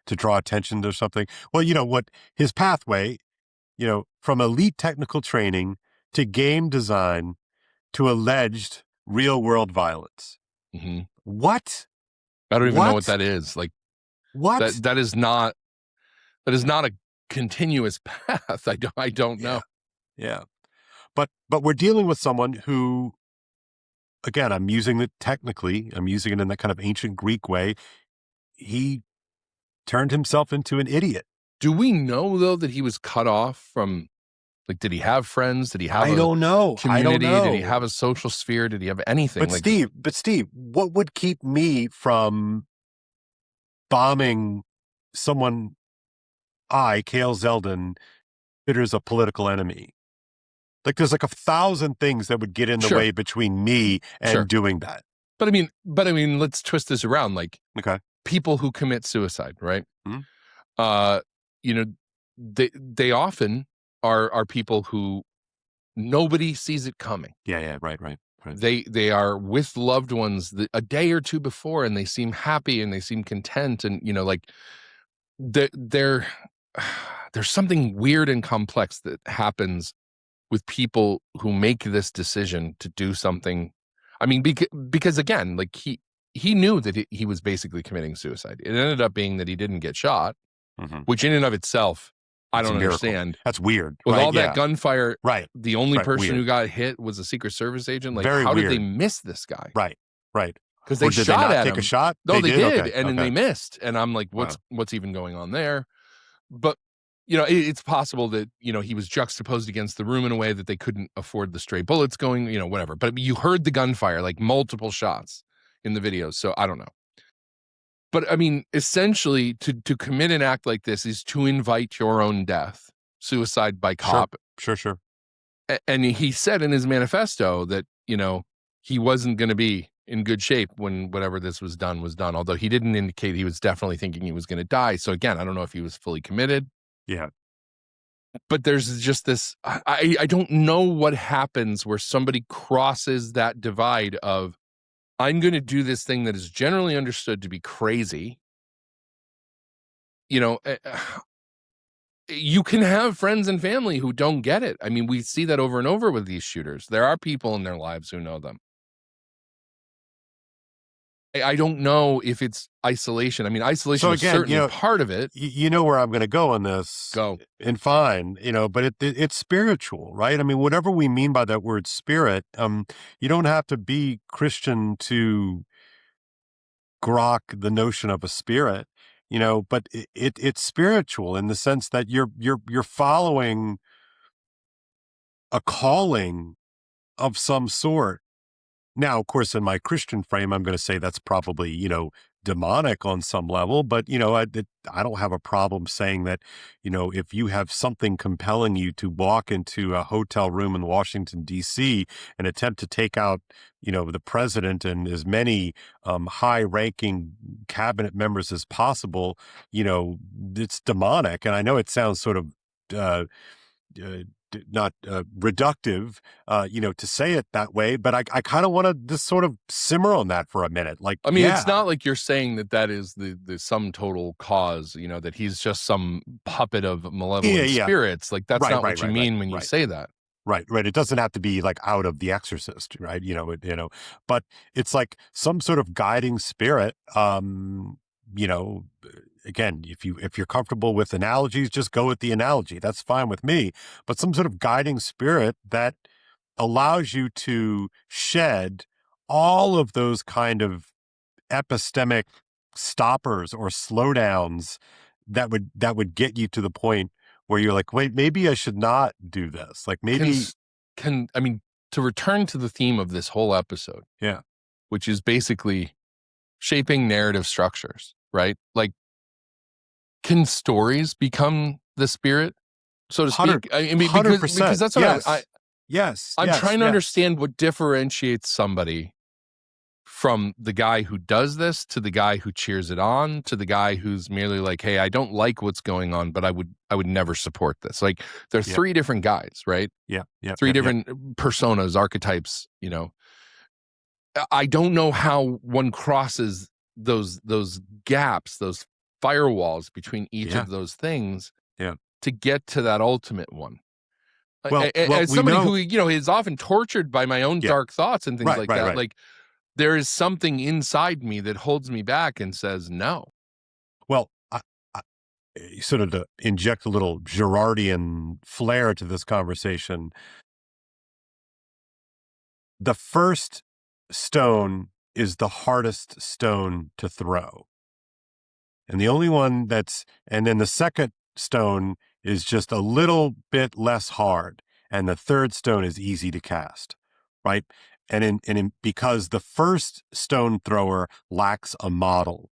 To draw attention to something. Well, what his pathway, from elite technical training to game design to alleged real world violence. Mm-hmm. What? I don't even know what that is. Like, what? That is not a continuous path. I don't know. Yeah. But we're dealing with someone who, again, I'm using it in that kind of ancient Greek way. He turned himself into an idiot. Do we know, though, that he was cut off from, like, did he have friends? Did he have community? I don't know. Did he have a social sphere? Did he have anything? But Steve, what would keep me from bombing someone Cale Zeldin, considers a political enemy? Like, there's like 1,000 things that would get in the way between me and doing that. But I mean, let's twist this around. Like, people who commit suicide, right? Mm-hmm. They often are people who nobody sees it coming. Yeah, right. They are with loved ones a day or two before, and they seem happy and they seem content, and like there's something weird and complex that happens with people who make this decision to do something. I mean, because again, like he knew that he was basically committing suicide. It ended up being that he didn't get shot, which in and of itself, I don't understand. That's weird. With all that gunfire, right? The only person who got hit was a Secret Service agent. Like, Very how weird. did they miss this guy? Right. Because they shot did they not at take him. A shot? No, they did, Okay. and then they missed. And I'm like, what's even going on there? But it's possible that he was juxtaposed against the room in a way that they couldn't afford the stray bullets going. Whatever. But you heard the gunfire, like multiple shots in the videos. So I don't know. But I mean, essentially, to commit an act like this is to invite your own death, suicide by cop. Sure. And he said in his manifesto that, he wasn't going to be in good shape when whatever this was done, although he didn't indicate he was definitely thinking he was going to die. So again, I don't know if he was fully committed. Yeah. But there's just this, I don't know what happens where somebody crosses that divide of, I'm going to do this thing that is generally understood to be crazy. You can have friends and family who don't get it. I mean, we see that over and over with these shooters. There are people in their lives who know them. I don't know if it's isolation. I mean, isolation is certainly part of it. You know where I'm going to go on this. Go. And fine, but it's spiritual, right? I mean, whatever we mean by that word spirit, you don't have to be Christian to grok the notion of a spirit, but it's spiritual in the sense that you're following a calling of some sort. Now, of course, in my Christian frame, I'm going to say that's probably, demonic on some level, but, I don't have a problem saying that, if you have something compelling you to walk into a hotel room in Washington, D.C. and attempt to take out, the president and as many high-ranking cabinet members as possible, it's demonic. And I know it sounds sort of not reductive, to say it that way, but I kind of want to just sort of simmer on that for a minute. Like, I mean, it's not like you're saying that is the sum total cause, that he's just some puppet of malevolent spirits. Like, that's not what you mean when you say that. Right. It doesn't have to be like out of The Exorcist, right? But it's like some sort of guiding spirit, again, if you're comfortable with analogies, just go with the analogy. That's fine with me. But some sort of guiding spirit that allows you to shed all of those kind of epistemic stoppers or slowdowns that would get you to the point where you're like, wait, maybe I should not do this. Like maybe I mean, to return to the theme of this whole episode, yeah, which is basically shaping narrative structures, right? Like, can stories become the spirit, so to speak? I mean, because that's what I'm trying to understand what differentiates somebody from the guy who does this to the guy who cheers it on to the guy who's merely like, hey, I don't like what's going on, but I would never support this. Like, there are three different guys, right? Three different personas, archetypes, you know. I don't know how one crosses those gaps, those firewalls between each of those things to get to that ultimate one. Well, as somebody who, you know, is often tortured by my own dark thoughts and things like that, like, there is something inside me that holds me back and says no. Well, I sort of to inject a little Girardian flair to this conversation, the first stone is the hardest stone to throw. And the only one and then the second stone is just a little bit less hard. And the third stone is easy to cast, right? Because the first stone thrower lacks a model.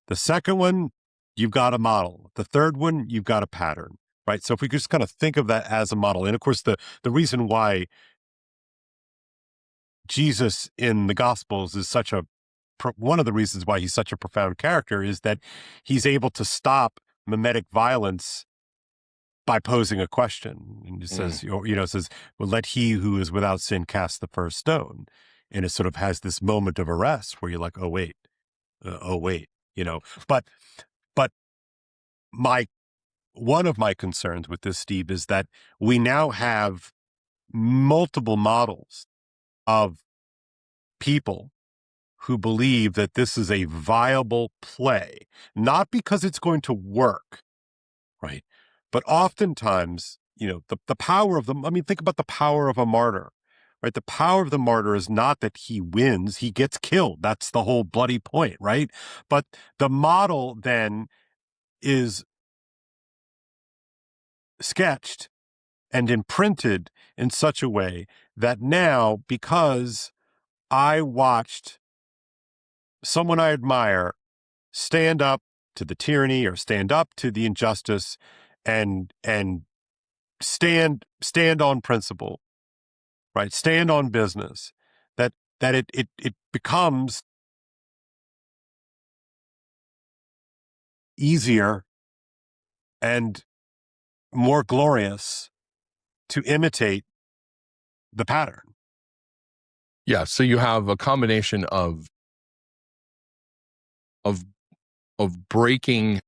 The second one, you've got a model. The third one, you've got a pattern, right? So if we could just kind of think of that as a model. And of course, the reason why Jesus in the Gospels is one of the reasons why he's such a profound character is that he's able to stop mimetic violence by posing a question. And it says, well, let he who is without sin cast the first stone. And it sort of has this moment of arrest where you're like, oh, wait, you know, but one of my concerns with this, Steve, is that we now have multiple models of people who believe that this is a viable play, not because it's going to work, right? But oftentimes, you know, the power of think about the power of a martyr, right? The power of the martyr is not that he wins, he gets killed. That's the whole bloody point, right? But the model then is sketched and imprinted in such a way that now, because I watched someone I admire stand up to the tyranny or stand up to the injustice and stand on principle, right? Stand on business, that it becomes easier and more glorious to imitate the pattern. Yeah, so you have a combination of breaking.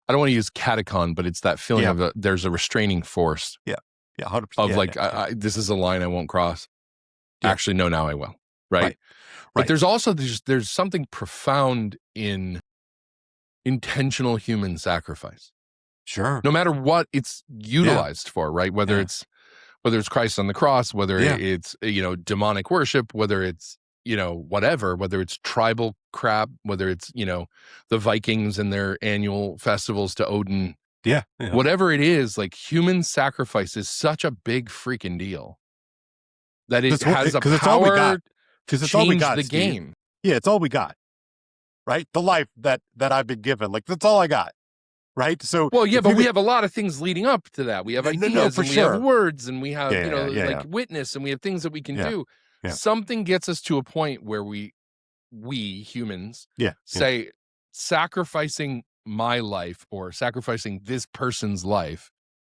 I don't want to use catacon, but it's that feeling of there's a restraining force. Yeah, 100%. Of this is a line I won't cross. Yeah. Actually, no, now I will. Right. But there's also there's something profound in intentional human sacrifice. Sure. No matter what it's utilized for, right? Whether it's Christ on the cross, whether it's, you know, demonic worship, whether it's, you know, whatever, whether it's tribal crap, whether it's, you know, the Vikings and their annual festivals to Odin. Yeah. Whatever it is, like, human sacrifice is such a big freaking deal that it has a power to change the game. Yeah, it's all we got. Right? The life that I've been given, like, that's all I got. Right. So, well, yeah, but we have a lot of things leading up to that. We have ideas, and we have words, and we have, witness, and we have things that we can do. Yeah. Something gets us to a point where we humans say sacrificing my life or sacrificing this person's life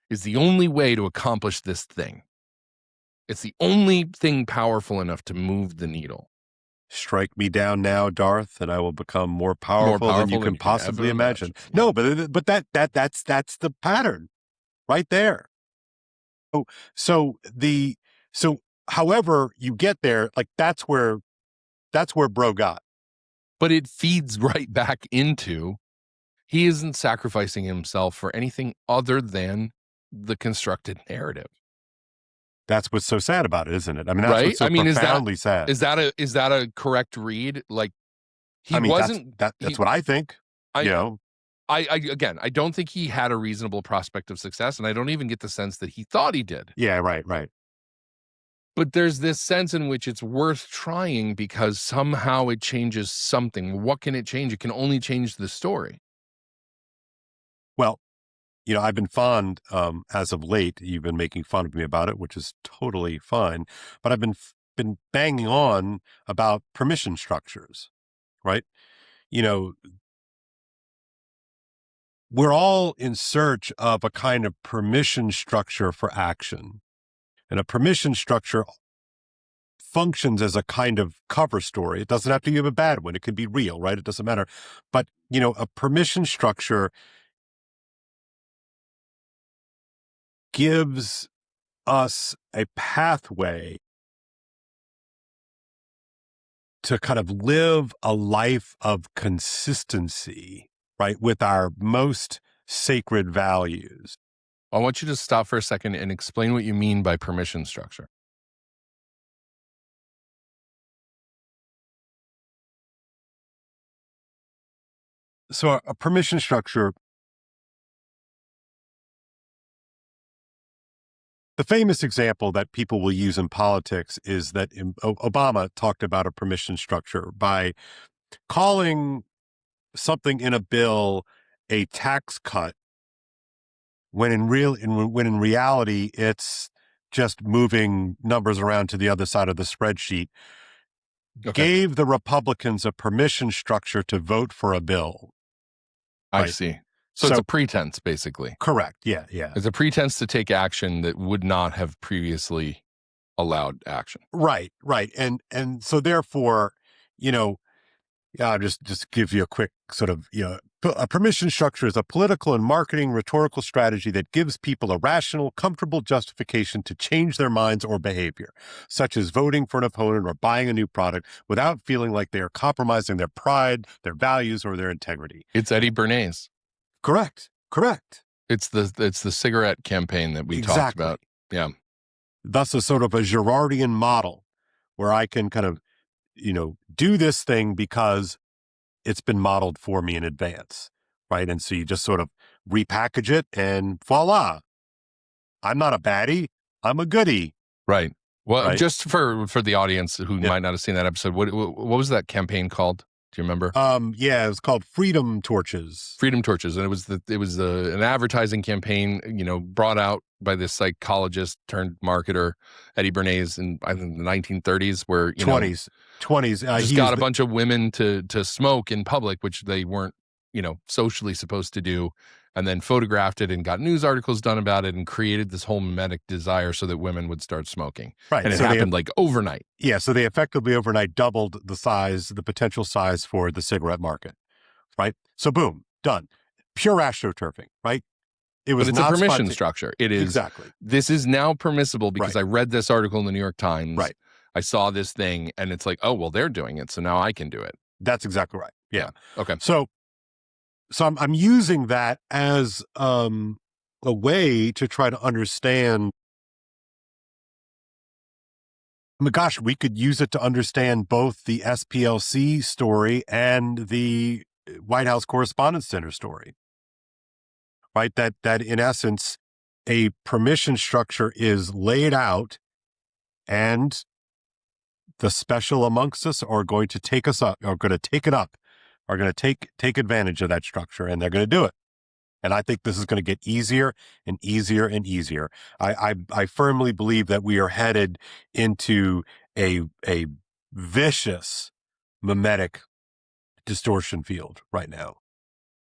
is the only way to accomplish this thing. It's the only thing powerful enough to move the needle. Strike me down now, Darth, and I will become more powerful than you can possibly imagine. No, but that's the pattern right there. So however you get there, like, that's where bro got. But it feeds right back into, he isn't sacrificing himself for anything other than the constructed narrative. That's what's so sad about it, isn't it? I mean, that's what's so profoundly sad. Is that a correct read? Like, that's what I think. You know, Again, I don't think he had a reasonable prospect of success, and I don't even get the sense that he thought he did. Yeah, right. But there's this sense in which it's worth trying because somehow it changes something. What can it change? It can only change the story. Well, I've been fond, as of late, you've been making fun of me about it, which is totally fine, but I've been banging on about permission structures, right? We're all in search of a kind of permission structure for action. And a permission structure functions as a kind of cover story. It doesn't have to be a bad one. It can be real, right? It doesn't matter. But, a permission structure gives us a pathway to kind of live a life of consistency, right, with our most sacred values. I want you to stop for a second and explain what you mean by permission structure. So a permission structure, the famous example that people will use in politics is that Obama talked about a permission structure by calling something in a bill a tax cut when in reality it's just moving numbers around to the other side of the spreadsheet. Okay. Gave the Republicans a permission structure to vote for a bill. I see. So it's a pretense, basically. Correct. Yeah. It's a pretense to take action that would not have previously allowed action. Right. And so therefore, I'll just give you a quick sort of, a permission structure is a political and marketing rhetorical strategy that gives people a rational, comfortable justification to change their minds or behavior, such as voting for an opponent or buying a new product without feeling like they are compromising their pride, their values, or their integrity. It's Eddie Bernays. Correct. It's the cigarette campaign that we talked about. Yeah. Thus a sort of a Girardian model where I can kind of, do this thing because it's been modeled for me in advance, right? And so you just sort of repackage it and voila, I'm not a baddie, I'm a goodie. Right. Well, just for the audience who might not have seen that episode, what was that campaign called? Do you remember? Yeah, it was called Freedom Torches. Freedom Torches, and it was an advertising campaign, brought out by this psychologist turned marketer Eddie Bernays in I think the 1930s, where 20s. Just got a bunch of women to smoke in public, which they weren't socially supposed to do, and then photographed it and got news articles done about it and created this whole mimetic desire so that women would start smoking. Right. And it happened like overnight. Yeah. So they effectively overnight doubled the potential size for the cigarette market. Right. So boom, done. Pure astroturfing. Right. But it's a permission structure. It is. Exactly. This is now permissible because I read this article in the New York Times. Right. I saw this thing and it's like, oh, well, they're doing it. So now I can do it. That's exactly right. Yeah. Okay. So I'm using that as a way to try to understand. I mean, gosh, we could use it to understand both the SPLC story and the White House Correspondents Center story. Right? That in essence, a permission structure is laid out and the special amongst us are going to take us up, are going to take it up, are going to take advantage of that structure, and they're going to do it. And I think this is going to get easier and easier and easier. I firmly believe that we are headed into a vicious mimetic distortion field right now.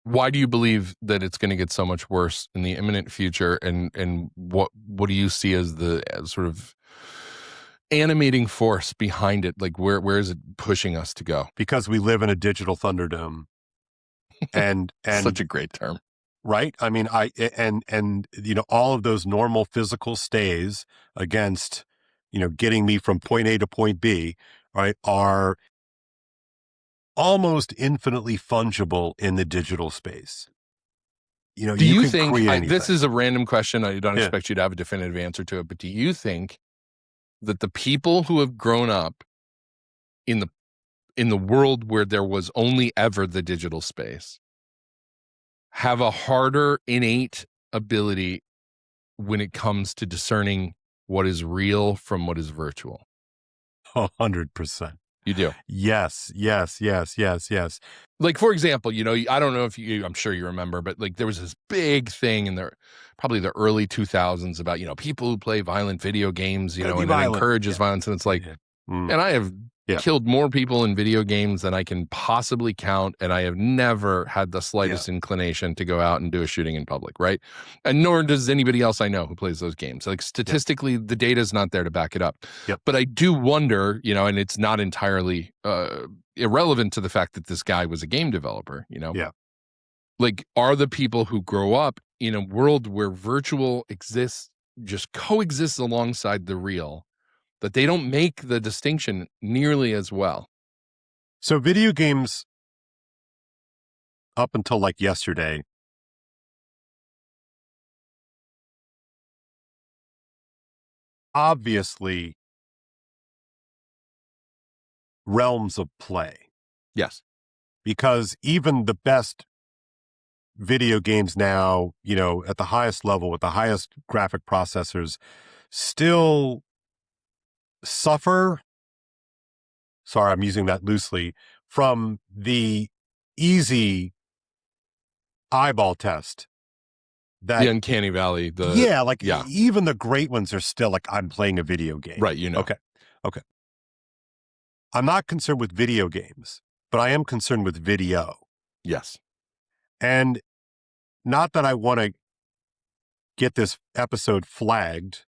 Why do you believe that it's going to get so much worse in the imminent future? And what do you see as the sort of animating force behind it? Like where is it pushing us to go? Because we live in a digital Thunderdome. And such a great term. Right? I mean, all of those normal physical stays against, getting me from point A to point B, right, are almost infinitely fungible in the digital space. Do you think, this is a random question, I don't expect you to have a definitive answer to it, but do you think that the people who have grown up in the world where there was only ever the digital space have a harder innate ability when it comes to discerning what is real from what is virtual. 100%. You do. Yes. Like, for example, you know, I don't know if I'm sure you remember, but like there was this big thing in probably the early 2000s about, you know, people who play violent video games, you know, and it encourages violence. And it's like, and I have killed more people in video games than I can possibly count. And I have never had the slightest inclination to go out and do a shooting in public. Right. And nor does anybody else I know who plays those games. Like statistically, the data is not there to back it up. But I do wonder, you know, and it's not entirely irrelevant to the fact that this guy was a game developer, you know? Like, are the people who grow up in a world where virtual exists, just coexists alongside the real, that they don't make the distinction nearly as well? So video games, up until like yesterday, obviously realms of play. Yes. Because even the best video games now, you know, at the highest level with the highest graphic processors, still suffer, sorry, I'm using that loosely, from the easy eyeball test. The uncanny valley. Even the great ones are still like, I'm playing a video game. Right, you know. Okay. I'm not concerned with video games, but I am concerned with video. Yes. And not that I want to get this episode flagged.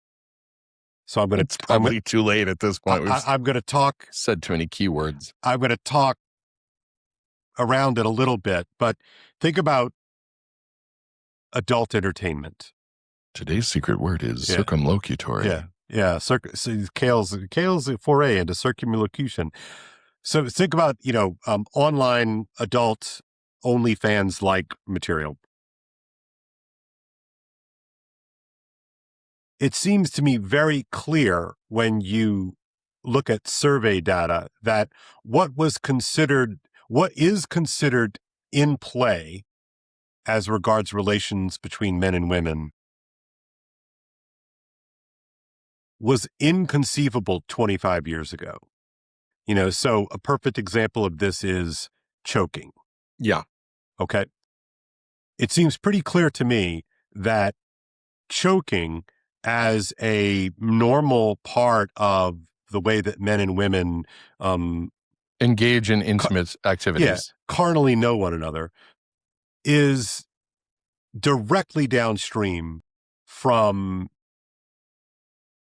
So I'm going to... It's probably too late at this point. I'm going to talk... Said too many keywords. I'm going to talk around it a little bit, but think about adult entertainment. Today's secret word is circumlocutory. Kale's foray into circumlocution. So think about, you know, online adult OnlyFans like material. It seems to me very clear when you look at survey data that what is considered in play as regards relations between men and women was inconceivable 25 years ago. You know, so a perfect example of this is choking. Yeah. Okay. It seems pretty clear to me that choking as a normal part of the way that men and women engage in intimate activities, carnally know one another, is directly downstream from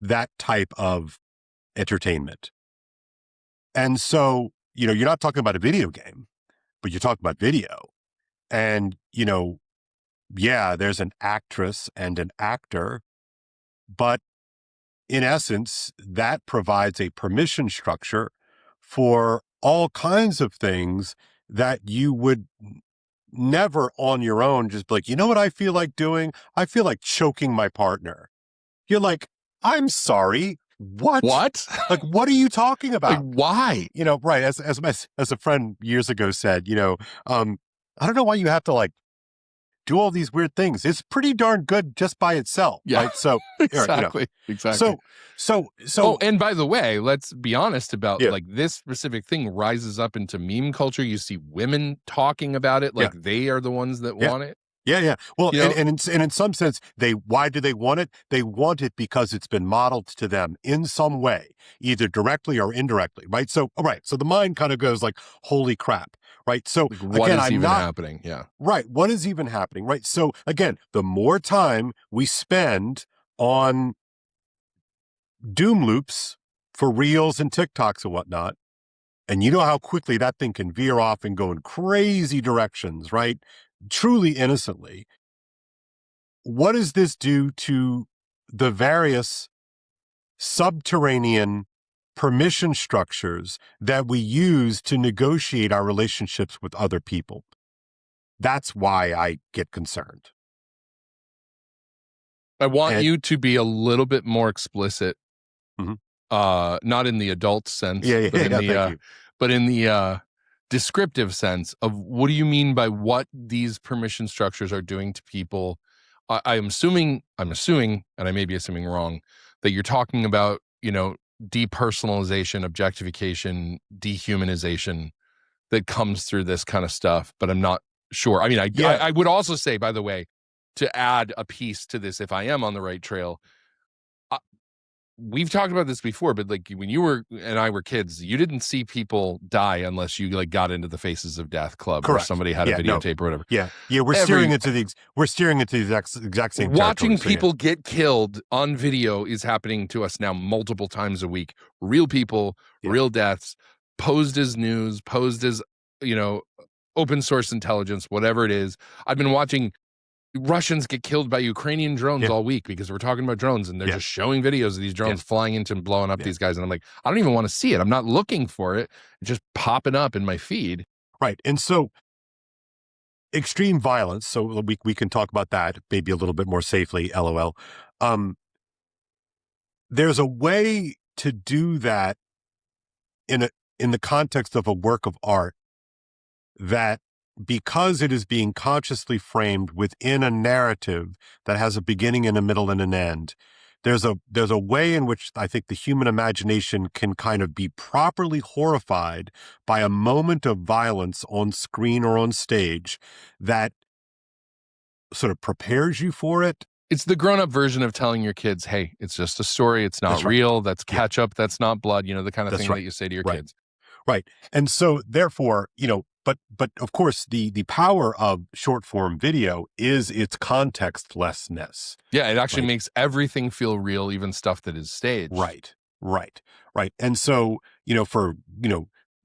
that type of entertainment. And so, you know, you're not talking about a video game, but you're talking about video. And, you know, there's an actress and an actor, but in essence, that provides a permission structure for all kinds of things that you would never on your own just be like, you know what I feel like doing? I feel like choking my partner. You're like, I'm sorry. What? Like, what are you talking about? Like, why? You know, right. As a friend years ago said, you know, I don't know why you have to like do all these weird things. It's pretty darn good just by itself. Yeah. Right. So exactly. So, and by the way, let's be honest about like this specific thing rises up into meme culture. You see women talking about it like they are the ones that want it. Yeah. Well, you know? and in some sense, why do they want it? They want it because it's been modeled to them in some way, either directly or indirectly, right? So, all right. So the mind kind of goes like, holy crap, right? So like, what again, is even happening? Yeah. Right. What is even happening? Right. So again, the more time we spend on doom loops for reels and TikToks and whatnot, and you know how quickly that thing can veer off and go in crazy directions, right? Truly innocently. What does this do to the various subterranean permission structures that we use to negotiate our relationships with other people? That's why I get concerned. I want you to be a little bit more explicit, not in the adult sense, but in the descriptive sense of what do you mean by what these permission structures are doing to people. I'm assuming, and I may be assuming wrong, that you're talking about, depersonalization, objectification, dehumanization that comes through this kind of stuff, but I'm not sure. I mean, I would also say, by the way, to add a piece to this, if I am on the right trail, we've talked about this before, but like when you and I were kids, you didn't see people die unless you like got into the Faces of Death club. Correct. Or somebody had a videotape or whatever. Yeah. We're steering into the exact same. Watching people get killed on video is happening to us now multiple times a week. Real people, real deaths, posed as news, posed as open source intelligence, whatever it is. I've been watching Russians get killed by Ukrainian drones all week because we're talking about drones, and they're just showing videos of these drones flying into and blowing up these guys. And I'm like, I don't even want to see it. I'm not looking for it. It's just popping up in my feed. Right. And so extreme violence. So we can talk about that maybe a little bit more safely. LOL. There's a way to do that in the context of a work of art that, because it is being consciously framed within a narrative that has a beginning and a middle and an end, there's a way in which I think the human imagination can kind of be properly horrified by a moment of violence on screen or on stage that sort of prepares you for it. It's the grown-up version of telling your kids, hey, it's just a story. It's not real. That's ketchup. That's not blood. The kind of thing that you say to your kids. Right. And so therefore, but of course the power of short form video is its contextlessness. Yeah, it actually makes everything feel real, even stuff that is staged. Right. And so, for,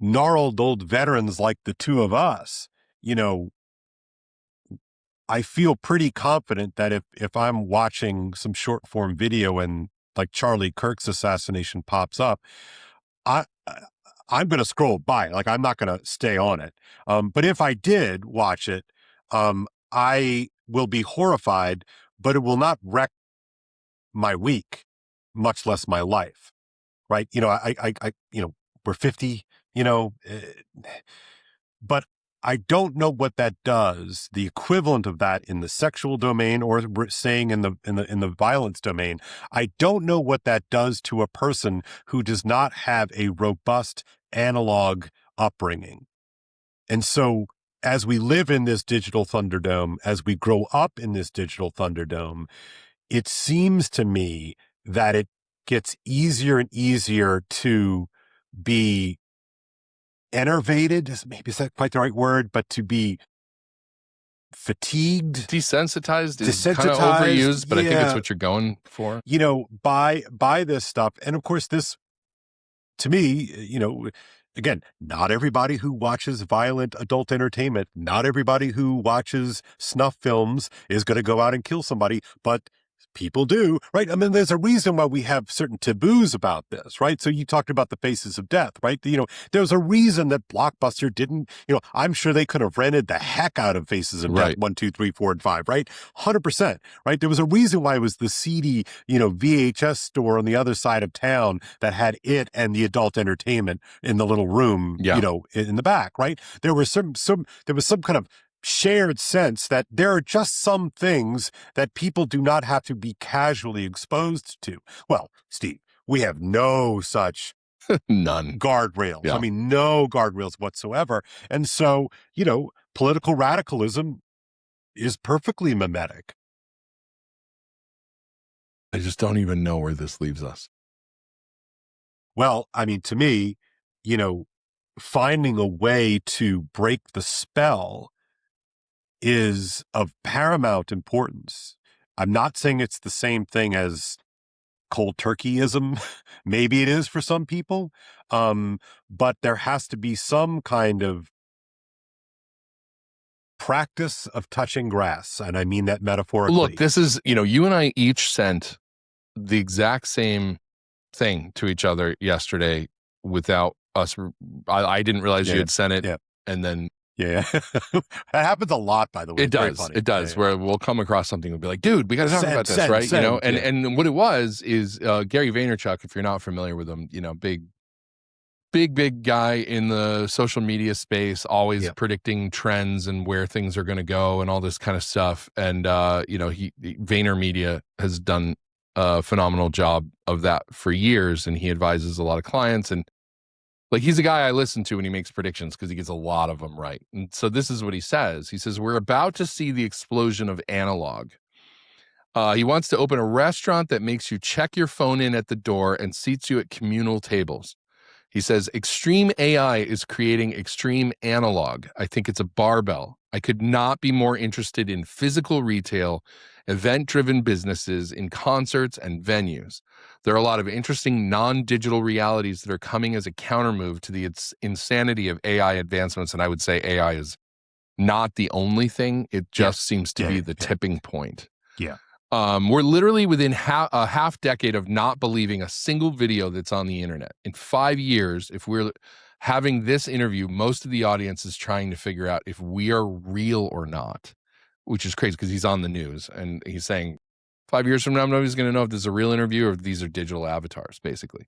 gnarled old veterans like the two of us, I feel pretty confident that if I'm watching some short form video and like Charlie Kirk's assassination pops up, I'm going to scroll by. Like, I'm not going to stay on it. But if I did watch it, I will be horrified, but it will not wreck my week, much less my life. Right. We're 50, but I don't know what that does, the equivalent of that in the sexual domain, or saying in the violence domain. I don't know what that does to a person who does not have a robust analog upbringing. And so as we live in this digital Thunderdome, as we grow up in this digital Thunderdome, it seems to me that it gets easier and easier to be enervated, maybe is that quite the right word, but to be fatigued. Desensitized is kind of overused, but I think it's what you're going for. By this stuff. And of course, this, to me, again, not everybody who watches violent adult entertainment, not everybody who watches snuff films is going to go out and kill somebody, but people do, right? I mean, there's a reason why we have certain taboos about this, right? So you talked about the Faces of Death, right? There's a reason that Blockbuster didn't, I'm sure they could have rented the heck out of Faces of Death 1, 2, 3, 4, and 5, right? 100%, right? There was a reason why it was the seedy, VHS store on the other side of town that had it and the adult entertainment in the little room, in the back, right? There was some kind of shared sense that there are just some things that people do not have to be casually exposed to. Well, Steve, we have no such guardrails. Yeah. I mean, no guardrails whatsoever. And so, political radicalism is perfectly mimetic. I just don't even know where this leaves us. Well, I mean, to me, finding a way to break the spell is of paramount importance. I'm not saying it's the same thing as cold turkeyism. Maybe it is for some people. But there has to be some kind of practice of touching grass. And I mean that metaphorically. Look, this is, you and I each sent the exact same thing to each other yesterday without us. I didn't realize you had sent it. Yeah. And then yeah, that happens a lot, by the way. It does. It does. Where we'll come across something, we'll be like, "Dude, we got to talk about this, right?" And what it was is Gary Vaynerchuk. If you're not familiar with him, big big guy in the social media space, always predicting trends and where things are going to go and all this kind of stuff. And, VaynerMedia has done a phenomenal job of that for years. And he advises a lot of clients. And like, he's a guy I listen to when he makes predictions because he gets a lot of them right. And so this is what he says. He says, we're about to see the explosion of analog. He wants to open a restaurant that makes you check your phone in at the door and seats you at communal tables. He says, extreme AI is creating extreme analog. I think it's a barbell. I could not be more interested in physical retail, event-driven businesses, in concerts and venues. There are a lot of interesting non-digital realities that are coming as a countermove to the insanity of AI advancements. And I would say AI is not the only thing. It just seems to be the tipping point. Yeah. We're literally within a half decade of not believing a single video that's on the internet. In 5 years, if we're having this interview, most of the audience is trying to figure out if we are real or not, which is crazy because he's on the news and he's saying 5 years from now, nobody's going to know if this is a real interview or if these are digital avatars, basically.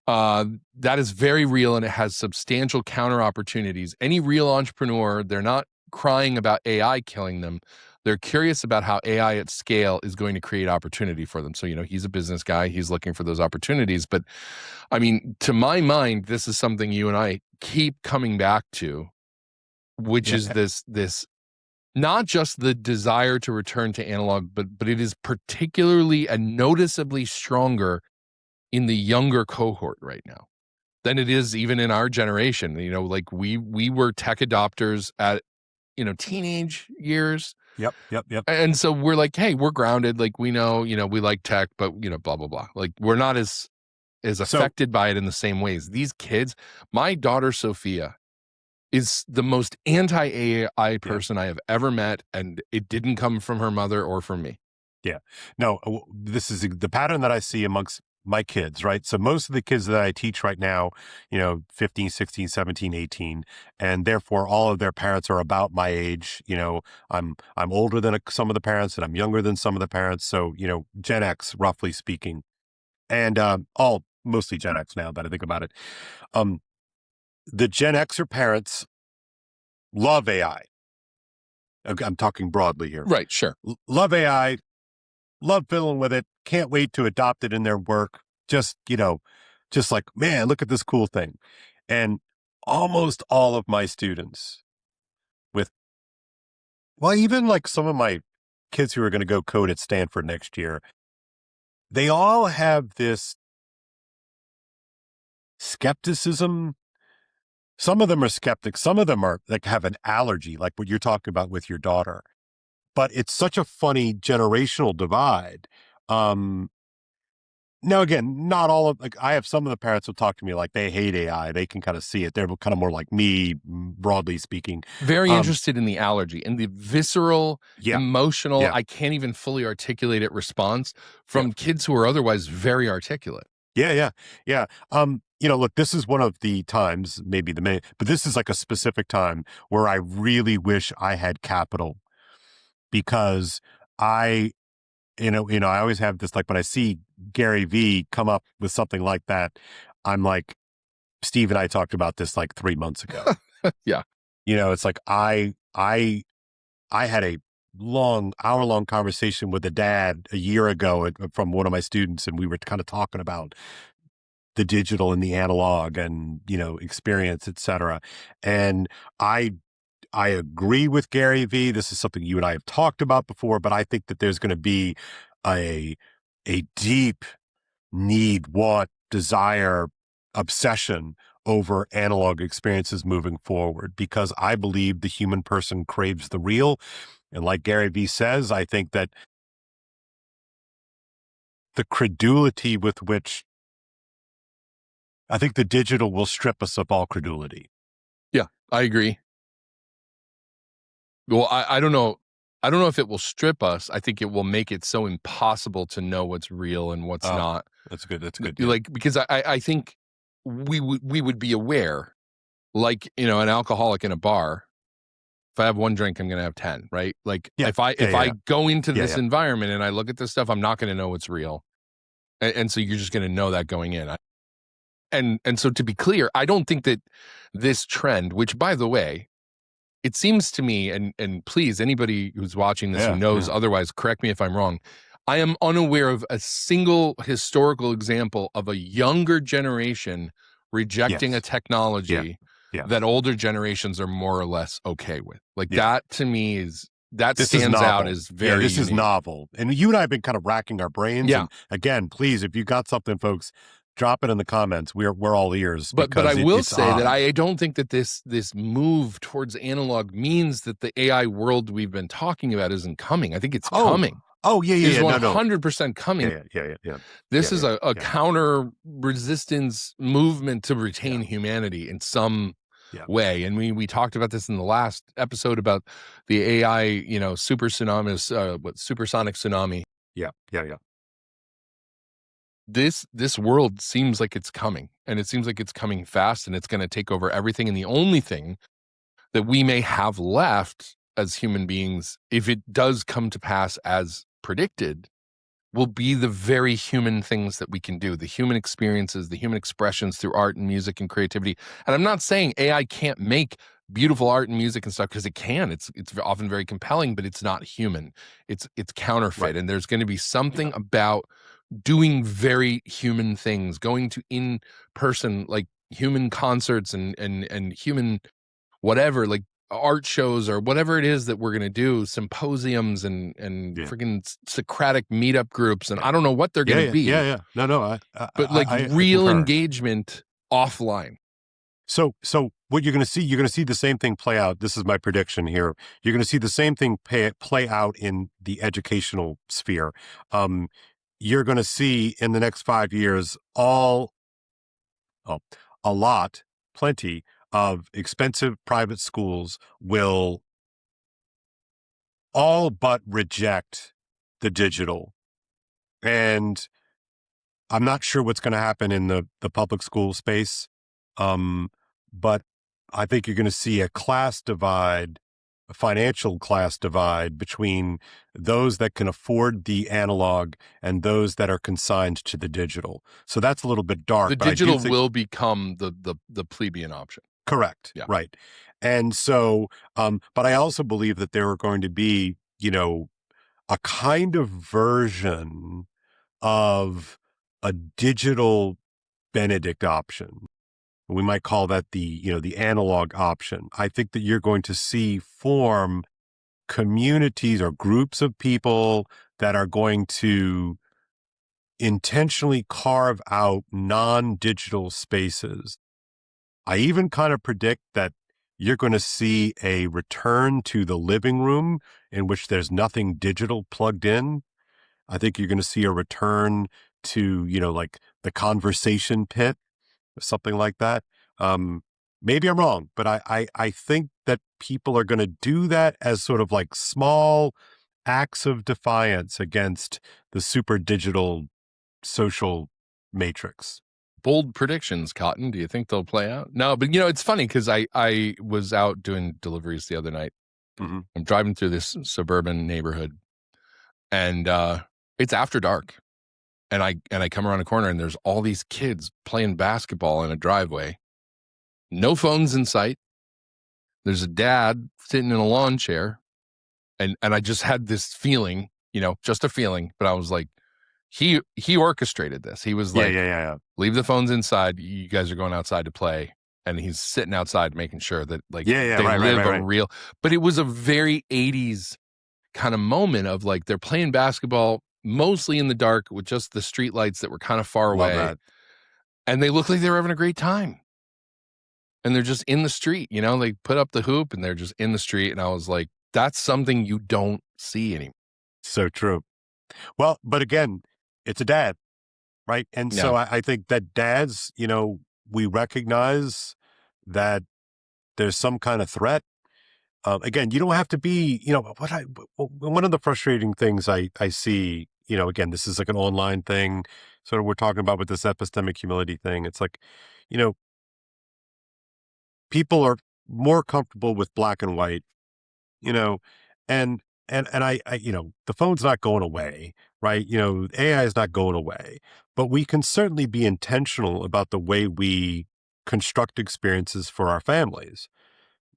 That is very real and it has substantial counter opportunities. Any real entrepreneur, they're not crying about AI killing them. They're curious about how AI at scale is going to create opportunity for them. So, he's a business guy. He's looking for those opportunities. But, I mean, to my mind, this is something you and I keep coming back to, which is this not just the desire to return to analog, but it is particularly and noticeably stronger in the younger cohort right now than it is even in our generation. Like we were tech adopters at, teenage years. Yep. And so we're like, hey, we're grounded. Like we know, we like tech, but blah, blah, blah. Like we're not as affected by it in the same ways. These kids, my daughter, Sophia, is the most anti-AI person I have ever met. And it didn't come from her mother or from me. Yeah. No, this is the pattern that I see amongst my kids, right? So most of the kids that I teach right now, 15, 16, 17, 18, and therefore all of their parents are about my age. I'm older than some of the parents and I'm younger than some of the parents. So, Gen X, roughly speaking, and all mostly Gen X now that I think about it. The Gen Xer parents love AI. I'm talking broadly here. Right, sure. Love AI, love fiddling with it, can't wait to adopt it in their work. Just like, man, look at this cool thing. And almost all of my students even like some of my kids who are going to go code at Stanford next year, they all have this skepticism. Some of them are skeptics. Some of them are like have an allergy, like what you're talking about with your daughter. But it's such a funny generational divide. Now, again, not all of, like, I have some of the parents who talk to me like they hate AI. They can kind of see it. They're kind of more like me, broadly speaking. Very interested in the allergy and the visceral, emotional, I can't even fully articulate it response from kids who are otherwise very articulate. Yeah. Look, this is one of the times, maybe the main, but this is like a specific time where I really wish I had capital because I always have this, like when I see Gary V come up with something like that, I'm like, Steve and I talked about this like 3 months ago. Yeah. It's like I had a hour-long conversation with a dad a year ago from one of my students, and we were kind of talking about the digital and the analog and, experience, et cetera. And I agree with Gary V. This is something you and I have talked about before, but I think that there's going to be a deep need, want, desire, obsession over analog experiences moving forward, because I believe the human person craves the real. And like Gary V says, I think that the credulity with which I think the digital will strip us of all credulity. Yeah, I agree. Well, I don't know. I don't know if it will strip us. I think it will make it so impossible to know what's real and what's not. That's good. Yeah. Like, because I think we would be aware, like, an alcoholic in a bar. If I have one drink, I'm going to have 10, right? Like if I go into this environment and I look at this stuff, I'm not going to know what's real. And so you're just going to know that going in. And so to be clear, I don't think that this trend, which by the way, it seems to me, and please, anybody who's watching this who knows otherwise, correct me if I'm wrong. I am unaware of a single historical example of a younger generation rejecting a technology that older generations are more or less okay with. Like that to me is, this stands out as very this unique. is novel. And you and I have been kind of racking our brains. Yeah. And again, please, if you got something, folks, drop it in the comments. We're all ears. But I will say that I don't think that this move towards analog means that the AI world we've been talking about isn't coming. I think it's coming. Oh, yeah. It's 100% coming. Yeah. This is a counter resistance movement to retain humanity in some way. And we talked about this in the last episode about the AI, supersonic tsunami. Yeah. This world seems like it's coming, and it seems like it's coming fast, and it's going to take over everything. And the only thing that we may have left as human beings, if it does come to pass as predicted, will be the very human things that we can do, the human experiences, the human expressions through art and music and creativity. And I'm not saying AI can't make beautiful art and music and stuff, because it can. It's often very compelling, but it's not human. It's counterfeit. Right. And there's going to be something about doing very human things, going to in-person, like human concerts and human whatever, like art shows or whatever it is that we're going to do, symposiums and freaking Socratic meetup groups. And I don't know what they're going to be. Yeah. No. But real engagement offline. So what you're going to see the same thing play out. This is my prediction here. You're going to see the same thing play out in the educational sphere. You're going to see in the next 5 years plenty of expensive private schools will all but reject the digital. And I'm not sure what's going to happen in the public school space, but I think you're going to see a financial class divide between those that can afford the analog and those that are consigned to the digital. So that's a little bit dark. The digital will become the plebeian option. Correct. Yeah. Right. And so, but I also believe that there are going to be, a kind of version of a digital Benedict option. We might call that the analog option. I think that you're going to see form communities or groups of people that are going to intentionally carve out non-digital spaces. I even kind of predict that you're going to see a return to the living room in which there's nothing digital plugged in. I think you're going to see a return to, like the conversation pit, something like that. Maybe I'm wrong, but I think that people are going to do that as sort of like small acts of defiance against the super digital social matrix. Bold predictions, Cotton. Do you think they'll play out? No, but it's funny because I was out doing deliveries the other night. Mm-hmm. I'm driving through this suburban neighborhood, and it's after dark. And I come around a corner, and there's all these kids playing basketball in a driveway. No phones in sight. There's a dad sitting in a lawn chair, and I just had this feeling, just a feeling. But I was like, he orchestrated this. He was like, leave the phones inside. You guys are going outside to play. And he's sitting outside making sure that they live a real. But it was a very 80s kind of moment of like they're playing basketball mostly in the dark with just the street lights that were kind of far away. That. And they look like they were having a great time. And they're just in the street, they put up the hoop and they're just in the street. And I was like, that's something you don't see anymore. So true. Well, but again, it's a dad, right? And so I think that dads, we recognize that there's some kind of threat. Again, you don't have to be, one of the frustrating things I see, again, this is like an online thing, sort of we're talking about with this epistemic humility thing. It's like, people are more comfortable with black and white, and I the phone's not going away, right? AI is not going away, but we can certainly be intentional about the way we construct experiences for our families.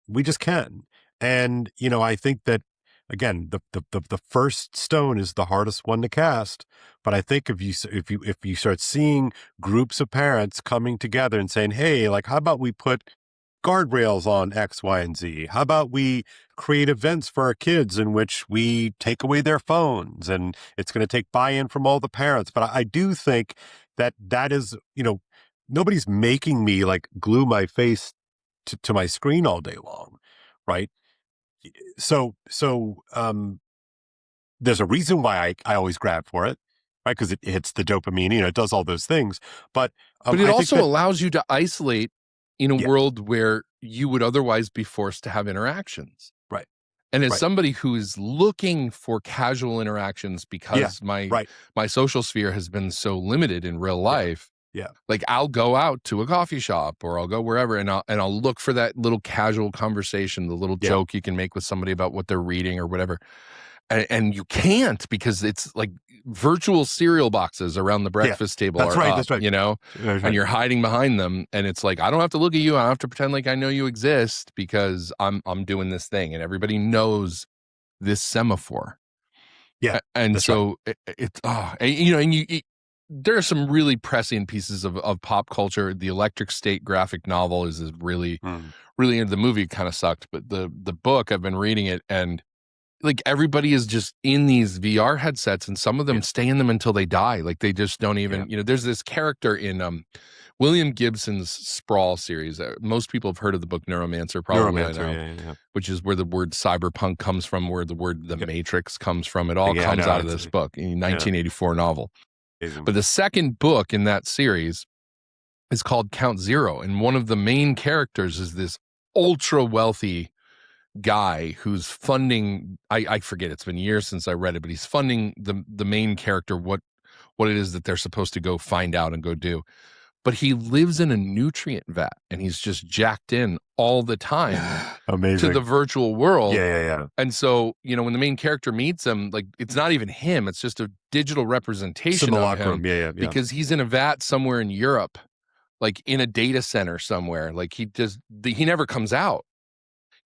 We just can. And, I think that, again, the first stone is the hardest one to cast. But I think if you start seeing groups of parents coming together and saying, hey, like, how about we put guardrails on X, Y, and Z? How about we create events for our kids in which we take away their phones? And it's going to take buy-in from all the parents. But I do think that is, nobody's making me like glue my face to my screen all day long, right? So there's a reason why I always grab for it, right? Because it hits the dopamine, it does all those things. But it also allows you to isolate in a world where you would otherwise be forced to have interactions. Right. And as somebody who is looking for casual interactions because my social sphere has been so limited in real life, like I'll go out to a coffee shop or I'll go wherever and I'll look for that little casual conversation, the little joke you can make with somebody about what they're reading or whatever. And you can't, because it's like virtual cereal boxes around the breakfast table that's right. and you're hiding behind them. And it's like, I don't have to look at you. I don't have to pretend like I know you exist because I'm doing this thing and everybody knows this semaphore. Yeah. And so there are some really prescient pieces of pop culture. The Electric State graphic novel is really, really, the movie kind of sucked, but the book, I've been reading it, and like everybody is just in these VR headsets, and some of them stay in them until they die. Like they just don't even, there's this character in William Gibson's Sprawl series. Most people have heard of the book Neuromancer, probably. Which is where the word cyberpunk comes from, where the word The Matrix comes from. It all comes out of this book, in 1984 novel. But the second book in that series is called Count Zero. And one of the main characters is this ultra wealthy guy who's funding, I forget, it's been years since I read it, but he's funding the main character, what it is that they're supposed to go find out and go do. But he lives in a nutrient vat and he's just jacked in all the time to the virtual world. Yeah. And so, when the main character meets him, like it's not even him, it's just a digital representation of him. Because he's in a vat somewhere in Europe, like in a data center somewhere. Like he never comes out.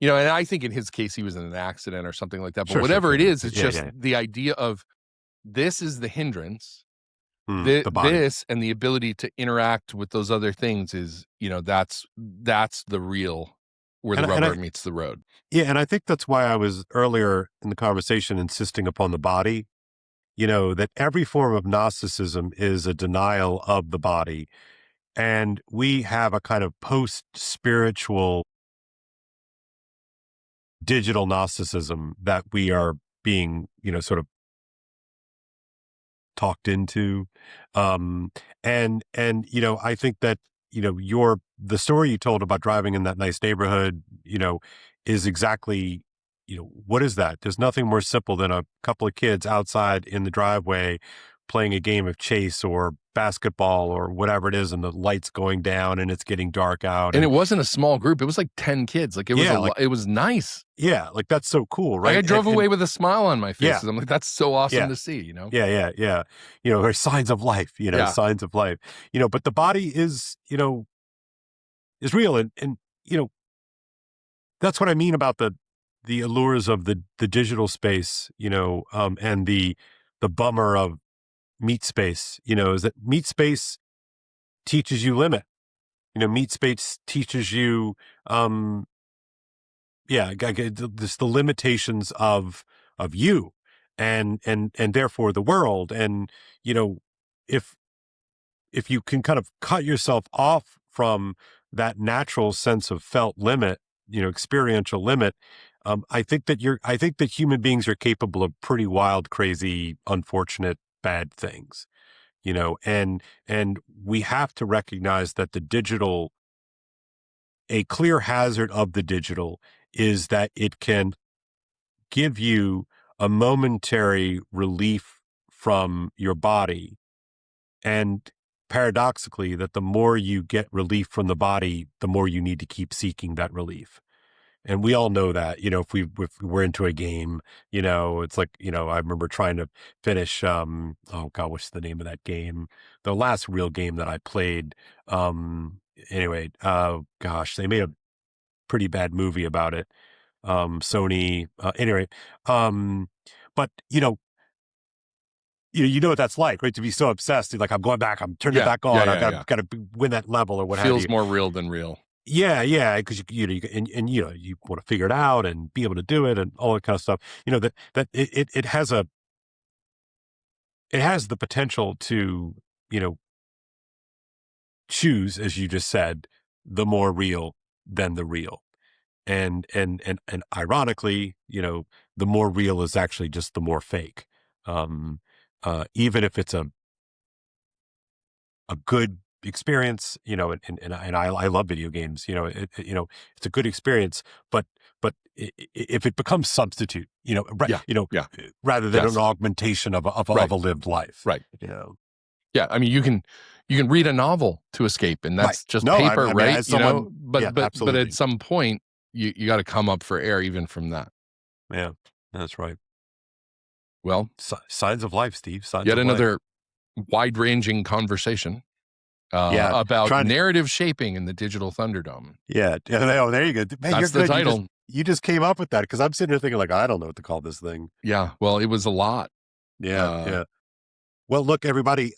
And I think in his case, he was in an accident or something like that. But whatever it is, it's just the idea of this is the hindrance. This and the ability to interact with those other things is, that's the real, where the rubber meets the road. Yeah. And I think that's why I was earlier in the conversation insisting upon the body, that every form of Gnosticism is a denial of the body. And we have a kind of post-spiritual digital Gnosticism that we are being, sort of talked into. And I think that, the story you told about driving in that nice neighborhood, is exactly, what is that? There's nothing more simple than a couple of kids outside in the driveway playing a game of chase or basketball or whatever it is, and the lights going down and it's getting dark out. And it wasn't a small group. It was like 10 kids. Like it was it was nice. Yeah. Like that's so cool, right? Like I drove away with a smile on my face. Yeah. I'm like, that's so awesome to see, Yeah. There's signs of life, signs of life, but the body is real. And that's what I mean about the allures of the digital space, and the bummer of meat space, is that meat space teaches you limit. Meat space teaches you, just the limitations of you and therefore the world. And, if you can kind of cut yourself off from that natural sense of felt limit, experiential limit, I think that human beings are capable of pretty wild, crazy, unfortunate, bad things, and we have to recognize that the digital, a clear hazard of the digital is that it can give you a momentary relief from your body. And paradoxically, that the more you get relief from the body, the more you need to keep seeking that relief. And we all know that, if we're into a game, it's like, I remember trying to finish, oh God, what's the name of that game? The last real game that I played. Anyway, gosh, they made a pretty bad movie about it. Sony, anyway, but you know what that's like, right? To be so obsessed, like I'm going back, I'm turning it back on. I've got to win that level or what have you. Feels more real than real. Yeah, because you want to figure it out and be able to do it and all that kind of stuff. That it has the potential to choose, as you just said, the more real than the real, and ironically, the more real is actually just the more fake. Even if it's a good experience, and I love video games. It's a good experience, but if it becomes substitute, rather than an augmentation of a lived life, right? Yeah, I mean, you can read a novel to escape, and that's just paper, right? But at some point, you got to come up for air even from that. Yeah, that's right. Well, signs of life, Steve. Yet another wide-ranging conversation about narrative shaping in the digital Thunderdome. Yeah. Oh, there you go. Man, that's the title. You just came up with that, because I'm sitting here thinking, like, I don't know what to call this thing. Yeah. Well, it was a lot. Yeah. Well, look, everybody.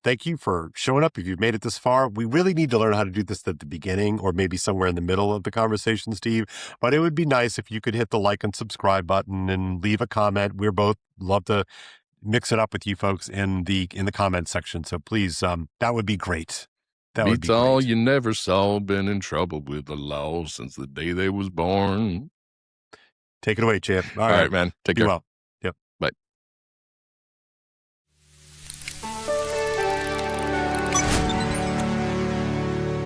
Thank you for showing up. If you've made it this far, we really need to learn how to do this at the beginning or maybe somewhere in the middle of the conversation, Steve. But it would be nice if you could hit the like and subscribe button and leave a comment. We're both love to mix it up with you folks in the comment section. So please, that would be great. That would be great. All you never saw, been in trouble with the law since the day they was born. Take it away, champ. All right, man. Take care. Well.